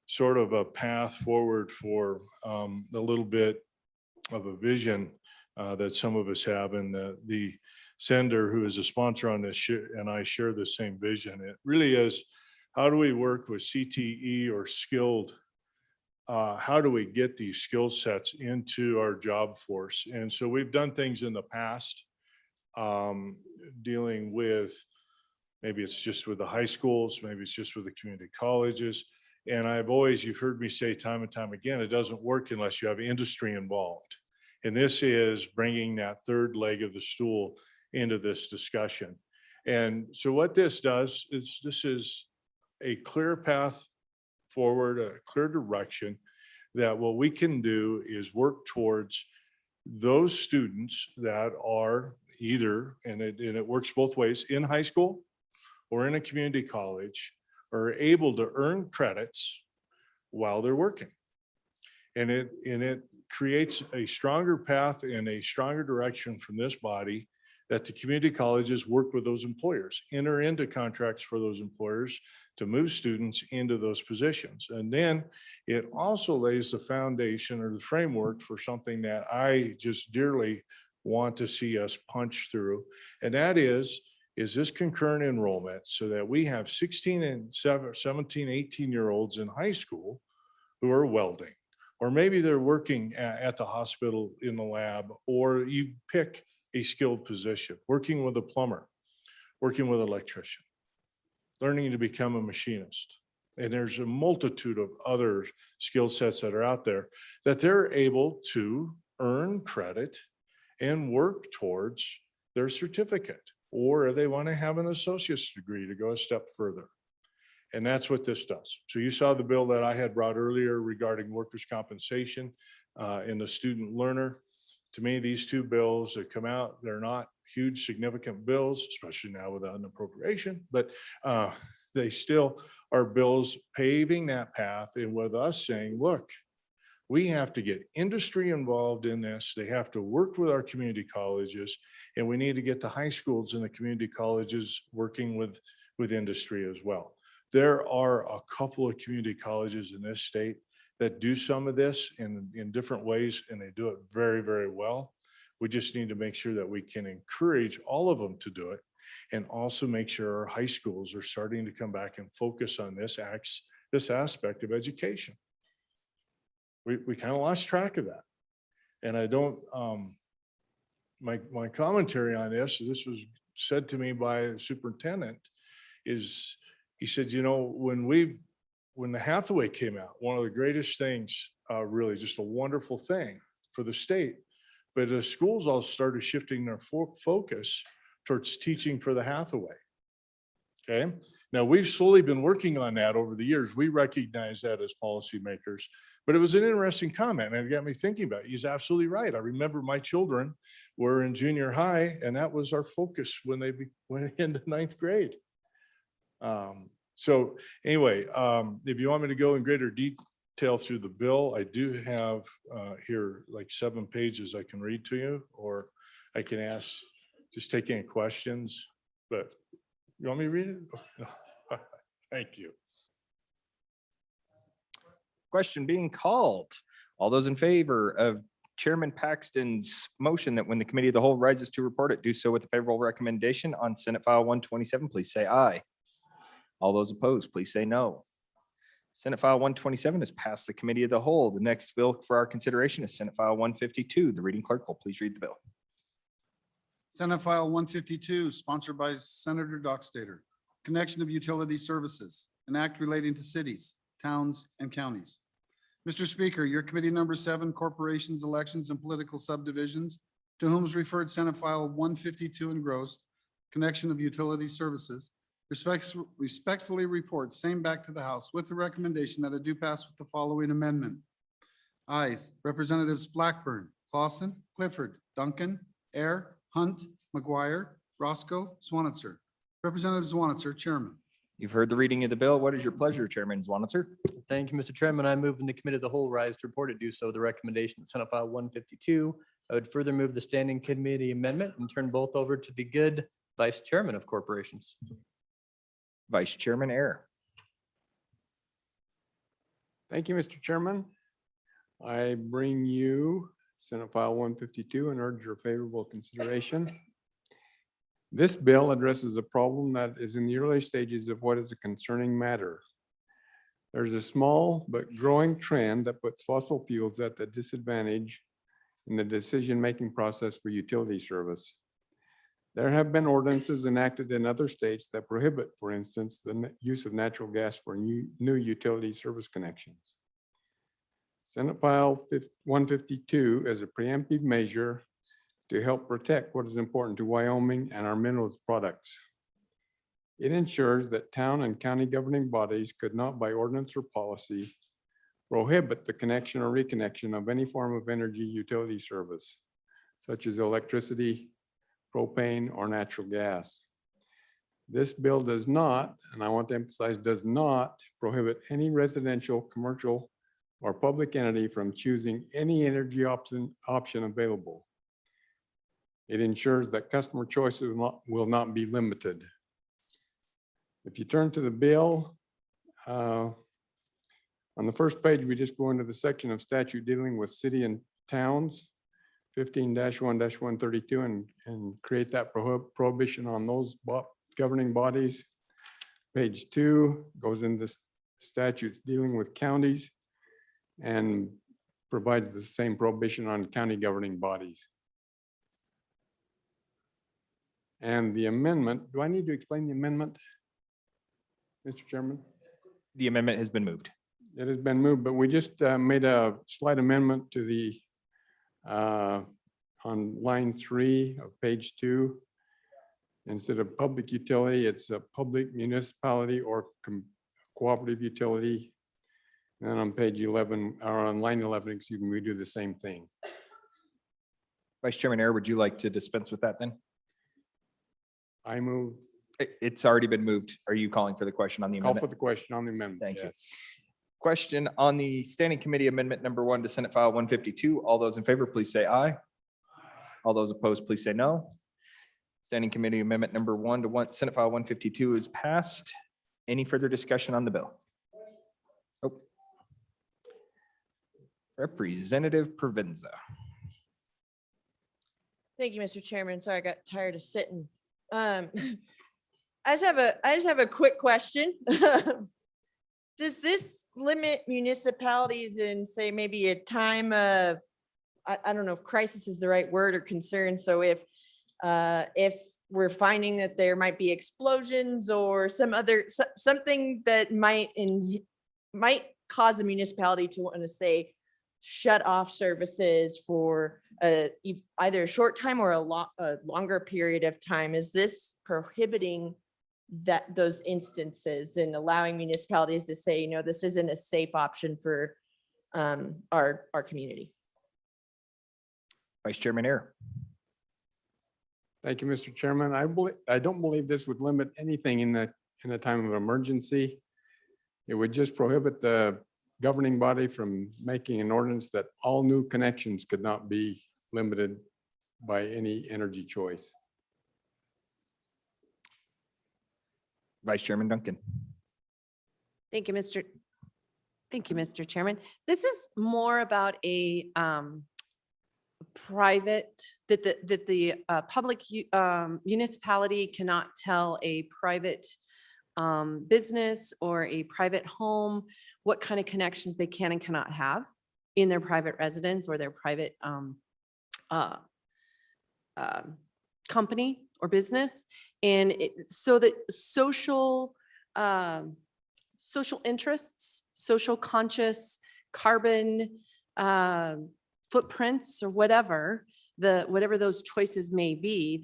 sort of a path forward for a little bit of a vision that some of us have, and the sender who is a sponsor on this and I share the same vision. It really is, how do we work with CTE or skilled? How do we get these skill sets into our job force? And so we've done things in the past dealing with, maybe it's just with the high schools, maybe it's just with the community colleges. And you've heard me say time and time again, it doesn't work unless you have industry involved. And this is bringing that third leg of the stool into this discussion. And so what this does is this is a clear path forward, a clear direction that what we can do is work towards those students that are either, and it works both ways, in high school or in a community college, are able to earn credits while they're working. And it creates a stronger path and a stronger direction from this body that the community colleges work with those employers, enter into contracts for those employers to move students into those positions. And then it also lays the foundation or the framework for something that I just dearly want to see us punch through. And that is this concurrent enrollment, so that we have 16 and 17, 18-year-olds in high school who are welding, or maybe they're working at the hospital in the lab, or you pick a skilled position, working with a plumber, working with an electrician, learning to become a machinist. And there's a multitude of other skill sets that are out there that they're able to earn credit and work towards their certificate, or if they want to have an associate's degree to go a step further. And that's what this does. So you saw the bill that I had brought earlier regarding workers' compensation and the student learner. To me, these two bills that come out, they're not huge, significant bills, especially now without an appropriation, but they still are bills paving that path, and with us saying, look, we have to get industry involved in this. They have to work with our community colleges, and we need to get the high schools and the community colleges working with industry as well. There are a couple of community colleges in this state that do some of this in different ways, and they do it very, very well. We just need to make sure that we can encourage all of them to do it, and also make sure our high schools are starting to come back and focus on this aspect of education. We kind of lost track of that. And I don't, my commentary on this was said to me by the superintendent, is he said, when the Hathaway came out, one of the greatest things, really just a wonderful thing for the state, but the schools all started shifting their focus towards teaching for the Hathaway. Okay. Now we've slowly been working on that over the years. We recognize that as policymakers, but it was an interesting comment and it got me thinking about it. He's absolutely right. I remember my children were in junior high and that was our focus when they went into ninth grade. So anyway, if you want me to go in greater detail through the bill, I do have here like 7 pages I can read to you, or I can just take any questions, but you want me to read it? Thank you. Question being called. All those in favor of Chairman Paxton's motion that when the committee of the whole rises to report it, do so with a favorable recommendation on Senate File 127, please say aye. All those opposed, please say no. Senate File 127 has passed the committee of the whole. The next bill for our consideration is Senate File 152. The reading clerk will please read the bill. Senate File 152, sponsored by Senator Dockstader. Connection of utility services, an act relating to cities, towns, and counties. Mr. Speaker, your committee number 7, corporations, elections, and political subdivisions, to whom is referred Senate File 152 engrossed, connection of utility services, respectfully report same back to the House with the recommendation that it do pass with the following amendment. Ayes, Representatives Blackburn, Clausen, Clifford, Duncan, Air, Hunt, McGuire, Roscoe, Swanitzer. Representative Swanitzer, Chairman. You've heard the reading of the bill. What is your pleasure, Chairman Swanitzer? Thank you, Mr. Chairman. I move in the committee of the whole rise to report it, do so with the recommendation of Senate File 152. I would further move the standing committee amendment and turn both over to the good Vice Chairman of corporations. Vice Chairman Air. Thank you, Mr. Chairman. I bring you Senate File 152 and urge your favorable consideration. This bill addresses a problem that is in the early stages of what is a concerning matter. There's a small but growing trend that puts fossil fuels at the disadvantage in the decision-making process for utility service. There have been ordinances enacted in other states that prohibit, for instance, the use of natural gas for new utility service connections. Senate File 152 is a preemptive measure to help protect what is important to Wyoming and our minerals products. It ensures that town and county governing bodies could not, by ordinance or policy, prohibit the connection or reconnection of any form of energy utility service, such as electricity, propane, or natural gas. This bill does not, and I want to emphasize, does not prohibit any residential, commercial, or public entity from choosing any energy option available. It ensures that customer choices will not be limited. If you turn to the bill, on the first page, we just go into the section of statute dealing with city and towns, 15-1-132, and create that prohibition on those governing bodies. Page 2 goes into statutes dealing with counties and provides the same prohibition on county governing bodies. And the amendment, do I need to explain the amendment, Mr. Chairman? The amendment has been moved. It has been moved, but we just made a slight amendment to the on line 3 of page 2. Instead of public utility, it's a public municipality or cooperative utility. And then on page 11, or on line 11, excuse me, we do the same thing. Vice Chairman Air, would you like to dispense with that then? I move. It's already been moved. Are you calling for the question on the Call amendment? for the question on the amendment. Thank you. Yes. Question on the standing committee amendment number 1 to Senate File 152. All those in favor, please say aye. All those opposed, please say no. Standing committee amendment number 1 to Senate File 152 is passed. Any further discussion on the bill? Oh. Representative Provenza. Thank you, Mr. Chairman. Sorry, I got tired of sitting. I just have a quick question. Does this limit municipalities in, say, maybe a time of, I don't know if crisis is the right word, or concern? So if we're finding that there might be explosions or something that might cause a municipality to want to, say, shut off services for either a short time or a longer period of time, is this prohibiting those instances and allowing municipalities to say, this isn't a safe option for our community? Vice Chairman Air. Thank you, Mr. Chairman. I don't believe this would limit anything in the time of emergency. It would just prohibit the governing body from making an ordinance that all new connections could not be limited by any energy choice. Vice Chairman Duncan. Thank you, Mr. Chairman. This is more about a private, that the public municipality cannot tell a private business or a private home what kind of connections they can and cannot have in their private residence or their private company or business. And so that social interests, social conscious, carbon footprints, or whatever those choices may be,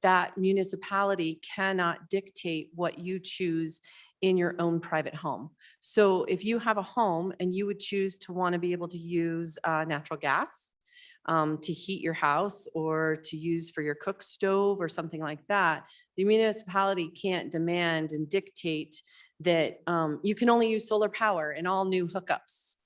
that municipality cannot dictate what you choose in your own private home. So if you have a home and you would choose to want to be able to use natural gas to heat your house or to use for your cook stove or something like that, the municipality can't demand and dictate that you can only use solar power in all new hookups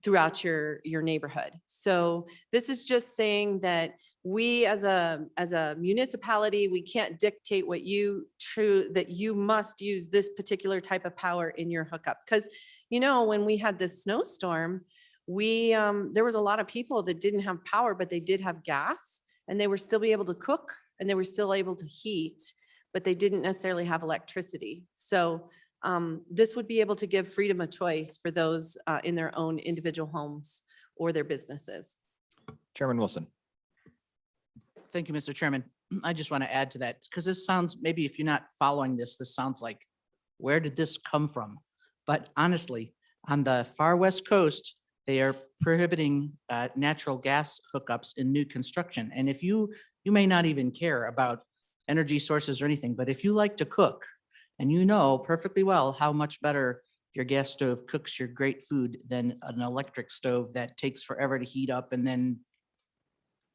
throughout your neighborhood. So this is just saying that we as a municipality, we can't dictate that you must use this particular type of power in your hookup. Because, when we had this snowstorm, there was a lot of people that didn't have power, but they did have gas, and they were still be able to cook, and they were still able to heat, but they didn't necessarily have electricity. So this would be able to give freedom of choice for those in their own individual homes or their businesses. Chairman Wilson. Thank you, Mr. Chairman. I just want to add to that, because this sounds, maybe if you're not following this sounds like, where did this come from? But honestly, on the far west coast, they are prohibiting natural gas hookups in new construction. And if you may not even care about energy sources or anything, but if you like to cook and you know perfectly well how much better your gas stove cooks your great food than an electric stove that takes forever to heat up, and then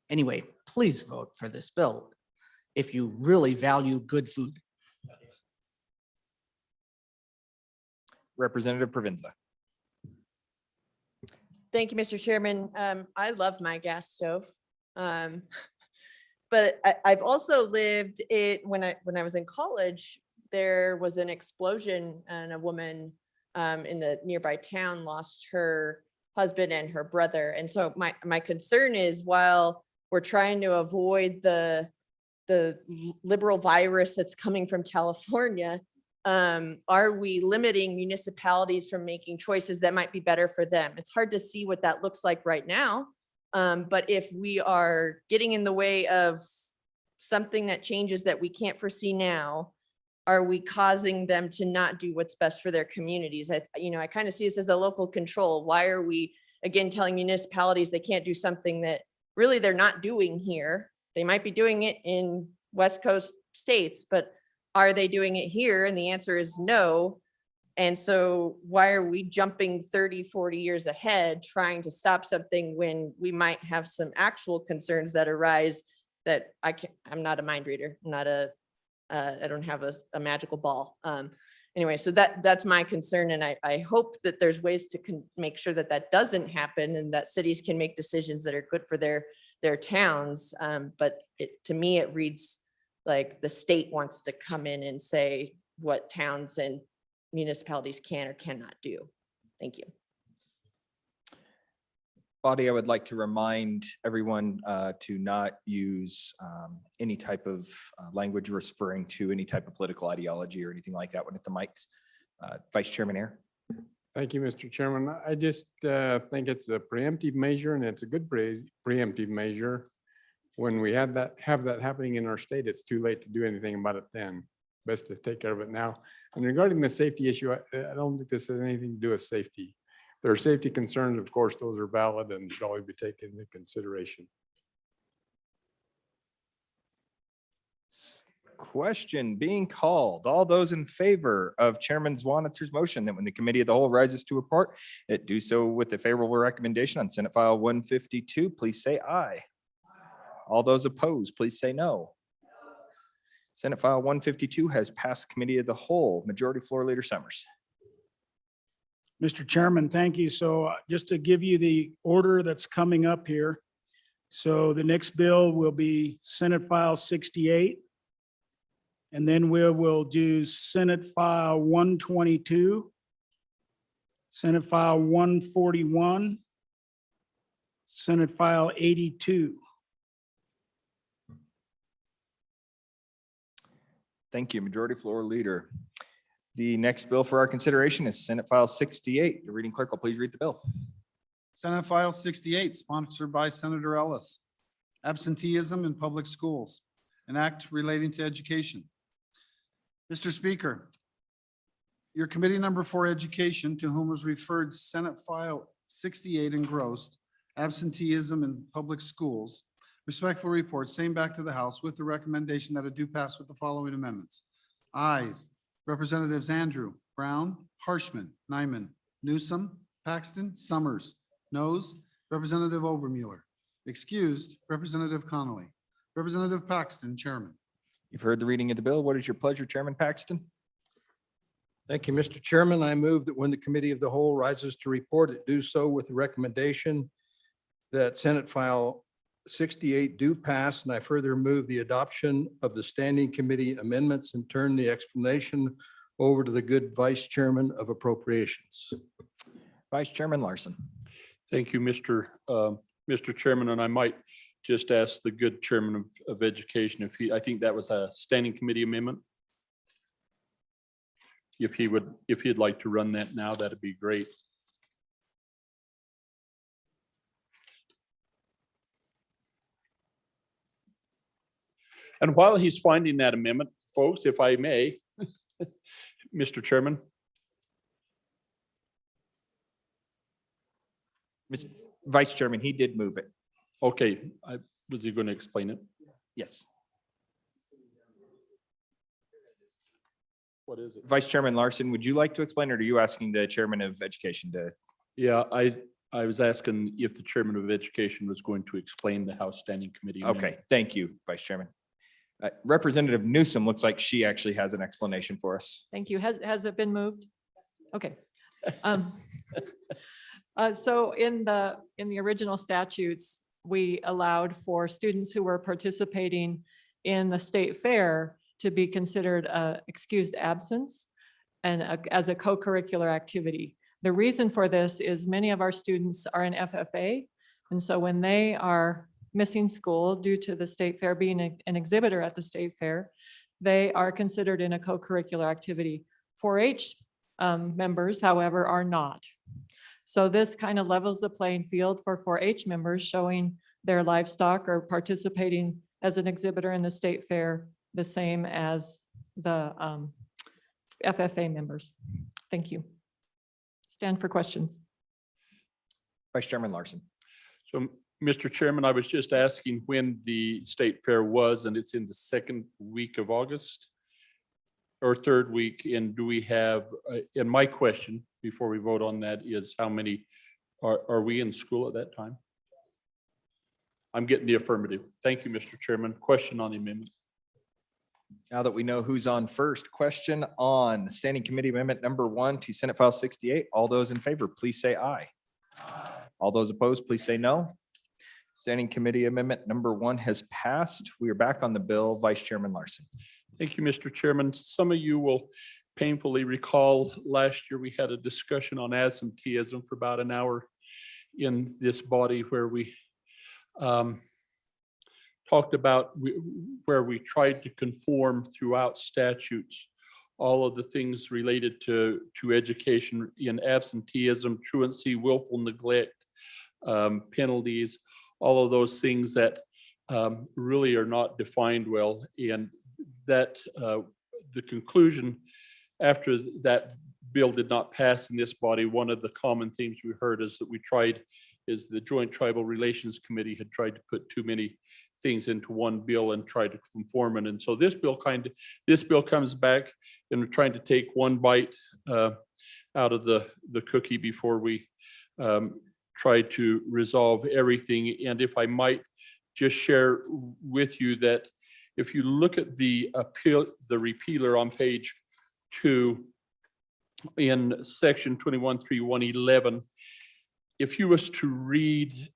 anyway, please vote for this bill if you really value good food. Representative Provenza. Thank you, Mr. Chairman. I love my gas stove. But I've also lived it when I was in college. There was an explosion and a woman in the nearby town lost her husband and her brother. And so my concern is, while we're trying to avoid the liberal virus that's coming from California, are we limiting municipalities from making choices that might be better for them? It's hard to see what that looks like right now. But if we are getting in the way of something that changes that we can't foresee now, are we causing them to not do what's best for their communities? I kind of see this as a local control. Why are we, again, telling municipalities they can't do something that really they're not doing here? They might be doing it in West Coast states, but are they doing it here? And the answer is no. And so why are we jumping 30, 40 years ahead trying to stop something when we might have some actual concerns that arise that I'm not a mind reader, I don't have a magical ball. Anyway, so that's my concern. And I hope that there's ways to make sure that doesn't happen and that cities can make decisions that are good for their towns. But to me, it reads like the state wants to come in and say what towns and municipalities can or cannot do. Thank you. Body, I would like to remind everyone to not use any type of language referring to any type of political ideology or anything like that when at the mics. Vice Chairman Ayer. Thank you, Mr. Chairman. I just think it's a preemptive measure, and it's a good preemptive measure. When we have that happening in our state, it's too late to do anything about it then. Best to take care of it now. And regarding the safety issue, I don't think this has anything to do with safety. There are safety concerns, of course, those are valid and should always be taken into consideration. Question being called. All those in favor of Chairman Zwanitzer's motion that when the committee of the whole rises to report, it do so with a favorable recommendation on Senate File 152, please say aye. All those opposed, please say no. Senate File 152 has passed committee of the whole. Majority Floor Leader Summers. Mr. Chairman, thank you. So just to give you the order that's coming up here. So the next bill will be Senate File 68. And then we will do Senate File 122, Senate File 141, Senate File 82. Thank you, Majority Floor Leader. The next bill for our consideration is Senate File 68. The reading clerk will please read the bill. Senate File 68, sponsored by Senator Ellis. Absenteeism in public schools, an act relating to education. Mr. Speaker, your committee number 4 education, to whom was referred Senate File 68 engrossed, absenteeism in public schools, respectfully reports same back to the House with the recommendation that it do pass with the following amendments. Ayes, Representatives Andrew, Brown, Harshman, Nyman, Newsom, Paxton, Summers. Noes, Representative Obermueller. Excused, Representative Connolly. Representative Paxton, Chairman. You've heard the reading of the bill. What is your pleasure, Chairman Paxton? Thank you, Mr. Chairman. I move that when the committee of the whole rises to report, it do so with the recommendation that Senate File 68 do pass, and I further move the adoption of the standing committee amendments and turn the explanation over to the good Vice Chairman of Appropriations. Vice Chairman Larson. Thank you, Mr. Chairman, and I might just ask the good Chairman of Education if I think that was a standing committee amendment. If he'd like to run that now, that'd be great. And while he's finding that amendment, folks, if I may, Mr. Chairman. Vice Chairman, he did move it. Okay, was he going to explain it? Yes. What is it? Vice Chairman Larson, would you like to explain, or are you asking the Chairman of Education to? Yeah, I was asking if the Chairman of Education was going to explain the House Standing Committee. Okay, thank you, Vice Chairman. Representative Newsom looks like she actually has an explanation for us. Thank you. Has it been moved? Okay. So in the original statutes, we allowed for students who were participating in the state fair to be considered excused absence and as a co-curricular activity. The reason for this is many of our students are in FFA. And so when they are missing school due to the state fair being an exhibitor at the state fair, they are considered in a co-curricular activity. 4-H members, however, are not. So this kind of levels the playing field for 4-H members, showing their livestock or participating as an exhibitor in the state fair, the same as the FFA members. Thank you. Stand for questions. Vice Chairman Larson. So, Mr. Chairman, I was just asking when the state fair was, and it's in the second week of August or third week. And do we have, and my question before we vote on that is how many are we in school at that time? I'm getting the affirmative. Thank you, Mr. Chairman. Question on the amendment. Now that we know who's on first, question on Standing Committee Amendment number 1 to Senate File 68. All those in favor, please say aye. Aye. All those opposed, please say no. Standing Committee Amendment number 1 has passed. We are back on the bill. Vice Chairman Larson. Thank you, Mr. Chairman. Some of you will painfully recall last year we had a discussion on absenteeism for about an hour in this body where we talked about where we tried to conform throughout statutes all of the things related to education in absenteeism, truancy, willful neglect, penalties, all of those things that really are not defined well. And that the conclusion after that bill did not pass in this body, one of the common themes we heard is that the Joint Tribal Relations Committee had tried to put too many things into one bill and tried to conform it. And so this bill comes back and we're trying to take one bite out of the cookie before we try to resolve everything. And if I might just share with you that if you look at the repealer on page 2 in section 21.3.111, if you was to read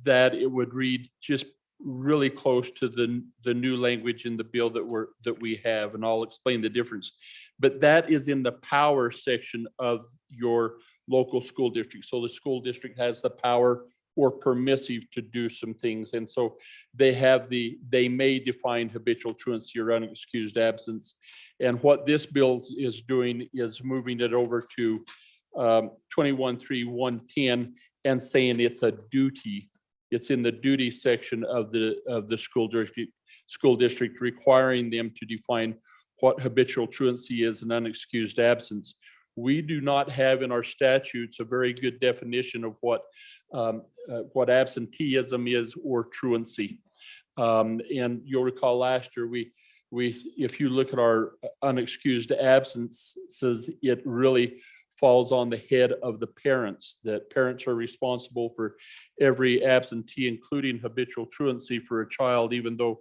that, it would read just really close to the new language in the bill that we have, and I'll explain the difference. But that is in the power section of your local school district. So the school district has the power or permissive to do some things. And so they may define habitual truancy or unexcused absence. And what this bill is doing is moving it over to 21.3.110 and saying it's a duty. It's in the duty section of the school district requiring them to define what habitual truancy is and unexcused absence. We do not have in our statutes a very good definition of what absenteeism is or truancy. And you'll recall last year, if you look at our unexcused absences, it really falls on the head of the parents, that parents are responsible for every absentee, including habitual truancy for a child, even though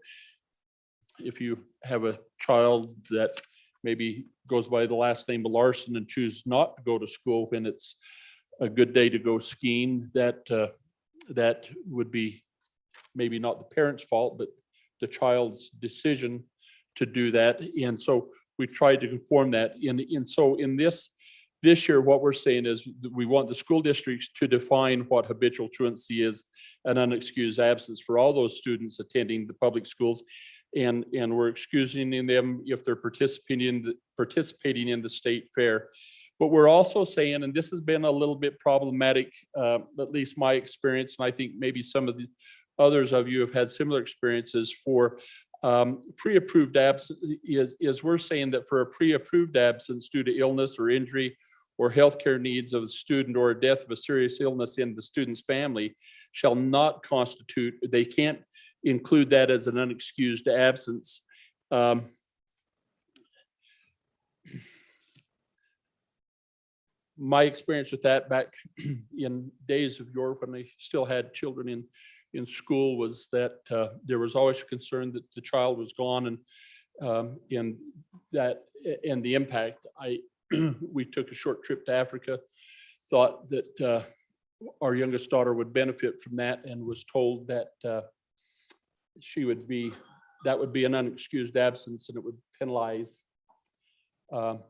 if you have a child that maybe goes by the last name of Larson and chooses not to go to school when it's a good day to go skiing, that would be maybe not the parent's fault, but the child's decision to do that. And so we tried to conform that. And so in this year, what we're saying is that we want the school districts to define what habitual truancy is and unexcused absence for all those students attending the public schools. And we're excusing them if they're participating in the state fair. But we're also saying, and this has been a little bit problematic, at least my experience, and I think maybe some of the others of you have had similar experiences for pre-approved absence, is we're saying that for a pre-approved absence due to illness or injury or healthcare needs of the student or a death of a serious illness in the student's family shall not constitute, they can't include that as an unexcused absence. My experience with that back in days of yore when they still had children in school was that there was always concern that the child was gone, and the impact. We took a short trip to Africa, thought that our youngest daughter would benefit from that, and was told that that would be an unexcused absence and it would penalize. And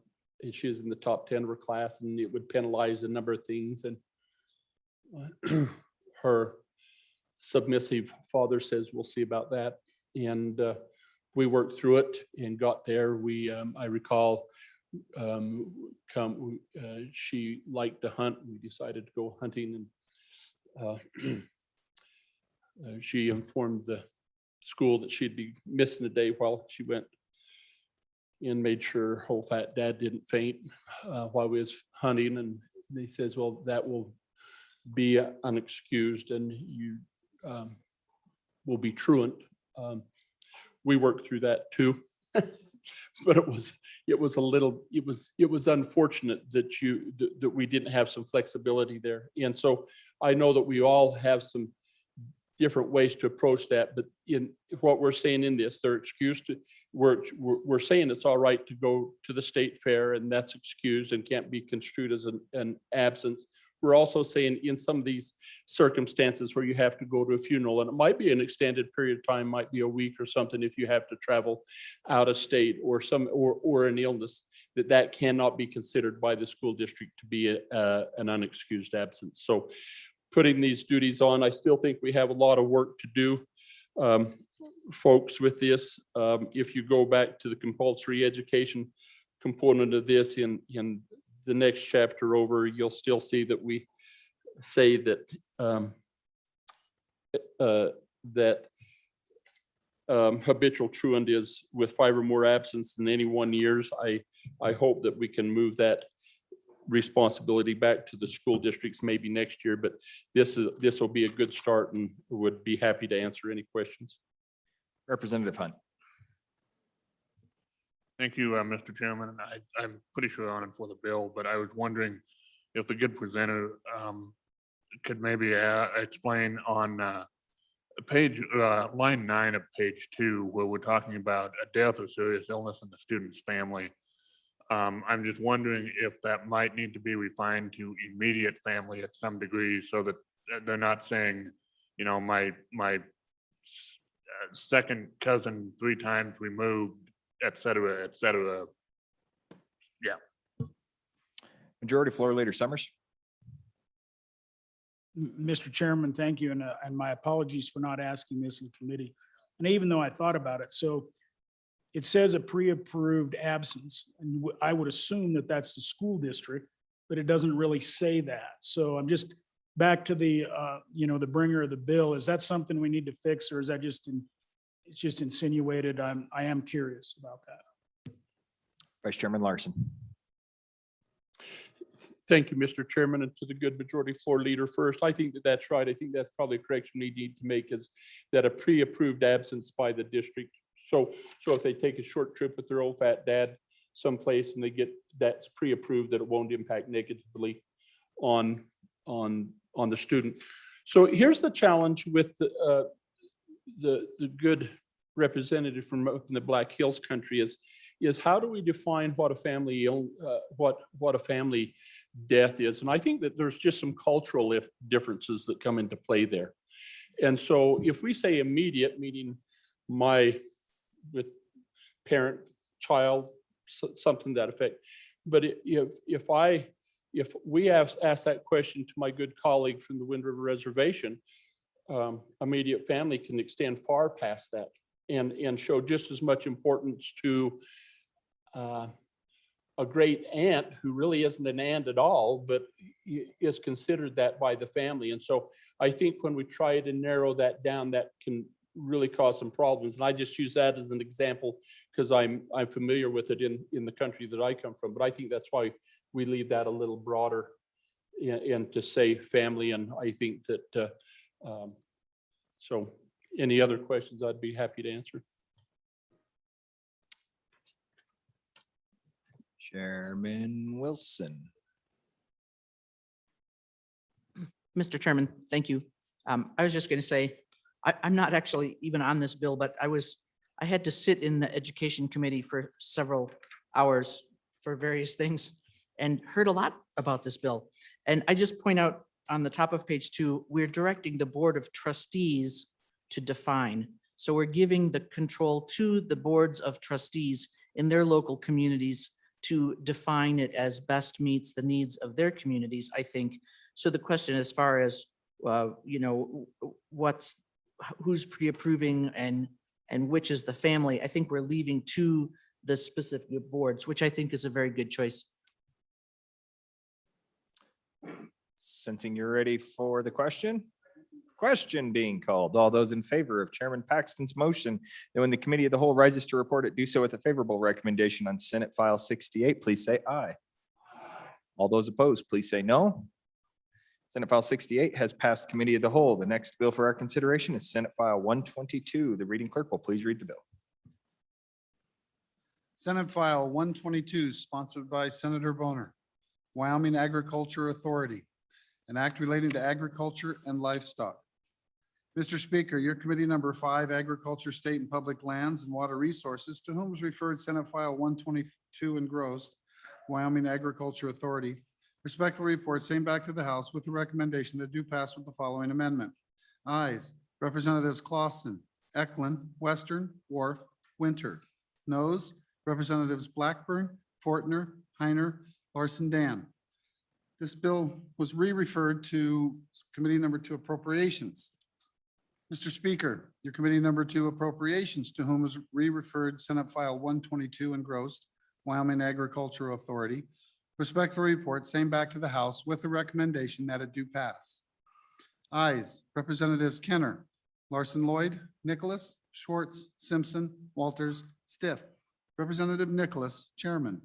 she was in the top 10 of her class, and it would penalize a number of things. And her submissive father says, we'll see about that. And we worked through it and got there. I recall she liked to hunt. We decided to go hunting, and she informed the school that she'd be missing a day while she went, and made sure old fat dad didn't faint while we was hunting. And they says, well, that will be unexcused and you will be truant. We worked through that too. But it was unfortunate that we didn't have some flexibility there. And so I know that we all have some different ways to approach that, but in what we're saying in this, they're excused. We're saying it's all right to go to the state fair, and that's excused and can't be construed as an absence. We're also saying in some of these circumstances where you have to go to a funeral, and it might be an extended period of time, might be a week or something, if you have to travel out of state or an illness, that cannot be considered by the school district to be an unexcused absence. So putting these duties on, I still think we have a lot of work to do, folks, with this. If you go back to the compulsory education component of this in the next chapter over, you'll still see that we say that habitual truant is with 5 or more absence in any 1 year. I hope that we can move that responsibility back to the school districts maybe next year, but this will be a good start, and would be happy to answer any questions. Representative Hunt. Thank you, Mr. Chairman. I'm pretty sure on it for the bill, but I was wondering if the good presenter could maybe explain on line 9 of page 2, where we're talking about a death or serious illness in the student's family. I'm just wondering if that might need to be refined to immediate family at some degree, so that they're not saying, my second cousin 3 times removed, et cetera, et cetera. Yeah. Majority Floor Leader Summers. Mr. Chairman, thank you, and my apologies for not asking this in committee. And even though I thought about it, so it says a pre-approved absence, and I would assume that that's the school district, but it doesn't really say that. So I'm just back to the, the bringer of the bill. Is that something we need to fix, or is that it's just insinuated? I am curious about that. Vice Chairman Larson. Thank you, Mr. Chairman, and to the good majority floor leader first. I think that that's right. I think that's probably a correction we need to make, is that a pre-approved absence by the district. So if they take a short trip with their old fat dad someplace and they get that's pre-approved, that it won't impact negatively on the student. So here's the challenge with the good representative from up in the Black Hills country is how do we define what a family what a family death is? And I think that there's just some cultural differences that come into play there. And so if we say immediate, meaning with parent, child, something to that effect. But if we ask that question to my good colleague from the Wind River Reservation, immediate family can extend far past that and show just as much importance to a great aunt who really isn't an aunt at all, but is considered that by the family. And so I think when we try to narrow that down, that can really cause some problems. And I just use that as an example because I'm familiar with it in the country that I come from. But I think that's why we leave that a little broader and to say family. And I think that so any other questions I'd be happy to answer. Chairman Wilson. Mr. Chairman, thank you. I was just going to say, I'm not actually even on this bill, but I had to sit in the education committee for several hours for various things and heard a lot about this bill. And I just point out on the top of page 2, we're directing the Board of Trustees to define. So we're giving the control to the boards of trustees in their local communities to define it as best meets the needs of their communities, I think. So the question as far as, who's pre-approving and which is the family, I think we're leaving to the specific boards, which I think is a very good choice. Sensing you're ready for the question being called. All those in favor of Chairman Paxton's motion that when the committee of the whole rises to report it, do so with a favorable recommendation on Senate File 68, please say aye. All those opposed, please say no. Senate File 68 has passed committee of the whole. The next bill for our consideration is Senate File 122. The reading clerk will please read the bill. Senate File 122, sponsored by Senator Boner, Wyoming Agriculture Authority, an act relating to agriculture and livestock. Mr. Speaker, your committee number 5, Agriculture, State and Public Lands and Water Resources, to whom is referred Senate File 122 engrossed, Wyoming Agriculture Authority, respectfully report same back to the House with the recommendation that do pass with the following amendment. Ayes, Representatives Clausen, Eklund, Western, Wharf, Winter. Noes, Representatives Blackburn, Fortner, Heiner, Larson, Dan. This bill was re-referred to committee number 2 Appropriations. Mr. Speaker, your committee number 2 Appropriations, to whom is re-referred Senate File 122 engrossed, Wyoming Agricultural Authority, respectfully report same back to the House with the recommendation that it do pass. Ayes, Representatives Kenner, Larson Lloyd, Nicholas, Schwartz, Simpson, Walters, Stith. Representative Nicholas, Chairman.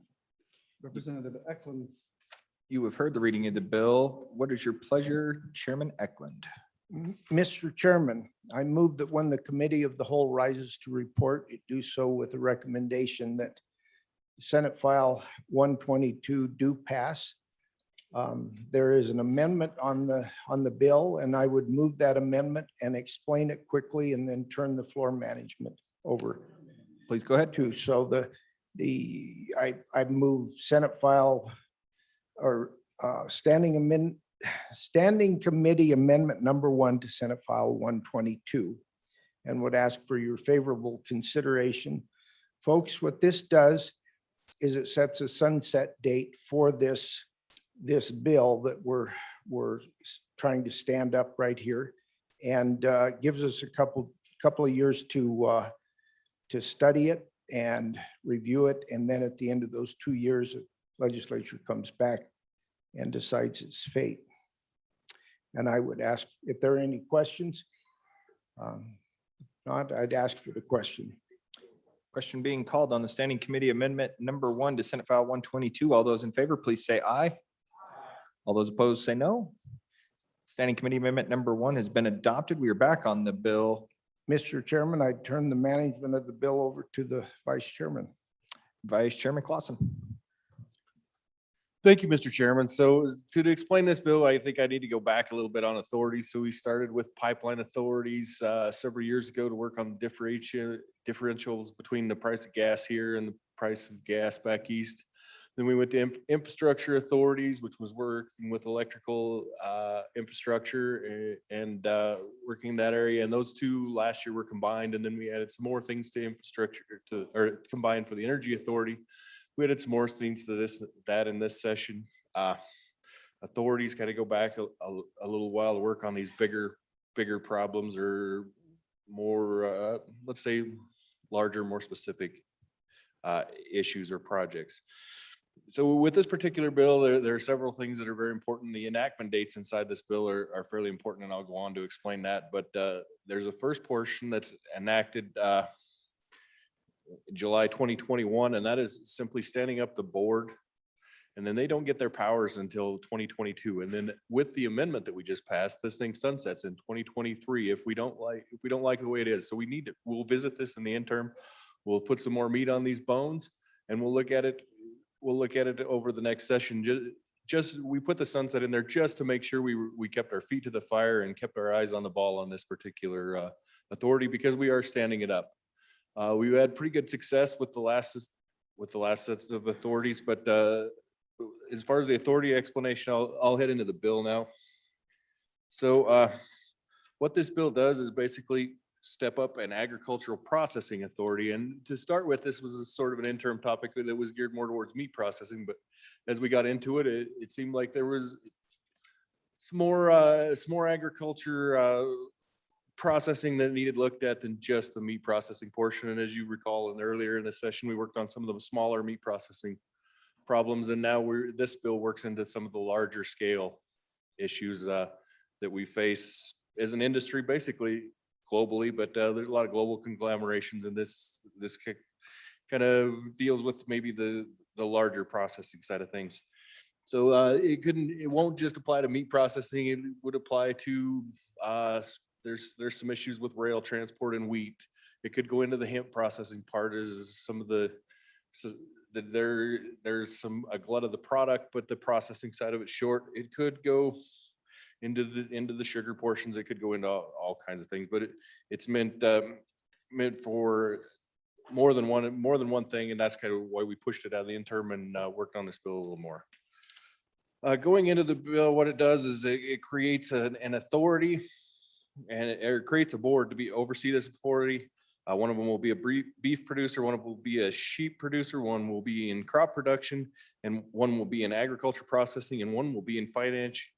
Representative Eklund. You have heard the reading of the bill. What is your pleasure, Chairman Eklund? Mr. Chairman, I move that when the committee of the whole rises to report, it do so with a recommendation that Senate File 122 do pass. There is an amendment on the bill, and I would move that amendment and explain it quickly and then turn the floor management over. Please go ahead. So I move Senate File or standing committee amendment number 1 to Senate File 122 and would ask for your favorable consideration. Folks, what this does is it sets a sunset date for this this bill that we're trying to stand up right here, and gives us a couple of years to study it and review it. And then at the end of those 2 years, the legislature comes back and decides its fate. And I would ask if there are any questions. Not, I'd ask for the question. Question being called on the Standing Committee Amendment number 1 to Senate File 122. All those in favor, please say aye. All those opposed, say no. Standing Committee Amendment number 1 has been adopted. We are back on the bill. Mr. Chairman, I turn the management of the bill over to the Vice Chairman. Vice Chairman Clausen. Thank you, Mr. Chairman. So to explain this bill, I think I need to go back a little bit on authorities. So we started with pipeline authorities several years ago to work on differentials between the price of gas here and the price of gas back east. Then we went to infrastructure authorities, which was working with electrical infrastructure and working in that area. And those two last year were combined. And then we added some more things to infrastructure or combined for the energy authority. We added some more things to that in this session. Authorities kind of go back a little while to work on these bigger problems or more, let's say, larger, more specific issues or projects. So with this particular bill, there are several things that are very important. The enactment dates inside this bill are fairly important, and I'll go on to explain that. But there's a first portion that's enacted July 2021, and that is simply standing up the board. And then they don't get their powers until 2022. And then with the amendment that we just passed, this thing sunsets in 2023 if we don't like the way it is. So we'll visit this in the interim. We'll put some more meat on these bones, and we'll look at it over the next session. We put the sunset in there just to make sure we kept our feet to the fire and kept our eyes on the ball on this particular authority, because we are standing it up. We've had pretty good success with the last sets of authorities, but as far as the authority explanation, I'll head into the bill now. So what this bill does is basically step up an agricultural processing authority. And to start with, this was a sort of an interim topic that was geared more towards meat processing. But as we got into it, it seemed like there was some more agriculture processing that needed looked at than just the meat processing portion. And as you recall, earlier in this session, we worked on some of the smaller meat processing problems. And now this bill works into some of the larger scale issues that we face as an industry, basically globally, but there's a lot of global conglomerations, and this kind of deals with maybe the larger processing side of things. So it won't just apply to meat processing. It would apply to there's some issues with rail transport and wheat. It could go into the hemp processing part, as some of there's a glut of the product, but the processing side of it short. It could go into the sugar portions. It could go into all kinds of things, but it's meant for more than one thing, and that's kind of why we pushed it out of the interim and worked on this bill a little more. Going into the bill, what it does is it creates an authority, and it creates a board to oversee this authority. One of them will be a beef producer, one of them will be a sheep producer, one will be in crop production, and one will be in agriculture processing, and one will be in financial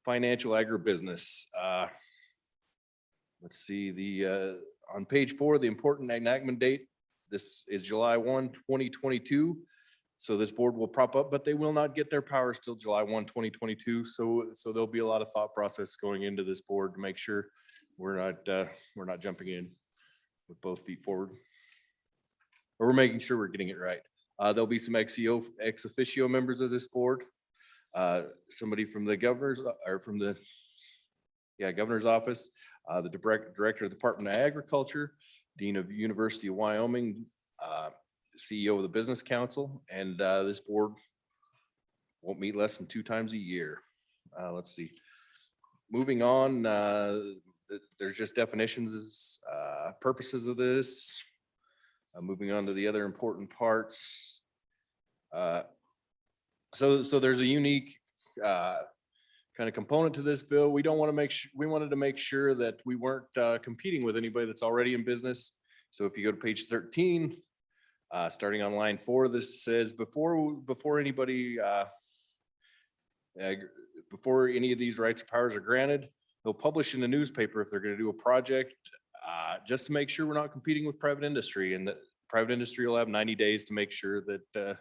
agribusiness. Let's see, on page 4, the important enactment date, this is July 1, 2022. So this board will prop up, but they will not get their powers till July 1, 2022. So there'll be a lot of thought process going into this board to make sure we're not jumping in with both feet forward, or we're making sure we're getting it right. There'll be some ex officio members of this board. Somebody from the governor's governor's office, the director of the Department of Agriculture, Dean of University of Wyoming, CEO of the Business Council, and this board won't meet less than 2 times a year. Let's see. Moving on, there's just definitions, purposes of this. Moving on to the other important parts. So there's a unique kind of component to this bill. We wanted to make sure that we weren't competing with anybody that's already in business. So if you go to page 13, starting on line 4, this says before anybody before any of these rights and powers are granted, they'll publish in the newspaper if they're going to do a project, just to make sure we're not competing with private industry, and that private industry will have 90 days to make sure that to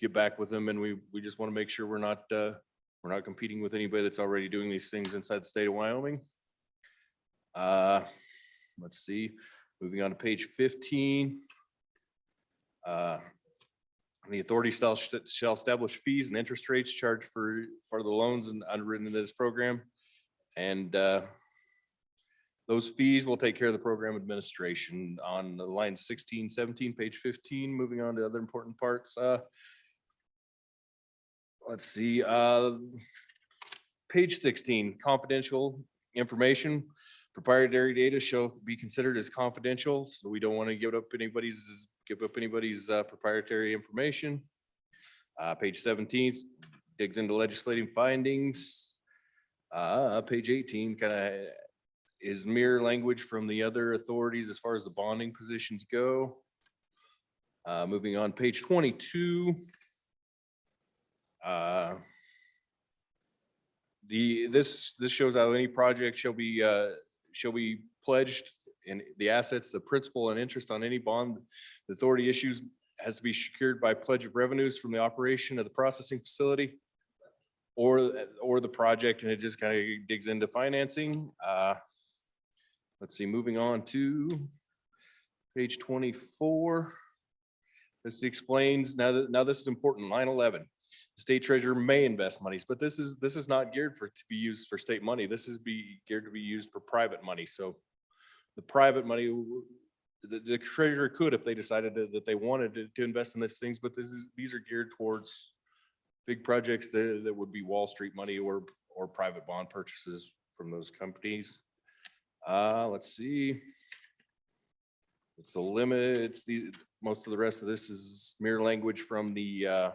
get back with them. And we just want to make sure we're not competing with anybody that's already doing these things inside the state of Wyoming. Let's see, moving on to page 15. The authority shall establish fees and interest rates charged for the loans and underwritten into this program. And those fees will take care of the program administration on the line 16, 17, page 15. Moving on to other important parts. Let's see, page 16, confidential information. Proprietary data shall be considered as confidential, so we don't want to give up anybody's proprietary information. Page 17 digs into legislative findings. Page 18 kind of is mirror language from the other authorities as far as the bonding positions go. Moving on, page 22. This shows how any project shall be pledged, and the assets, the principal and interest on any bond the authority issues has to be secured by pledge of revenues from the operation of the processing facility or the project, and it just kind of digs into financing. Let's see, moving on to page 24. This explains, now this is important, line 11. State treasurer may invest monies, but this is not geared to be used for state money. This is geared to be used for private money. So the private money, the treasurer could, if they decided that they wanted to invest in these things, but these are geared towards big projects that would be Wall Street money or private bond purchases from those companies. Let's see. It's a limit. It's most of the rest of this is mirror language from the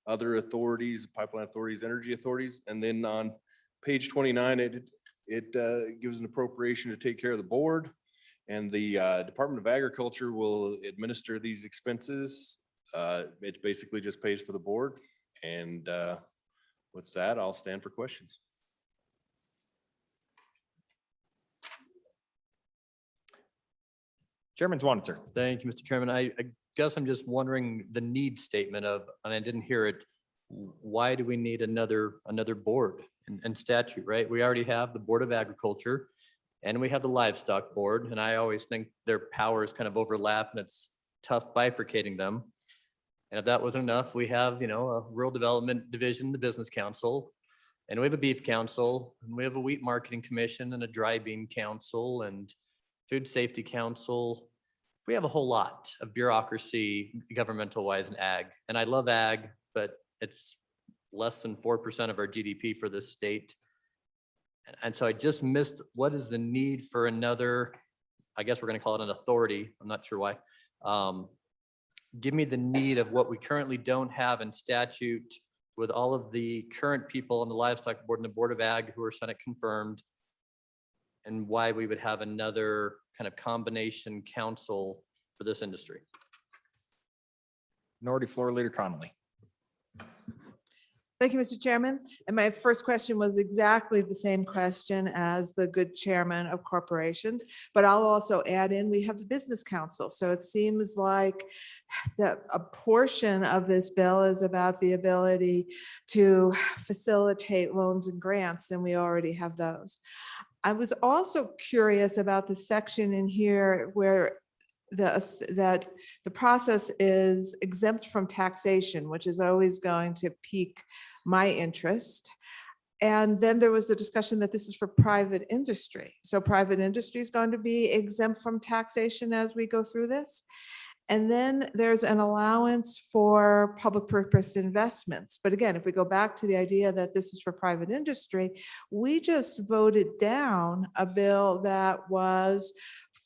other authorities, pipeline authorities, energy authorities. And then on page 29, it gives an appropriation to take care of the board, and the Department of Agriculture will administer these expenses. It basically just pays for the board. And with that, I'll stand for questions. Chairman Swanitzer. Thank you, Mr. Chairman. I guess I'm just wondering the need statement of, and I didn't hear it, why do we need another board and statute, right? We already have the Board of Agriculture and we have the Livestock Board, and I always think their powers kind of overlap and it's tough bifurcating them. And if that wasn't enough, we have, a Rural Development Division, the Business Council, and we have a Beef Council, and we have a Wheat Marketing Commission and a Dry Bean Council and Food Safety Council. We have a whole lot of bureaucracy, governmental wise, in ag. And I love ag, but it's less than 4% of our GDP for this state. And so I just missed, what is the need for another, I guess we're going to call it an authority. I'm not sure why. Give me the need of what we currently don't have in statute with all of the current people on the Livestock Board and the Board of Ag who are Senate confirmed, and why we would have another kind of combination council for this industry. Minority Floor Leader Connolly. Thank you, Mr. Chairman. And my first question was exactly the same question as the good chairman of corporations, but I'll also add in, we have the Business Council. So it seems like that a portion of this bill is about the ability to facilitate loans and grants, and we already have those. I was also curious about the section in here where that the process is exempt from taxation, which is always going to pique my interest. And then there was the discussion that this is for private industry. So private industry is going to be exempt from taxation as we go through this. And then there's an allowance for public purpose investments. But again, if we go back to the idea that this is for private industry, we just voted down a bill that was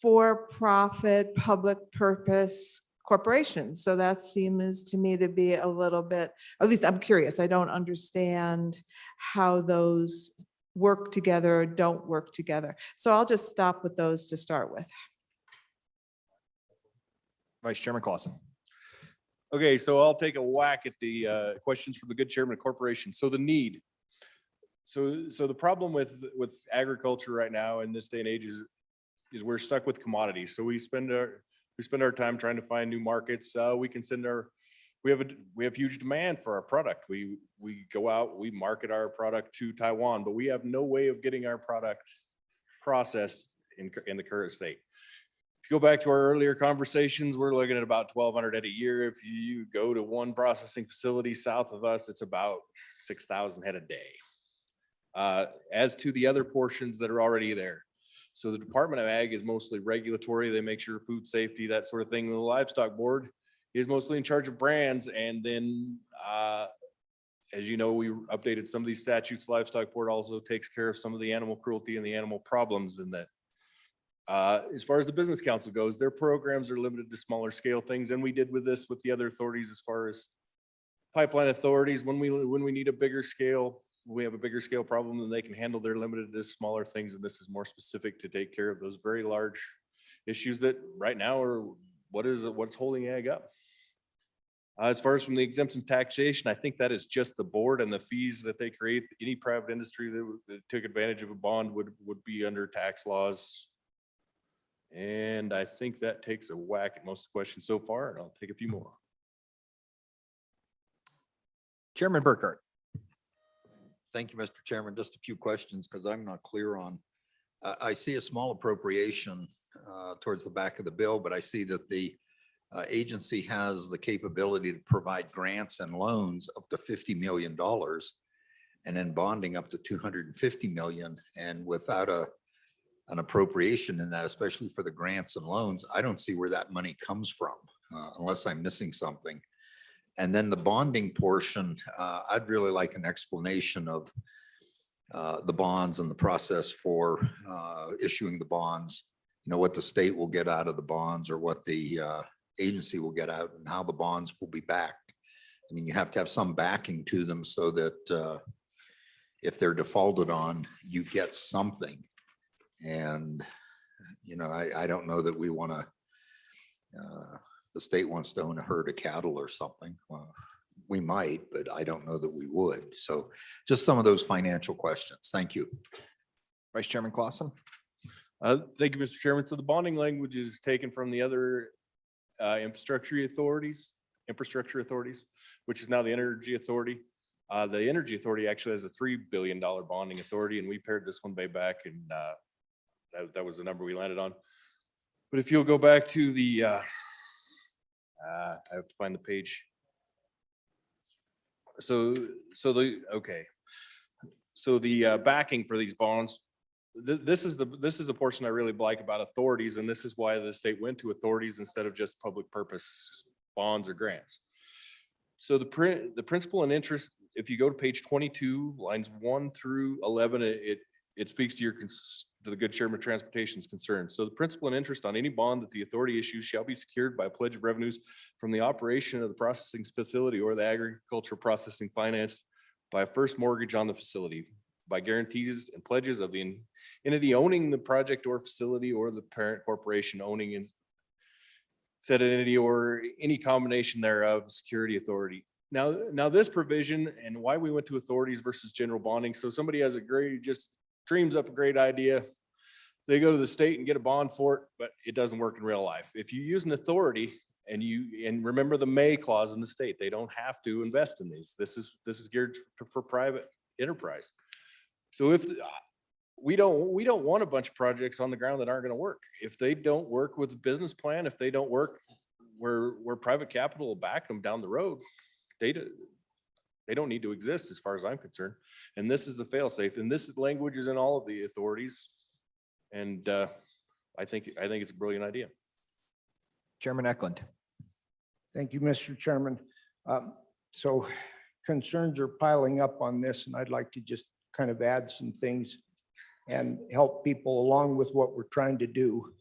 for-profit public purpose corporations. So that seems to me to be a little bit, at least I'm curious, I don't understand how those work together or don't work together. So I'll just stop with those to start with. Vice Chairman Clausen. Okay, so I'll take a whack at the questions from the good chairman of corporation. So the need. So the problem with agriculture right now in this day and age is we're stuck with commodities. So we spend our time trying to find new markets. We have huge demand for our product. We go out, we market our product to Taiwan, but we have no way of getting our product processed in the current state. If you go back to our earlier conversations, we're looking at about 1,200 head a year. If you go to one processing facility south of us, it's about 6,000 head a day. As to the other portions that are already there. So the Department of Ag is mostly regulatory. They make sure food safety, that sort of thing. The Livestock Board is mostly in charge of brands. And then, as you know, we updated some of these statutes. Livestock Board also takes care of some of the animal cruelty and the animal problems in that. As far as the Business Council goes, their programs are limited to smaller scale things. And we did with this with the other authorities as far as pipeline authorities. When we need a bigger scale, we have a bigger scale problem, then they can handle. They're limited to smaller things. And this is more specific to take care of those very large issues that right now are what's holding ag up. As far as from the exemption taxation, I think that is just the board and the fees that they create. Any private industry that took advantage of a bond would be under tax laws. And I think that takes a whack at most of the questions so far, and I'll take a few more. Chairman Burkhart. Thank you, Mr. Chairman. Just a few questions because I'm not clear on. I see a small appropriation towards the back of the bill, but I see that the agency has the capability to provide grants and loans up to $50 million and then bonding up to $250 million. And without an appropriation in that, especially for the grants and loans, I don't see where that money comes from unless I'm missing something. And then the bonding portion, I'd really like an explanation of the bonds and the process for issuing the bonds, you know, what the state will get out of the bonds or what the agency will get out and how the bonds will be backed. I mean, you have to have some backing to them so that if they're defaulted on, you get something. And, you know, I don't know that we want to, the state wants to own a herd of cattle or something. Well, we might, but I don't know that we would. So just some of those financial questions. Thank you. Vice Chairman Clausen. Thank you, Mr. Chairman. So the bonding language is taken from the other infrastructure authorities, which is now the Energy Authority. The Energy Authority actually has a $3 billion bonding authority, and we paired this one way back, and that was the number we landed on. But if you'll go back to the, I have to find the page. So the backing for these bonds, this is the portion I really like about authorities, and this is why the state went to authorities instead of just public purpose bonds or grants. So the principal and interest, if you go to page 22, lines 1 through 11, it speaks to the good chairman of transportation's concerns. So the principal and interest on any bond that the authority issues shall be secured by a pledge of revenues from the operation of the processing facility or the agricultural processing financed by a first mortgage on the facility, by guarantees and pledges of the entity owning the project or facility or the parent corporation owning said entity or any combination thereof, security authority. Now this provision and why we went to authorities versus general bonding. So somebody has just dreams up a great idea. They go to the state and get a bond for it, but it doesn't work in real life. If you use an authority and remember the may clause in the state, they don't have to invest in these. This is geared for private enterprise. So if we don't want a bunch of projects on the ground that aren't going to work. If they don't work with a business plan, if they don't work where private capital will back them down the road, they don't need to exist as far as I'm concerned. And this is the fail safe. And this is language is in all of the authorities. And I think it's a brilliant idea. Chairman Eklund. Thank you, Mr. Chairman. So concerns are piling up on this, and I'd like to just kind of add some things and help people along with what we're trying to do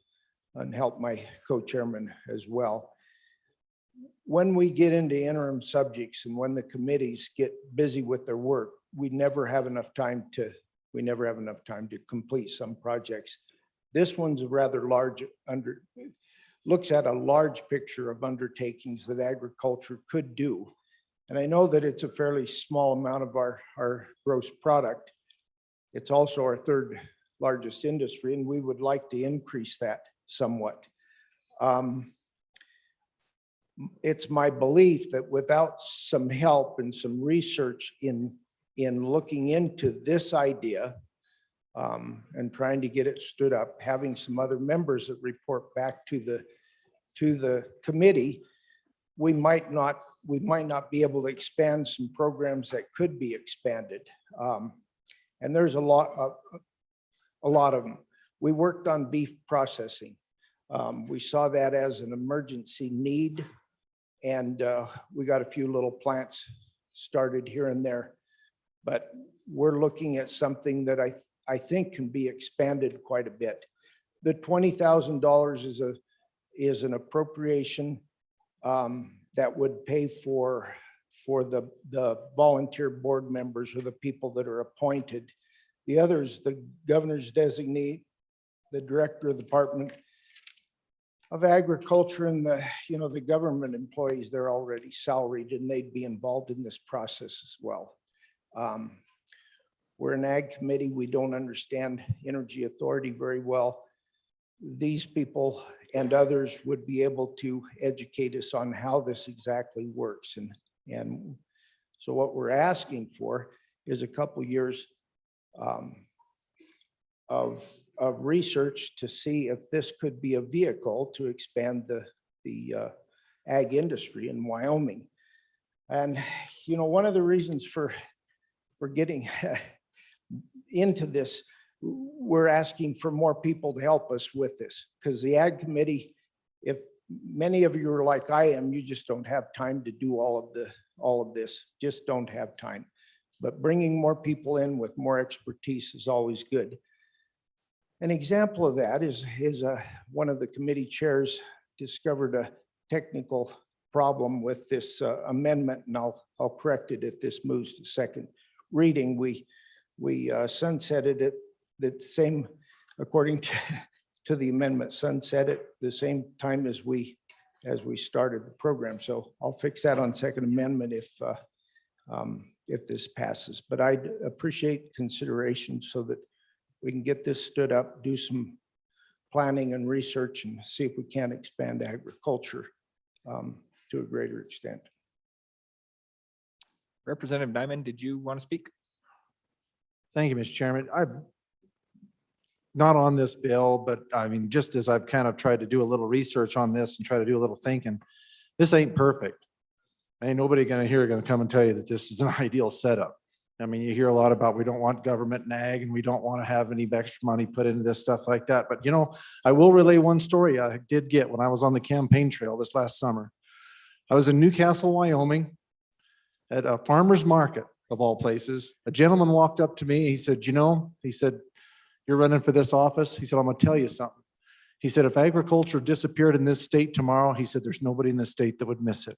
and help my co-chairman as well. When we get into interim subjects and when the committees get busy with their work, we never have enough time to complete some projects. This one's a rather large looks at a large picture of undertakings that agriculture could do. And I know that it's a fairly small amount of our gross product. It's also our third largest industry, and we would like to increase that somewhat. It's my belief that without some help and some research in looking into this idea and trying to get it stood up, having some other members that report back to the committee, we might not be able to expand some programs that could be expanded. And there's a lot of them. We worked on beef processing. We saw that as an emergency need, and we got a few little plants started here and there. But we're looking at something that I think can be expanded quite a bit. The $20,000 is an appropriation that would pay for the volunteer board members or the people that are appointed. The others, the governor's designee, the director of the Department of Agriculture, and the government employees, they're already salaried and they'd be involved in this process as well. We're an ag committee. We don't understand energy authority very well. These people and others would be able to educate us on how this exactly works. And so what we're asking for is a couple years of research to see if this could be a vehicle to expand the ag industry in Wyoming. And, one of the reasons for getting into this, we're asking for more people to help us with this, because the ag committee, if many of you are like I am, you just don't have time to do all of this, just don't have time. But bringing more people in with more expertise is always good. An example of that is one of the committee chairs discovered a technical problem with this amendment, and I'll correct it if this moves to second reading. We sunsetted it the same, according to the amendment, sunset it the same time as we started the program. So I'll fix that on second amendment if this passes. But I'd appreciate consideration so that we can get this stood up, do some planning and research, and see if we can expand agriculture to a greater extent. Representative Diamond, did you want to speak? Thank you, Mr. Chairman. I'm not on this bill, but I mean, just as I've kind of tried to do a little research on this and try to do a little thinking, this ain't perfect. Ain't nobody gonna come and tell you that this is an ideal setup. I mean, you hear a lot about we don't want government and ag, and we don't want to have any extra money put into this stuff like that. But I will relay one story I did get when I was on the campaign trail this last summer. I was in Newcastle, Wyoming, at a farmer's market of all places. A gentleman walked up to me. He said, "You're running for this office?" He said, "I'm going to tell you something." He said, "If agriculture disappeared in this state tomorrow," he said, "there's nobody in this state that would miss it."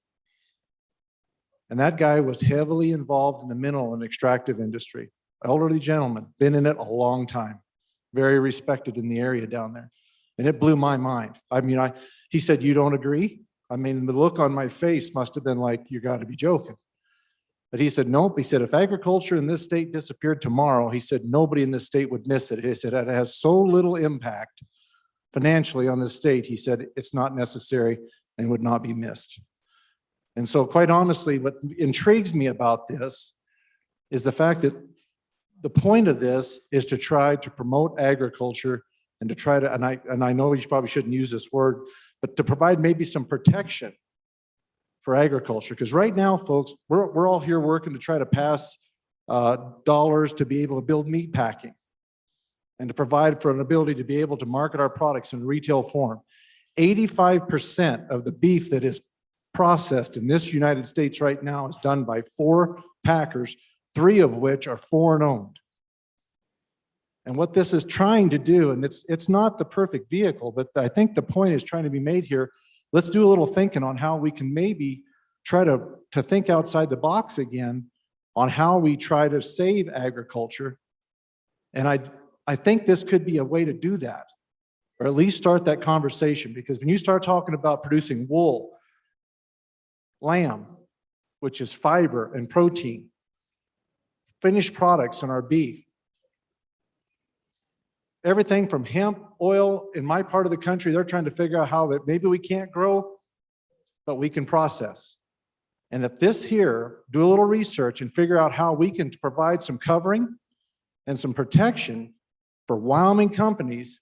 And that guy was heavily involved in the mineral and extractive industry. Elderly gentleman, been in it a long time, very respected in the area down there. And it blew my mind. I mean, he said, "You don't agree?" I mean, the look on my face must have been like, "You got to be joking." But he said, "Nope." He said, "If agriculture in this state disappeared tomorrow," he said, "nobody in this state would miss it." He said, "It has so little impact financially on the state." He said, "It's not necessary and would not be missed." And so quite honestly, what intrigues me about this is the fact that the point of this is to try to promote agriculture and to try to, and I know you probably shouldn't use this word, but to provide maybe some protection for agriculture. Because right now, folks, we're all here working to try to pass dollars to be able to build meat packing and to provide for an ability to be able to market our products in retail form. 85% of the beef that is processed in this United States right now is done by 4 packers, 3 of which are foreign owned. And what this is trying to do, and it's not the perfect vehicle, but I think the point is trying to be made here. Let's do a little thinking on how we can maybe try to think outside the box again on how we try to save agriculture. And I think this could be a way to do that. or at least start that conversation. Because when you start talking about producing wool, lamb, which is fiber and protein, finished products in our beef, everything from hemp, oil, in my part of the country, they're trying to figure out how that maybe we can't grow, but we can process. And if this here, do a little research and figure out how we can provide some covering and some protection for Wyoming companies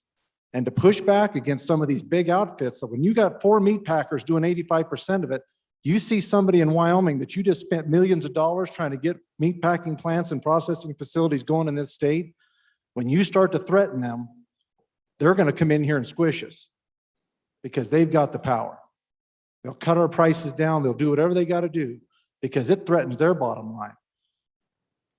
and to push back against some of these big outfits. So when you got 4 meat packers doing 85% of it, you see somebody in Wyoming that you just spent millions of dollars trying to get meat packing plants and processing facilities going in this state. When you start to threaten them, they're going to come in here and squish us because they've got the power. They'll cut our prices down. They'll do whatever they got to do because it threatens their bottom line.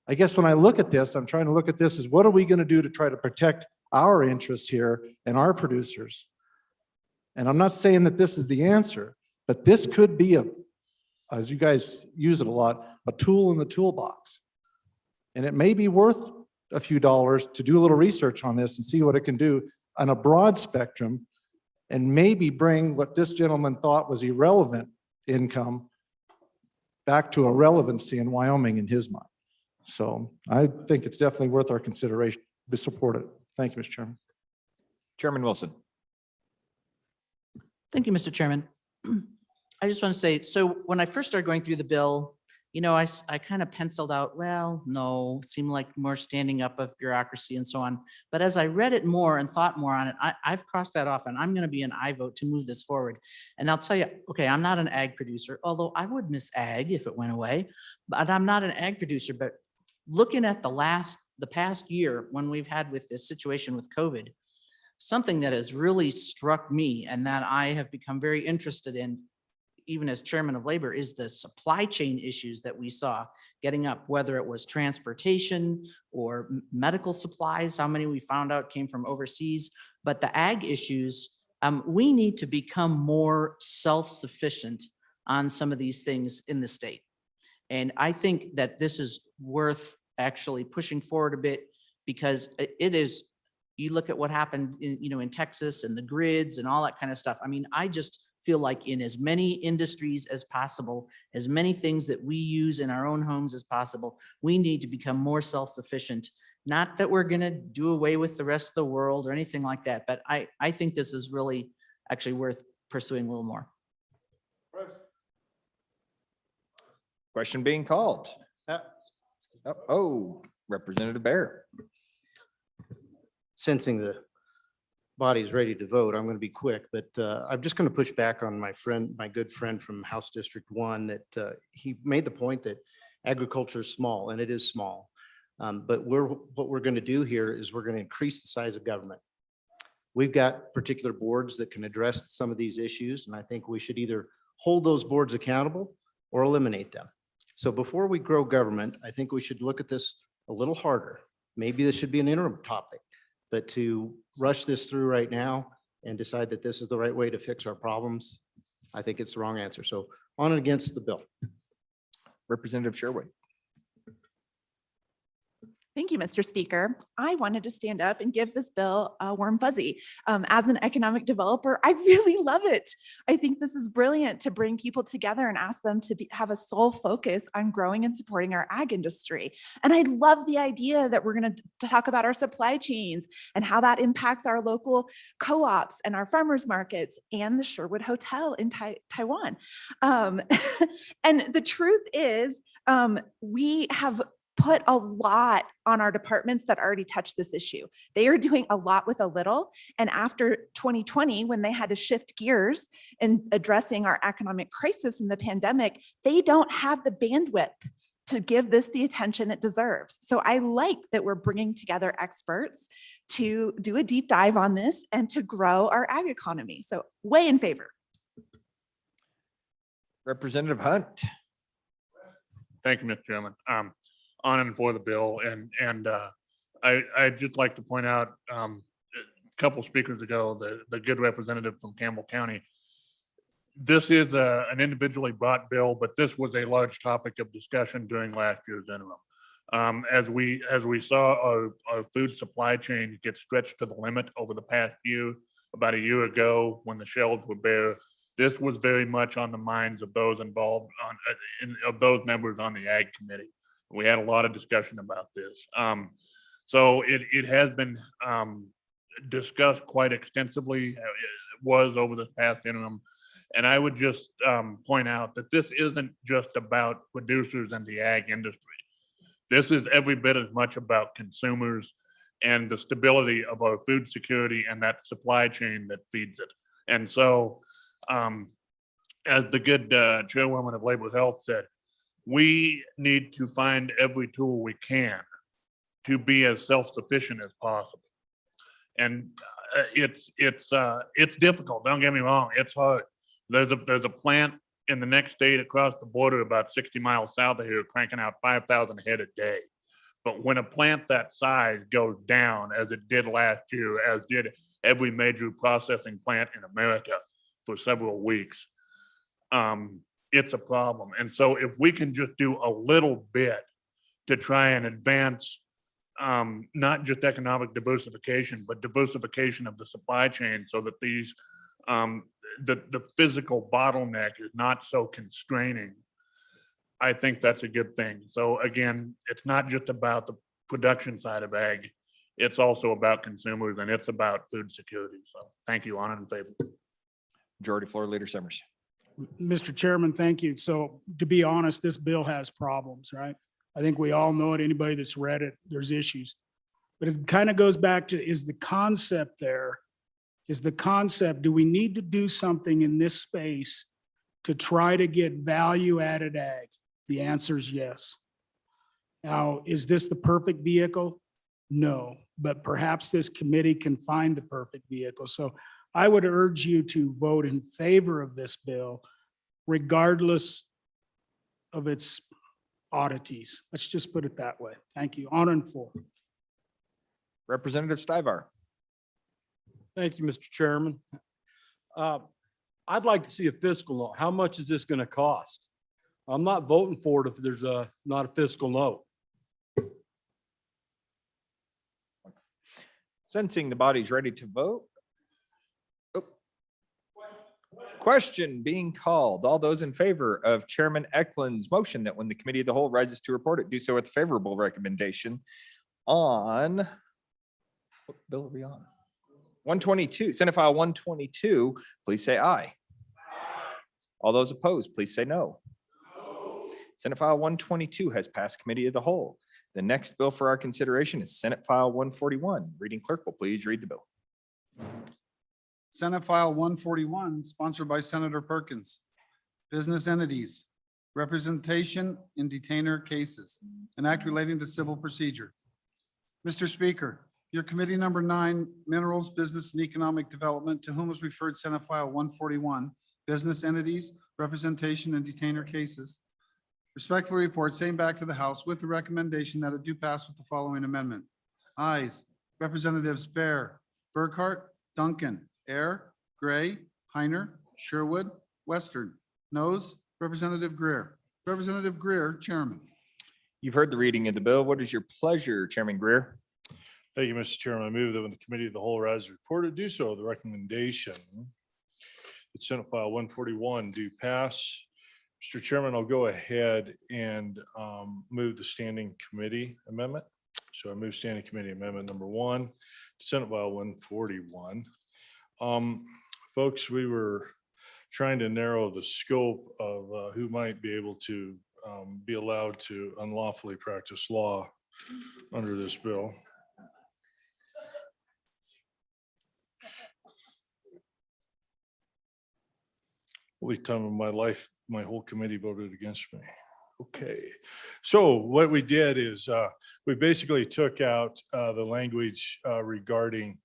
I guess when I look at this, I'm trying to look at this as what are we going to do to try to protect our interests here and our producers? And I'm not saying that this is the answer, but this could be as you guys use it a lot, a tool in the toolbox. And it may be worth a few dollars to do a little research on this and see what it can do on a broad spectrum and maybe bring what this gentleman thought was irrelevant income back to a relevancy in Wyoming in his mind. So I think it's definitely worth our consideration. We support it. Thank you, Mr. Chairman. Chairman Wilson. Thank you, Mr. Chairman. I just want to say, so when I first started going through the bill, you know, I kind of penciled out, well, no, it seemed like more standing up of bureaucracy and so on. But as I read it more and thought more on it, I've crossed that off and I'm going to be an aye vote to move this forward. And I'll tell you, okay, I'm not an ag producer, although I would miss ag if it went away, but I'm not an ag producer. But looking at the past year when we've had with this situation with COVID, something that has really struck me and that I have become very interested in, even as chairman of labor, is the supply chain issues that we saw getting up, whether it was transportation or medical supplies, how many we found out came from overseas, but the ag issues, we need to become more self-sufficient on some of these things in the state. And I think that this is worth actually pushing forward a bit because it is, you look at what happened in Texas and the grids and all that kind of stuff. I mean, I just feel like in as many industries as possible, as many things that we use in our own homes as possible, we need to become more self-sufficient. Not that we're going to do away with the rest of the world or anything like that, but I think this is really actually worth pursuing a little more. Question being called. Oh, Representative Bear. Sensing the body's ready to vote, I'm going to be quick, but I'm just going to push back on my good friend from House District 1 that he made the point that agriculture is small, and it is small. But what we're going to do here is we're going to increase the size of government. We've got particular boards that can address some of these issues, and I think we should either hold those boards accountable or eliminate them. So before we grow government, I think we should look at this a little harder. Maybe this should be an interim topic, but to rush this through right now and decide that this is the right way to fix our problems, I think it's the wrong answer. So on and against the bill. Representative Sherwood. Thank you, Mr. Speaker. I wanted to stand up and give this bill a warm fuzzy. As an economic developer, I really love it. I think this is brilliant to bring people together and ask them to have a sole focus on growing and supporting our ag industry. And I love the idea that we're going to talk about our supply chains and how that impacts our local co-ops and our farmers markets and the Sherwood Hotel in Taiwan. And the truth is, we have put a lot on our departments that already touch this issue. They are doing a lot with a little. And after 2020, when they had to shift gears in addressing our economic crisis in the pandemic, they don't have the bandwidth to give this the attention it deserves. So I like that we're bringing together experts to do a deep dive on this and to grow our ag economy. So way in favor. Representative Hunt. Thank you, Mr. Chairman. On and for the bill, and I'd just like to point out a couple speakers ago, the good representative from Campbell County. This is an individually brought bill, but this was a large topic of discussion during last year's interim. As we saw our food supply chain get stretched to the limit over the past few about a year ago when the shelves were bare. This was very much on the minds of those involved of those members on the Ag Committee. We had a lot of discussion about this. So it has been discussed quite extensively, was over this past interim. And I would just point out that this isn't just about producers and the ag industry. This is every bit as much about consumers and the stability of our food security and that supply chain that feeds it. And so, as the good chairwoman of Labor Health said, we need to find every tool we can to be as self-sufficient as possible. And it's difficult. Don't get me wrong. It's hard. There's a plant in the next state across the border, about 60 miles south of here, cranking out 5,000 head a day. But when a plant that size goes down, as it did last year, as did every major processing plant in America for several weeks, it's a problem. And so if we can just do a little bit to try and advance not just economic diversification, but diversification of the supply chain, so that these the physical bottleneck is not so constraining, I think that's a good thing. So again, it's not just about the production side of ag, it's also about consumers, and it's about food security. So thank you, on and in favor. Majority Floor Leader Summers. Mr. Chairman, thank you. So to be honest, this bill has problems, right? I think we all know it. Anybody that's read it, there's issues. But it kind of goes back to, is the concept there? Is the concept, do we need to do something in this space to try to get value added ag? The answer is yes. Now, is this the perfect vehicle? No, but perhaps this committee can find the perfect vehicle. So I would urge you to vote in favor of this bill, regardless of its oddities. Let's just put it that way. Thank you. On and for. Representative Stivar. Thank you, Mr. Chairman. I'd like to see a fiscal note. How much is this going to cost? I'm not voting for it if there's not a fiscal note. Sensing the body's ready to vote. Oh. Question being called. All those in favor of Chairman Eklund's motion that when the Committee of the Whole rises to report it, do so with favorable recommendation on, what bill are we on? 122, Senate File 122, please say aye. All those opposed, please say no. Senate File 122 has passed Committee of the Whole. The next bill for our consideration is Senate File 141. Reading clerk will please read the bill. Senate File 141, sponsored by Senator Perkins. Business entities, representation in detainer cases, an act relating to civil procedure. Mr. Speaker, your committee number 9, Minerals, Business and Economic Development, to whom was referred Senate File 141, business entities, representation and detainer cases, respectfully report same back to the House with the recommendation that it do pass with the following amendment. Ayes, Representatives Bear, Burkhart, Duncan, Air, Gray, Heiner, Sherwood, Western. Noes, Representative Greer. Representative Greer, Chairman. You've heard the reading of the bill. What is your pleasure, Chairman Greer? Thank you, Mr. Chairman. I move that when the Committee of the Whole rises to report it, do so. The recommendation that Senate File 141 do pass. Mr. Chairman, I'll go ahead and move the Standing Committee Amendment. So I move Standing Committee Amendment number 1, Senate File 141. Folks, we were trying to narrow the scope of who might be able to be allowed to unlawfully practice law under this bill. Only time of my life, my whole committee voted against me. Okay, so what we did is we basically took out the language regarding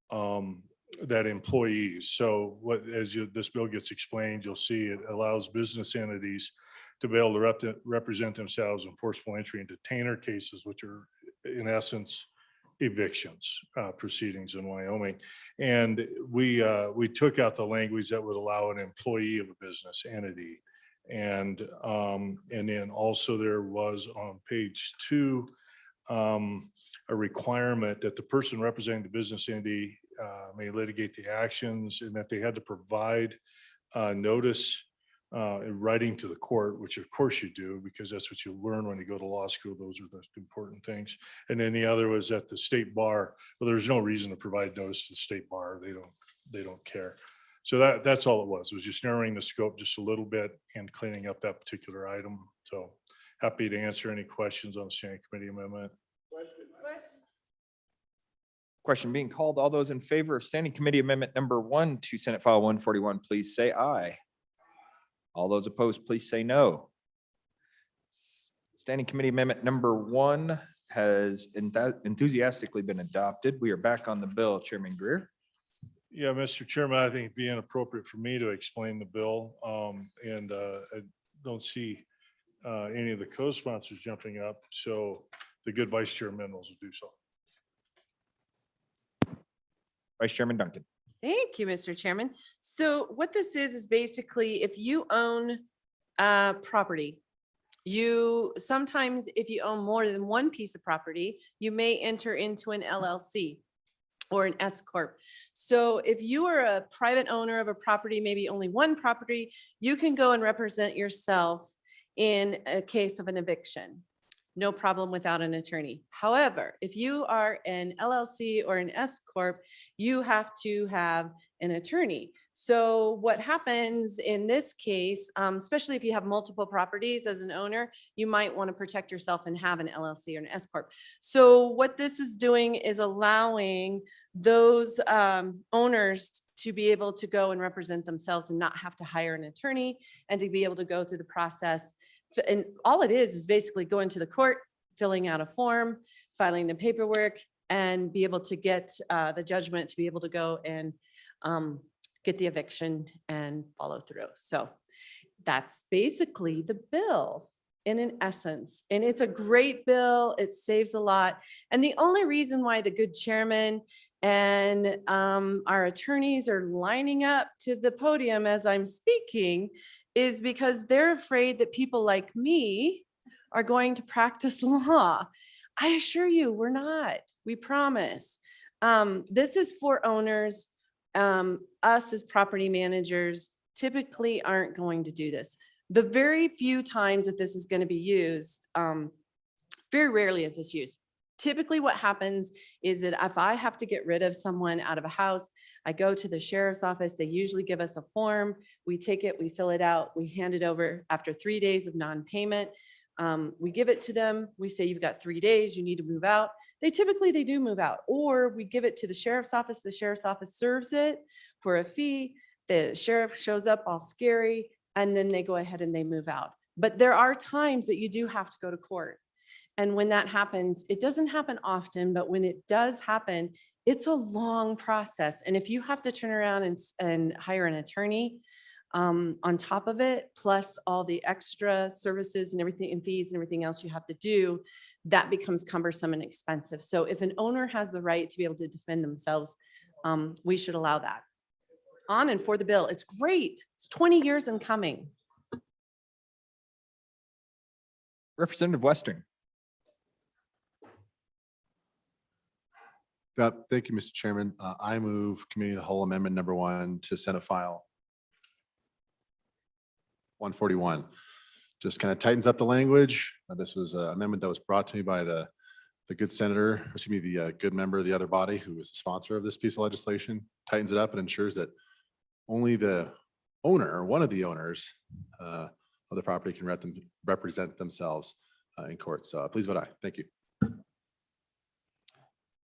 that employees. So what, as this bill gets explained, you'll see it allows business entities to be able to represent themselves in forcible entry and detainer cases, which are in essence evictions proceedings in Wyoming. And we took out the language that would allow an employee of a business entity. And then also there was on page 2 a requirement that the person representing the business entity may litigate the actions, and that they had to provide notice in writing to the court, which of course you do, because that's what you learn when you go to law school. Those are the important things. And then the other was at the state bar. Well, there's no reason to provide notice to the state bar. They don't care. So that's all it was just narrowing the scope just a little bit and cleaning up that particular item. So happy to answer any questions on the standing committee amendment. Question being called. All those in favor of standing committee amendment number 1 to Senate File 141, please say aye. All those opposed, please say no. Standing committee amendment number 1 has enthusiastically been adopted. We are back on the bill. Chairman Greer. Yeah, Mr. Chairman, I think it'd be inappropriate for me to explain the bill. And I don't see any of the co-sponsors jumping up. So the good Vice Chair Mendels will do so. Vice Chairman Duncan. Thank you, Mr. Chairman. So what this is basically if you own property, sometimes if you own more than one piece of property, you may enter into an LLC or an S corp. So if you are a private owner of a property, maybe only one property, you can go and represent yourself in a case of an eviction. No problem without an attorney. However, if you are an LLC or an S corp, you have to have an attorney. So what happens in this case, especially if you have multiple properties as an owner, you might want to protect yourself and have an LLC or an S corp. So what this is doing is allowing those owners to be able to go and represent themselves and not have to hire an attorney, and to be able to go through the process. And all it is basically going to the court, filling out a form, filing the paperwork, and be able to get the judgment to be able to go and get the eviction and follow through. So that's basically the bill in an essence. And it's a great bill. It saves a lot. And the only reason why the good chairman and our attorneys are lining up to the podium as I'm speaking is because they're afraid that people like me are going to practice law. I assure you, we're not. We promise. This is for owners. Us as property managers typically aren't going to do this. The very few times that this is going to be used, very rarely is this used. Typically what happens is that if I have to get rid of someone out of a house, I go to the sheriff's office. They usually give us a form. We take it, we fill it out, we hand it over after 3 days of non-payment. We give it to them. We say, you've got 3 days, you need to move out. They do move out, or we give it to the sheriff's office. The sheriff's office serves it for a fee. The sheriff shows up all scary, and then they go ahead and they move out. But there are times that you do have to go to court. And when that happens, it doesn't happen often, but when it does happen, it's a long process. And if you have to turn around and hire an attorney on top of it, plus all the extra services and everything and fees and everything else you have to do, that becomes cumbersome and expensive. So if an owner has the right to be able to defend themselves, we should allow that. On and for the bill. It's great. It's 20 years in coming. Representative Western. Thank you, Mr. Chairman. I move committee of the whole amendment number 1 to Senate File 141. Just kind of tightens up the language. This was an amendment that was brought to me by the good senator, excuse me, the good member of the other body who was the sponsor of this piece of legislation. Tightens it up and ensures that only the owner or one of the owners of the property can represent themselves in court. So please vote aye. Thank you.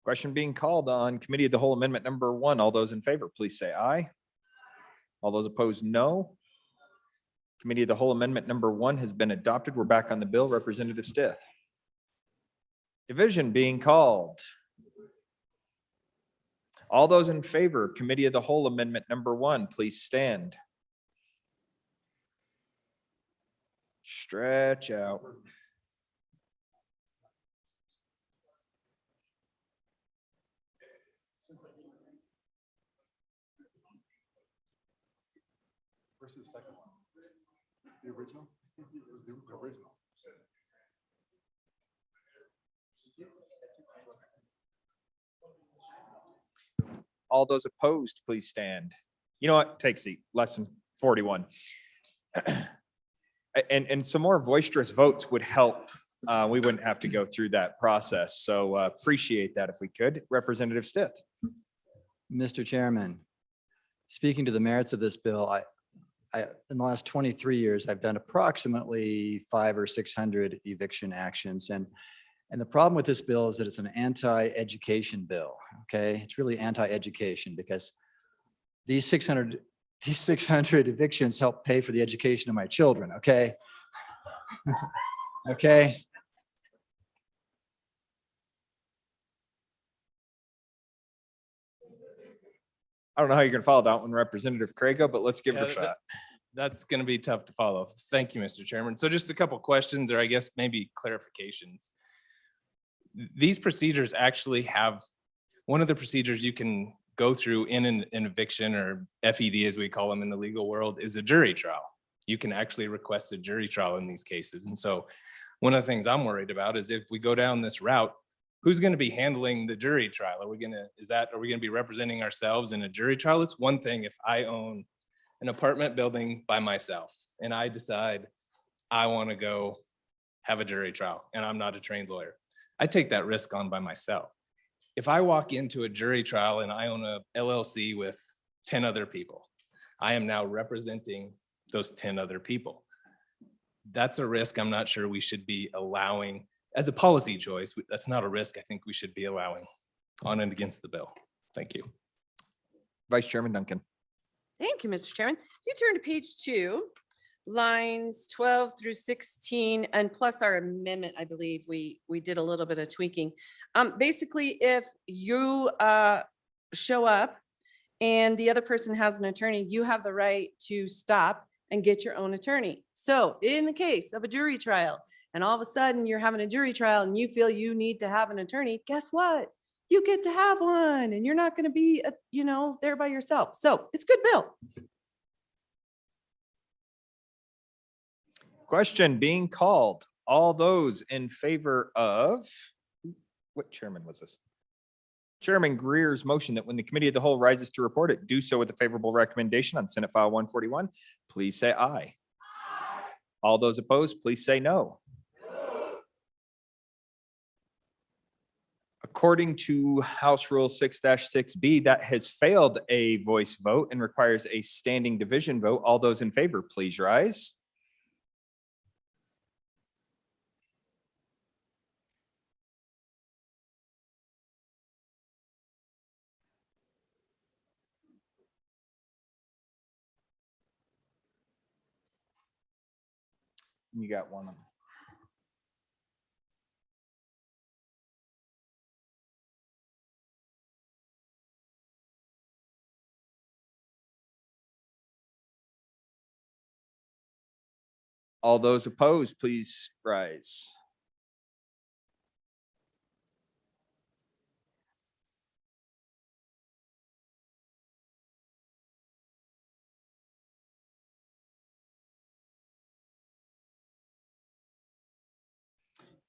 Question being called on committee of the whole amendment number 1. All those in favor, please say aye. All those opposed, no. Committee of the whole amendment number 1 has been adopted. We're back on the bill. Representative Stith. Division being called. All those in favor of committee of the whole amendment number 1, please stand. Stretch out. First and second one. The original? The original. All those opposed, please stand. You know what? Take a seat. Lesson 41. And some more boisterous votes would help. We wouldn't have to go through that process. So appreciate that if we could. Representative Stith. Mr. Chairman, speaking to the merits of this bill, in the last 23 years, I've done approximately 500 or 600 eviction actions. And the problem with this bill is that it's an anti-education bill, okay? It's really anti-education because these 600 evictions help pay for the education of my children, okay? Okay? I don't know how you're gonna follow that one, Representative Craigo, but let's give it a shot. That's going to be tough to follow. Thank you, Mr. Chairman. So just a couple questions, or I guess maybe clarifications. These procedures actually have, one of the procedures you can go through in an eviction, or FED as we call them in the legal world, is a jury trial. You can actually request a jury trial in these cases. And so one of the things I'm worried about is if we go down this route, who's going to be handling the jury trial? Are we going to be representing ourselves in a jury trial? It's one thing if I own an apartment building by myself and I decide I want to go have a jury trial and I'm not a trained lawyer. I take that risk on by myself. If I walk into a jury trial and I own a LLC with 10 other people, I am now representing those 10 other people. That's a risk I'm not sure we should be allowing as a policy choice. That's not a risk I think we should be allowing on and against the bill. Thank you. Vice Chairman Duncan. Thank you, Mr. Chairman. You turn to page 2, lines 12 through 16, and plus our amendment, I believe we did a little bit of tweaking. Basically, if you show up and the other person has an attorney, you have the right to stop and get your own attorney. So in the case of a jury trial, and all of a sudden you're having a jury trial and you feel you need to have an attorney, guess what? You get to have one and you're not going to be, there by yourself. So it's a good bill. Question being called. All those in favor of, what chairman was this? Chairman Greer's motion that when the committee of the whole rises to report it, do so with a favorable recommendation on Senate File 141, please say aye. All those opposed, please say no. According to House Rule 6-6B, that has failed a voice vote and requires a standing division vote. All those in favor, please rise. You got one of them. All those opposed, please rise.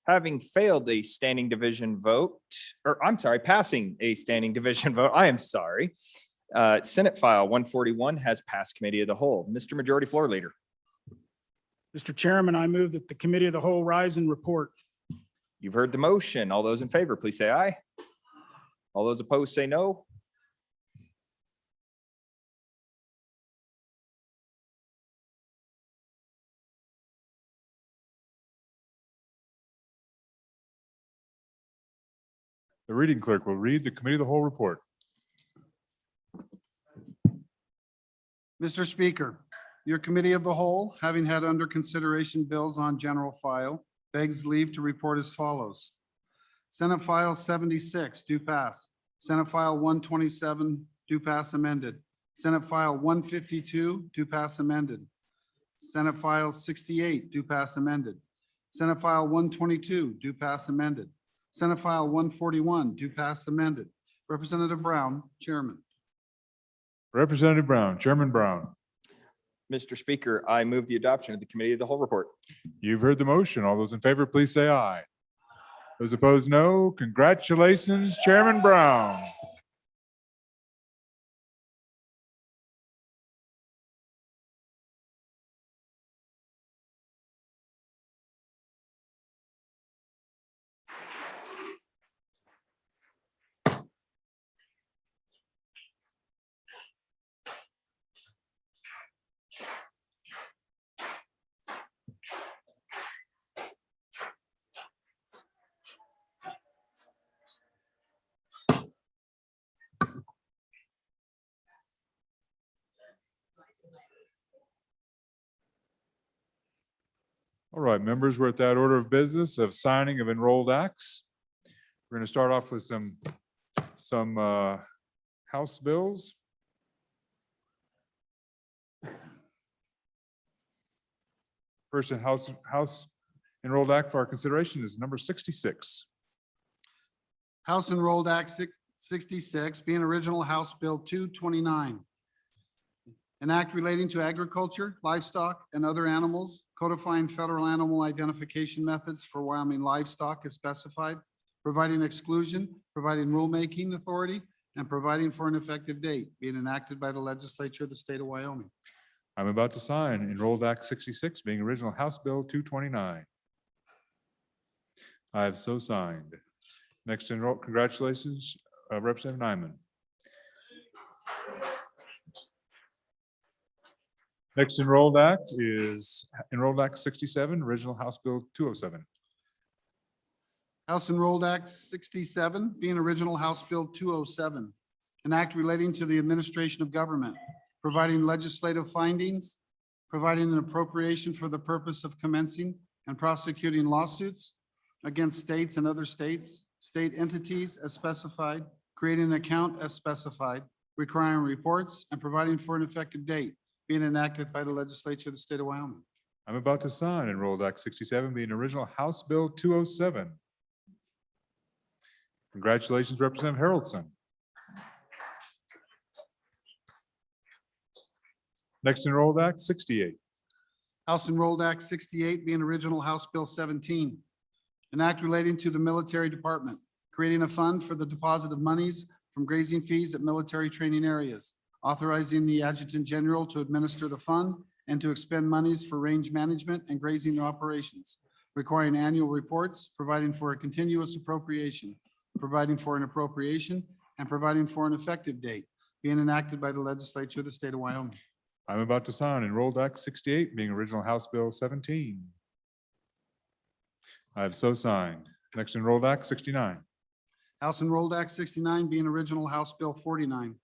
Having failed a standing division vote, passing a standing division vote, I am sorry. Senate File 141 has passed committee of the whole. Mr. Majority Floor Leader. Mr. Chairman, I move that the committee of the whole rise and report. You've heard the motion. All those in favor, please say aye. All those opposed, say no. The reading clerk will read the committee of the whole report. Mr. Speaker, your committee of the whole, having had under consideration bills on general file, begs leave to report as follows. Senate File 76, do pass. Senate File 127, do pass amended. Senate File 152, do pass amended. Senate File 68, do pass amended. Senate File 122, do pass amended. Senate File 141, do pass amended. Representative Brown, Chairman. Representative Brown, Chairman Brown. Mr. Speaker, I move the adoption of the committee of the whole report. You've heard the motion. All those in favor, please say aye. Those opposed, no. Congratulations, Chairman Brown. All right, members, we're at that order of business of signing of enrolled acts. We're going to start off with some House bills. First in House enrolled act for our consideration is number 66. House Enrolled Act 66, being original House Bill 229. An act relating to agriculture, livestock, and other animals, codifying federal animal identification methods for Wyoming livestock as specified, providing exclusion, providing rulemaking authority, and providing for an effective date, being enacted by the legislature of the state of Wyoming. I'm about to sign enrolled act 66, being original House Bill 229. I have so signed. Next enroll, congratulations, Representative Nyman. Next enrolled act is enrolled act 67, original House Bill 207. House Enrolled Act 67, being original House Bill 207. An act relating to the administration of government, providing legislative findings, providing an appropriation for the purpose of commencing and prosecuting lawsuits against states and other states, state entities as specified, creating an account as specified, requiring reports, and providing for an effective date, being enacted by the legislature of the state of Wyoming. I'm about to sign enrolled act 67, being original House Bill 207. Congratulations, Representative Haroldson. Next enrolled act 68. House Enrolled Act 68, being original House Bill 17. An act relating to the military department, creating a fund for the deposit of monies from grazing fees at military training areas, authorizing the adjutant general to administer the fund and to expend monies for range management and grazing operations, requiring annual reports, providing for a continuous appropriation, providing for an appropriation, and providing for an effective date, being enacted by the legislature of the state of Wyoming. I'm about to sign enrolled act 68, being original House Bill 17. I have so signed. Next enrolled act 69. House Enrolled Act 69, being original House Bill 49.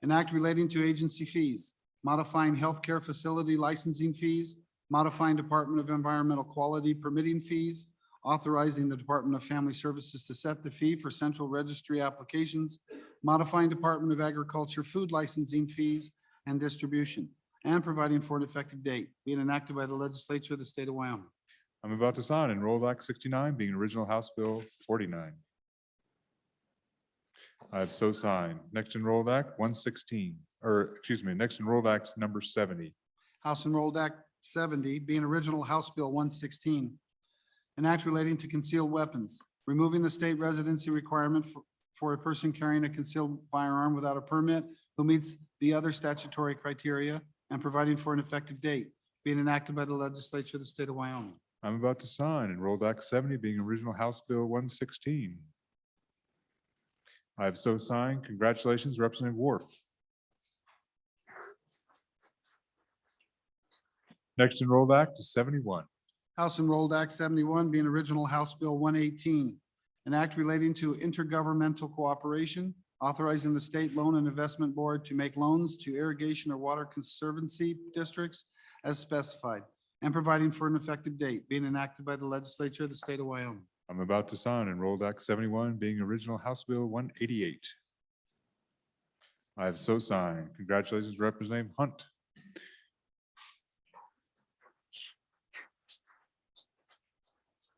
An act relating to agency fees, modifying healthcare facility licensing fees, modifying Department of Environmental Quality permitting fees, authorizing the Department of Family Services to set the fee for central registry applications, modifying Department of Agriculture food licensing fees and distribution, and providing for an effective date, being enacted by the legislature of the state of Wyoming. I'm about to sign enrolled act 69, being original House Bill 49. I have so signed. Next enrolled act 116, or excuse me, next enrolled act number 70. House Enrolled Act 70, being original House Bill 116. An act relating to concealed weapons, removing the state residency requirement for a person carrying a concealed firearm without a permit who meets the other statutory criteria, and providing for an effective date, being enacted by the legislature of the state of Wyoming. I'm about to sign enrolled act 70, being original House Bill 116. I have so signed. Congratulations, Representative Wharf. Next enrolled act is 71. House Enrolled Act 71, being original House Bill 118. An act relating to intergovernmental cooperation, authorizing the State Loan and Investment Board to make loans to irrigation or water conservancy districts as specified, and providing for an effective date, being enacted by the legislature of the state of Wyoming. I'm about to sign enrolled act 71, being original House Bill 188. I have so signed. Congratulations, Representative Hunt.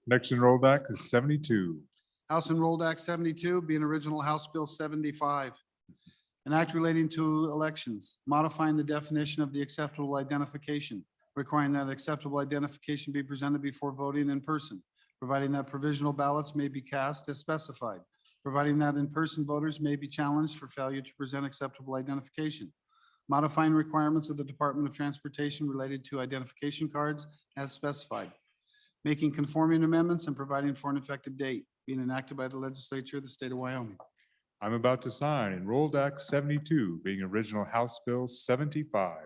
Next enrolled act is 72. House Enrolled Act 72, being original House Bill 75. An act relating to elections, modifying the definition of the acceptable identification, requiring that acceptable identification be presented before voting in person, providing that provisional ballots may be cast as specified, providing that in-person voters may be challenged for failure to present acceptable identification, modifying requirements of the Department of Transportation related to identification cards as specified, making conforming amendments and providing for an effective date, being enacted by the legislature of the state of Wyoming. I'm about to sign enrolled act 72, being original House Bill 75.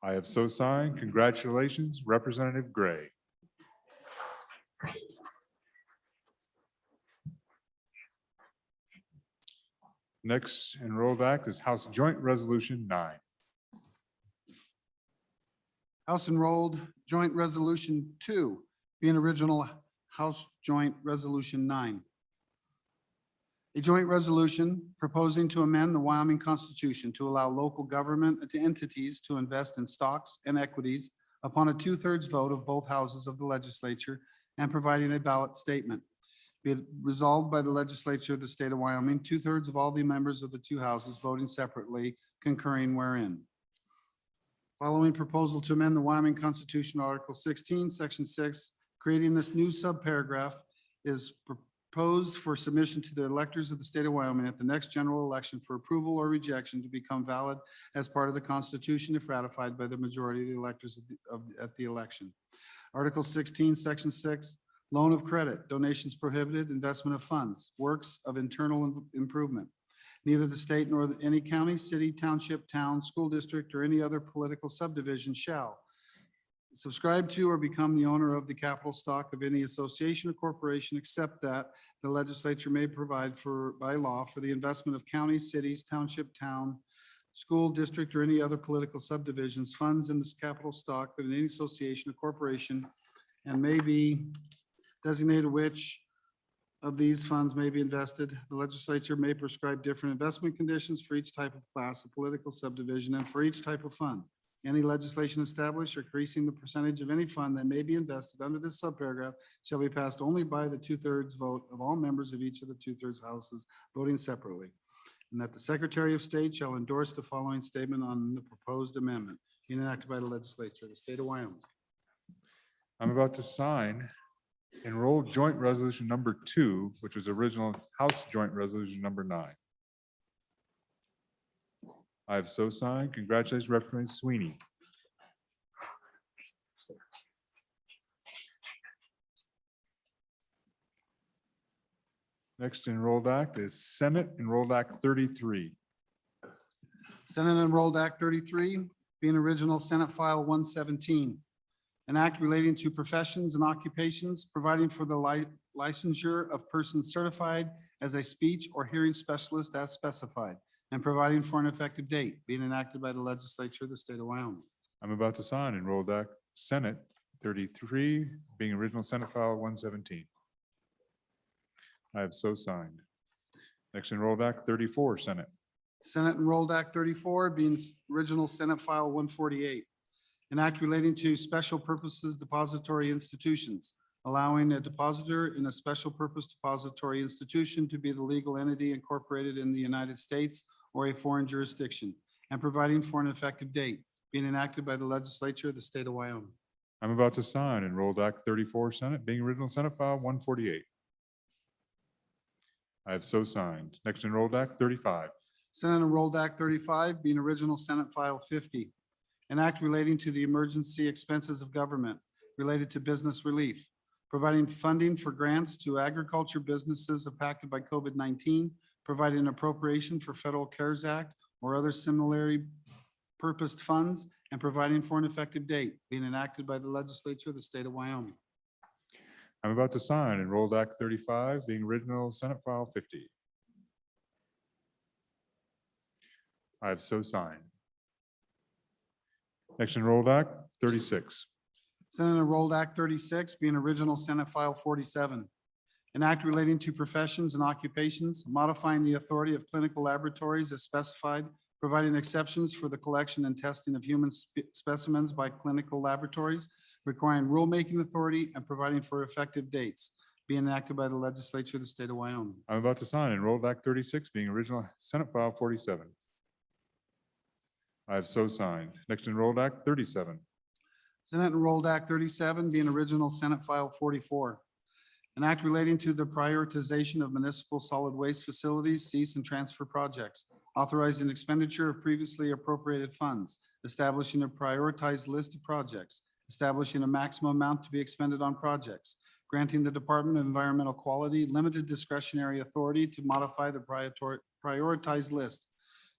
I have so signed. Congratulations, Representative Gray. Next enrolled act is House Joint Resolution 9. House Enrolled Joint Resolution 2, being original House Joint Resolution 9. A joint resolution proposing to amend the Wyoming Constitution to allow local government entities to invest in stocks and equities upon a 2/3 vote of both houses of the legislature and providing a ballot statement. Be it resolved by the legislature of the state of Wyoming, 2/3 of all the members of the two houses voting separately, concurring wherein. Following proposal to amend the Wyoming Constitution, Article 16, Section 6, creating this new subparagraph is proposed for submission to the electors of the state of Wyoming at the next general election for approval or rejection to become valid as part of the Constitution if ratified by the majority of the electors at the election. Article 16, Section 6, loan of credit, donations prohibited, investment of funds, works of internal improvement. Neither the state nor any county, city, township, town, school district, or any other political subdivision shall subscribe to or become the owner of the capital stock of any association or corporation, except that the legislature may provide for, by law, for the investment of counties, cities, township, town, school district, or any other political subdivisions, funds in this capital stock of any association or corporation, and may be designated which of these funds may be invested. The legislature may prescribe different investment conditions for each type of class of political subdivision and for each type of fund. Any legislation established or increasing the percentage of any fund that may be invested under this subparagraph shall be passed only by the 2/3 vote of all members of each of the 2/3 houses voting separately. And that the Secretary of State shall endorse the following statement on the proposed amendment being enacted by the legislature of the state of Wyoming. I'm about to sign Enrolled Joint Resolution number 2, which was original House Joint Resolution number 9. I have so signed. Congratulations, Representative Sweeney. Next enrolled act is Senate Enrolled Act 33. Senate Enrolled Act 33, being original Senate File 117. An act relating to professions and occupations, providing for the licensure of persons certified as a speech or hearing specialist as specified, and providing for an effective date, being enacted by the legislature of the state of Wyoming. I'm about to sign Enrolled Act Senate 33, being original Senate File 117. I have so signed. Next Enrolled Act 34, Senate. Senate Enrolled Act 34, being original Senate File 148. An act relating to special purposes depository institutions, allowing a depositor in a special purpose depository institution to be the legal entity incorporated in the United States or a foreign jurisdiction, and providing for an effective date, being enacted by the legislature of the state of Wyoming. I'm about to sign Enrolled Act 34, Senate, being original Senate File 148. I have so signed. Next Enrolled Act 35. Senate Enrolled Act 35, being original Senate File 50. An act relating to the emergency expenses of government related to business relief, providing funding for grants to agriculture businesses impacted by COVID-19, providing an appropriation for Federal CARES Act or other similarly purposed funds, and providing for an effective date, being enacted by the legislature of the state of Wyoming. I'm about to sign Enrolled Act 35, being original Senate File 50. I have so signed. Next Enrolled Act 36. Senate Enrolled Act 36, being original Senate File 47. An act relating to professions and occupations, modifying the authority of clinical laboratories as specified, providing exceptions for the collection and testing of human specimens by clinical laboratories, requiring rulemaking authority, and providing for effective dates, being enacted by the legislature of the state of Wyoming. I'm about to sign Enrolled Act 36, being original Senate File 47. I have so signed. Next Enrolled Act 37. Senate Enrolled Act 37, being original Senate File 44. An act relating to the prioritization of municipal solid waste facilities, cease and transfer projects, authorizing expenditure of previously appropriated funds, establishing a prioritized list of projects, establishing a maximum amount to be expended on projects, granting the Department of Environmental Quality limited discretionary authority to modify the prioritized list,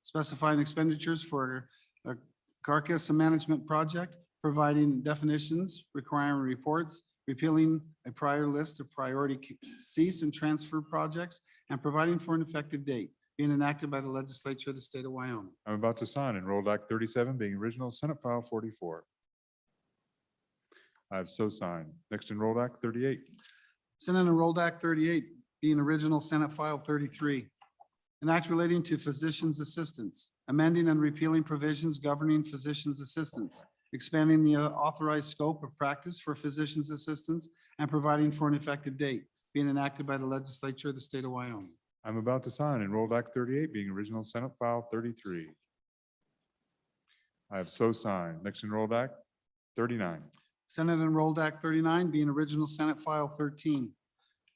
specifying expenditures for a carcass management project, providing definitions, requiring reports, repealing a prior list of priority cease and transfer projects, and providing for an effective date, being enacted by the legislature of the state of Wyoming. I'm about to sign Enrolled Act 37, being original Senate File 44. I have so signed. Next enrolled Act 38. Senate Enrolled Act 38, being original Senate File 33. An act relating to physician's assistants, amending and repealing provisions governing physician's assistants, expanding the authorized scope of practice for physician's assistants, and providing for an effective date, being enacted by the legislature of the state of Wyoming. I'm about to sign Enrolled Act 38, being original Senate File 33. I have so signed. Next enrolled Act 39. Senate Enrolled Act 39, being original Senate File 13.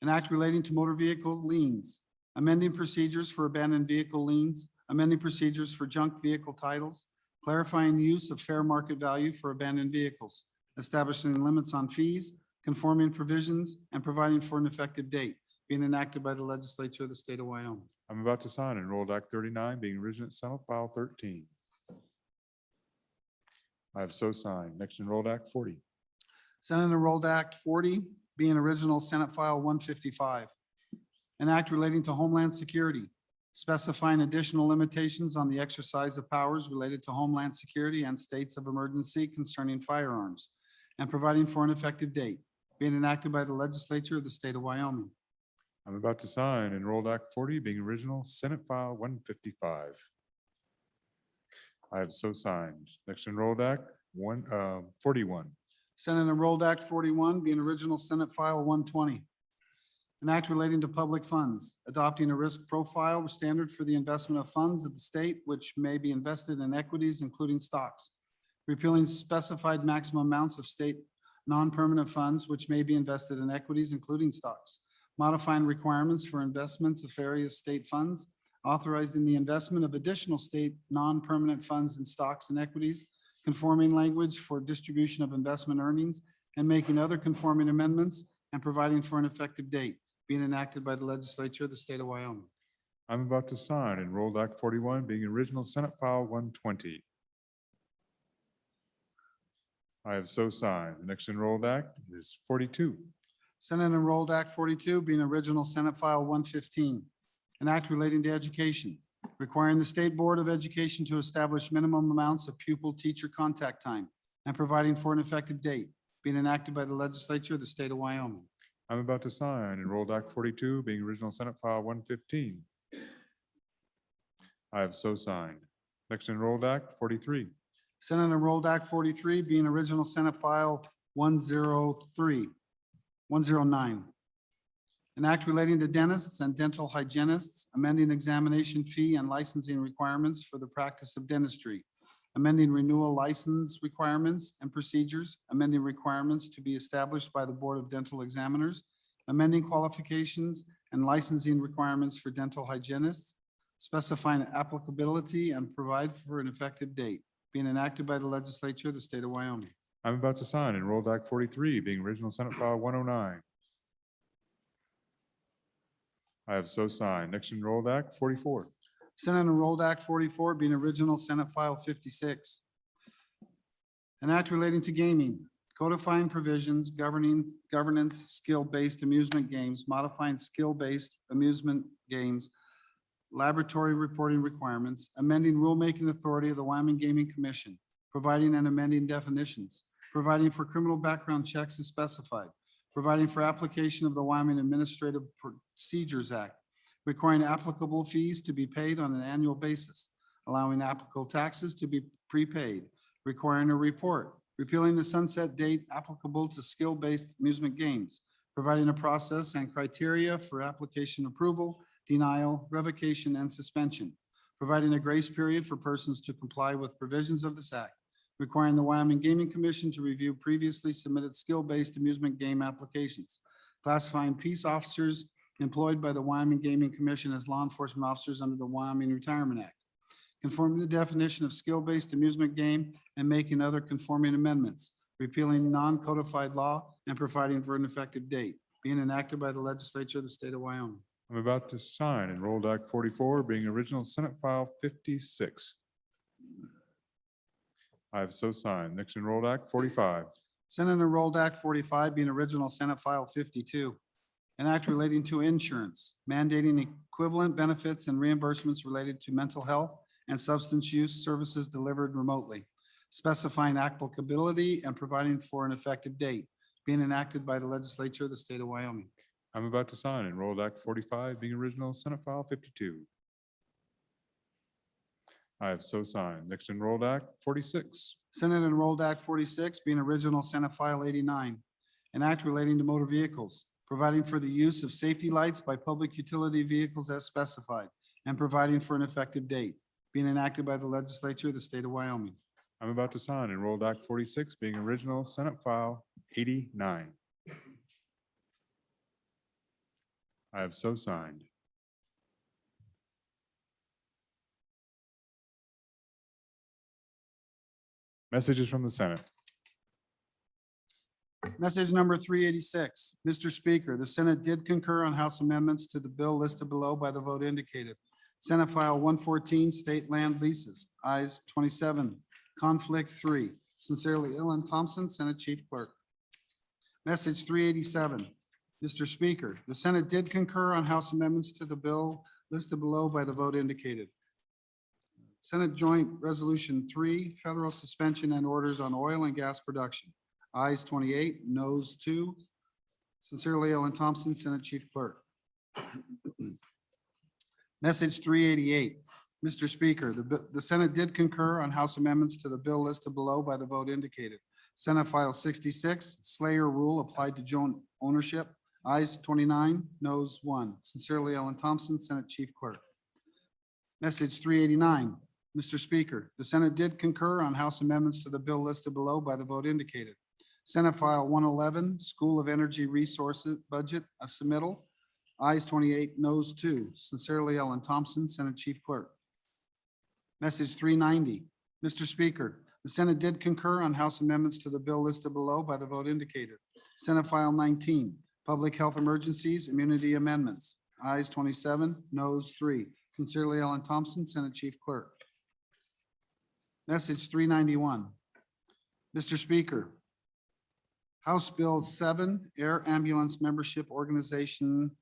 An act relating to motor vehicle liens, amending procedures for abandoned vehicle liens, amending procedures for junk vehicle titles, clarifying use of fair market value for abandoned vehicles, establishing limits on fees, conforming provisions, and providing for an effective date, being enacted by the legislature of the state of Wyoming. I'm about to sign Enrolled Act 39, being original Senate File 13. I have so signed. Next enrolled Act 40. Senate Enrolled Act 40, being original Senate File 155. An act relating to Homeland Security, specifying additional limitations on the exercise of powers related to Homeland Security and states of emergency concerning firearms, and providing for an effective date, being enacted by the legislature of the state of Wyoming. I'm about to sign Enrolled Act 40, being original Senate File 155. I have so signed. Next enrolled Act 41. Senate Enrolled Act 41, being original Senate File 120. An act relating to public funds, adopting a risk profile standard for the investment of funds of the state which may be invested in equities, including stocks, repealing specified maximum amounts of state non-permanent funds which may be invested in equities, including stocks, modifying requirements for investments of various state funds, authorizing the investment of additional state non-permanent funds in stocks and equities, conforming language for distribution of investment earnings, and making other conforming amendments and providing for an effective date, being enacted by the legislature of the state of Wyoming. I'm about to sign Enrolled Act 41, being original Senate File 120. I have so signed. The next enrolled act is 42. Senate Enrolled Act 42, being original Senate File 115. An act relating to education, requiring the State Board of Education to establish minimum amounts of pupil-teacher contact time and providing for an effective date, being enacted by the legislature of the state of Wyoming. I'm about to sign Enrolled Act 42, being original Senate File 115. I have so signed. Next enrolled act 43. Senate Enrolled Act 43, being original Senate File 109. An act relating to dentists and dental hygienists, amending examination fee and licensing requirements for the practice of dentistry, amending renewal license requirements and procedures, amending requirements to be established by the Board of Dental Examiners, amending qualifications and licensing requirements for dental hygienists, specifying applicability and provide for an effective date, being enacted by the legislature of the state of Wyoming. I'm about to sign Enrolled Act 43, being original Senate File 109. I have so signed. Next enrolled act 44. Senate Enrolled Act 44, being original Senate File 56. An act relating to gaming, codifying provisions governing governance, skill-based amusement games, modifying skill-based amusement games, laboratory reporting requirements, amending rulemaking authority of the Wyoming Gaming Commission, providing and amending definitions, providing for criminal background checks as specified, providing for application of the Wyoming Administrative Procedures Act, requiring applicable fees to be paid on an annual basis, allowing applicable taxes to be prepaid, requiring a report, repealing the sunset date applicable to skill-based amusement games, providing a process and criteria for application approval, denial, revocation, and suspension, providing a grace period for persons to comply with provisions of this act, requiring the Wyoming Gaming Commission to review previously submitted skill-based amusement game applications, classifying peace officers employed by the Wyoming Gaming Commission as law enforcement officers under the Wyoming Retirement Act, conforming the definition of skill-based amusement game and making other conforming amendments, repealing non-codified law and providing for an effective date, being enacted by the legislature of the state of Wyoming. I'm about to sign Enrolled Act 44, being original Senate File 56. I have so signed. Next enrolled act 45. Senate Enrolled Act 45, being original Senate File 52. An act relating to insurance, mandating equivalent benefits and reimbursements related to mental health and substance use services delivered remotely, specifying applicability and providing for an effective date, being enacted by the legislature of the state of Wyoming. I'm about to sign Enrolled Act 45, being original Senate File 52. I have so signed. Next Enrolled Act 46. Senate Enrolled Act 46, being original Senate File 89, an act relating to motor vehicles, providing for the use of safety lights by public utility vehicles as specified, and providing for an effective date, being enacted by the legislature of the state of Wyoming. I'm about to sign Enrolled Act 46, being original Senate File 89. I have so signed. Messages from the Senate. Message number 386. Mr. Speaker, the Senate did concur on House amendments to the bill listed below by the vote indicated. Senate File 114, State Land Leases, ayes 27, conflict 3. Sincerely, Ellen Thompson, Senate Chief Clerk. Message 387. Mr. Speaker, the Senate did concur on House amendments to the bill listed below by the vote indicated. Senate Joint Resolution 3, Federal Suspension and Orders on Oil and Gas Production. Ayes 28, noes 2. Sincerely, Ellen Thompson, Senate Chief Clerk. Message 388. Mr. Speaker, the Senate did concur on House amendments to the bill listed below by the vote indicated. Senate File 66, Slayer Rule applied to joint ownership. Ayes 29, noes 1. Sincerely, Ellen Thompson, Senate Chief Clerk. Message 389. Mr. Speaker, the Senate did concur on House amendments to the bill listed below by the vote indicated. Senate File 111, School of Energy Resources Budget, a submittal. Ayes 28, noes 2. Sincerely, Ellen Thompson, Senate Chief Clerk. Message 390. Mr. Speaker, the Senate did concur on House amendments to the bill listed below by the vote indicated. Senate File 19, Public Health Emergencies Immunity Amendments. Ayes 27, noes 3. Sincerely, Ellen Thompson, Senate Chief Clerk. Message 391. Mr. Speaker, House Bill 7, Air Ambulance Membership Organization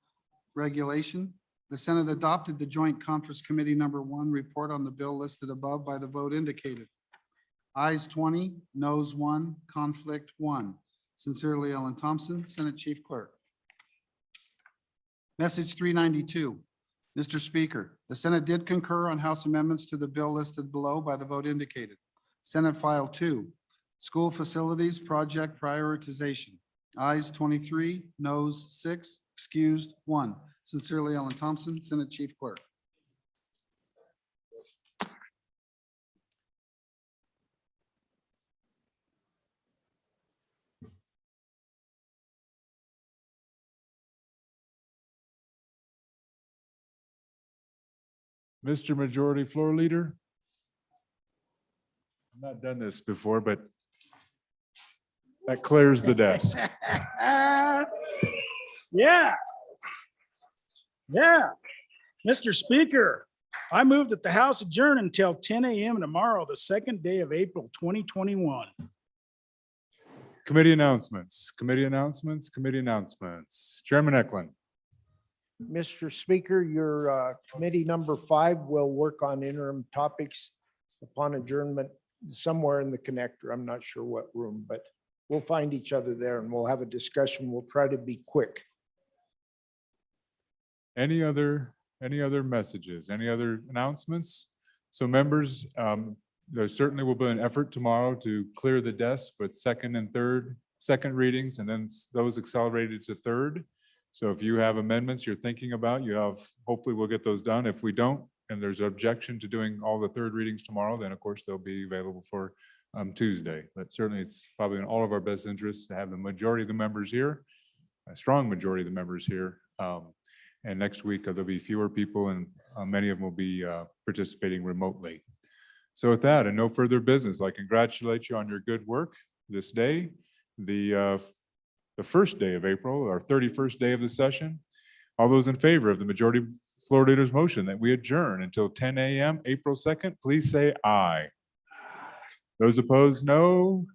Regulation. The Senate adopted the Joint Conference Committee Number 1 report on the bill listed above by the vote indicated. Ayes 20, noes 1, conflict 1. Sincerely, Ellen Thompson, Senate Chief Clerk. Message 392. Mr. Speaker, the Senate did concur on House amendments to the bill listed below by the vote indicated. Senate File 2, School Facilities Project Prioritization. Ayes 23, noes 6, excused 1. Sincerely, Ellen Thompson, Senate Chief Clerk. Mr. Majority Floor Leader. I've not done this before, but that clears the desk. Yeah. Yeah. Mr. Speaker, I move that the House adjourn until 10 a.m. tomorrow, the second day of April, 2021. Committee announcements, committee announcements, committee announcements. Chairman Eklund. Mr. Speaker, your committee number 5 will work on interim topics upon adjournment somewhere in the connector. I'm not sure what room, but we'll find each other there and we'll have a discussion. We'll try to be quick. Any other messages, any other announcements? So members, there certainly will be an effort tomorrow to clear the desk with second readings, and then those accelerated to third. So if you have amendments you're thinking about, hopefully we'll get those done. If we don't, and there's an objection to doing all the third readings tomorrow, then of course they'll be available for Tuesday. But certainly it's probably in all of our best interests to have the majority of the members here, a strong majority of the members here. And next week there'll be fewer people, and many of them will be participating remotely. So with that and no further business, I congratulate you on your good work this day, the first day of April, our 31st day of the session. All those in favor of the majority floor leader's motion that we adjourn until 10 a.m. April 2nd, please say aye. Those opposed, no.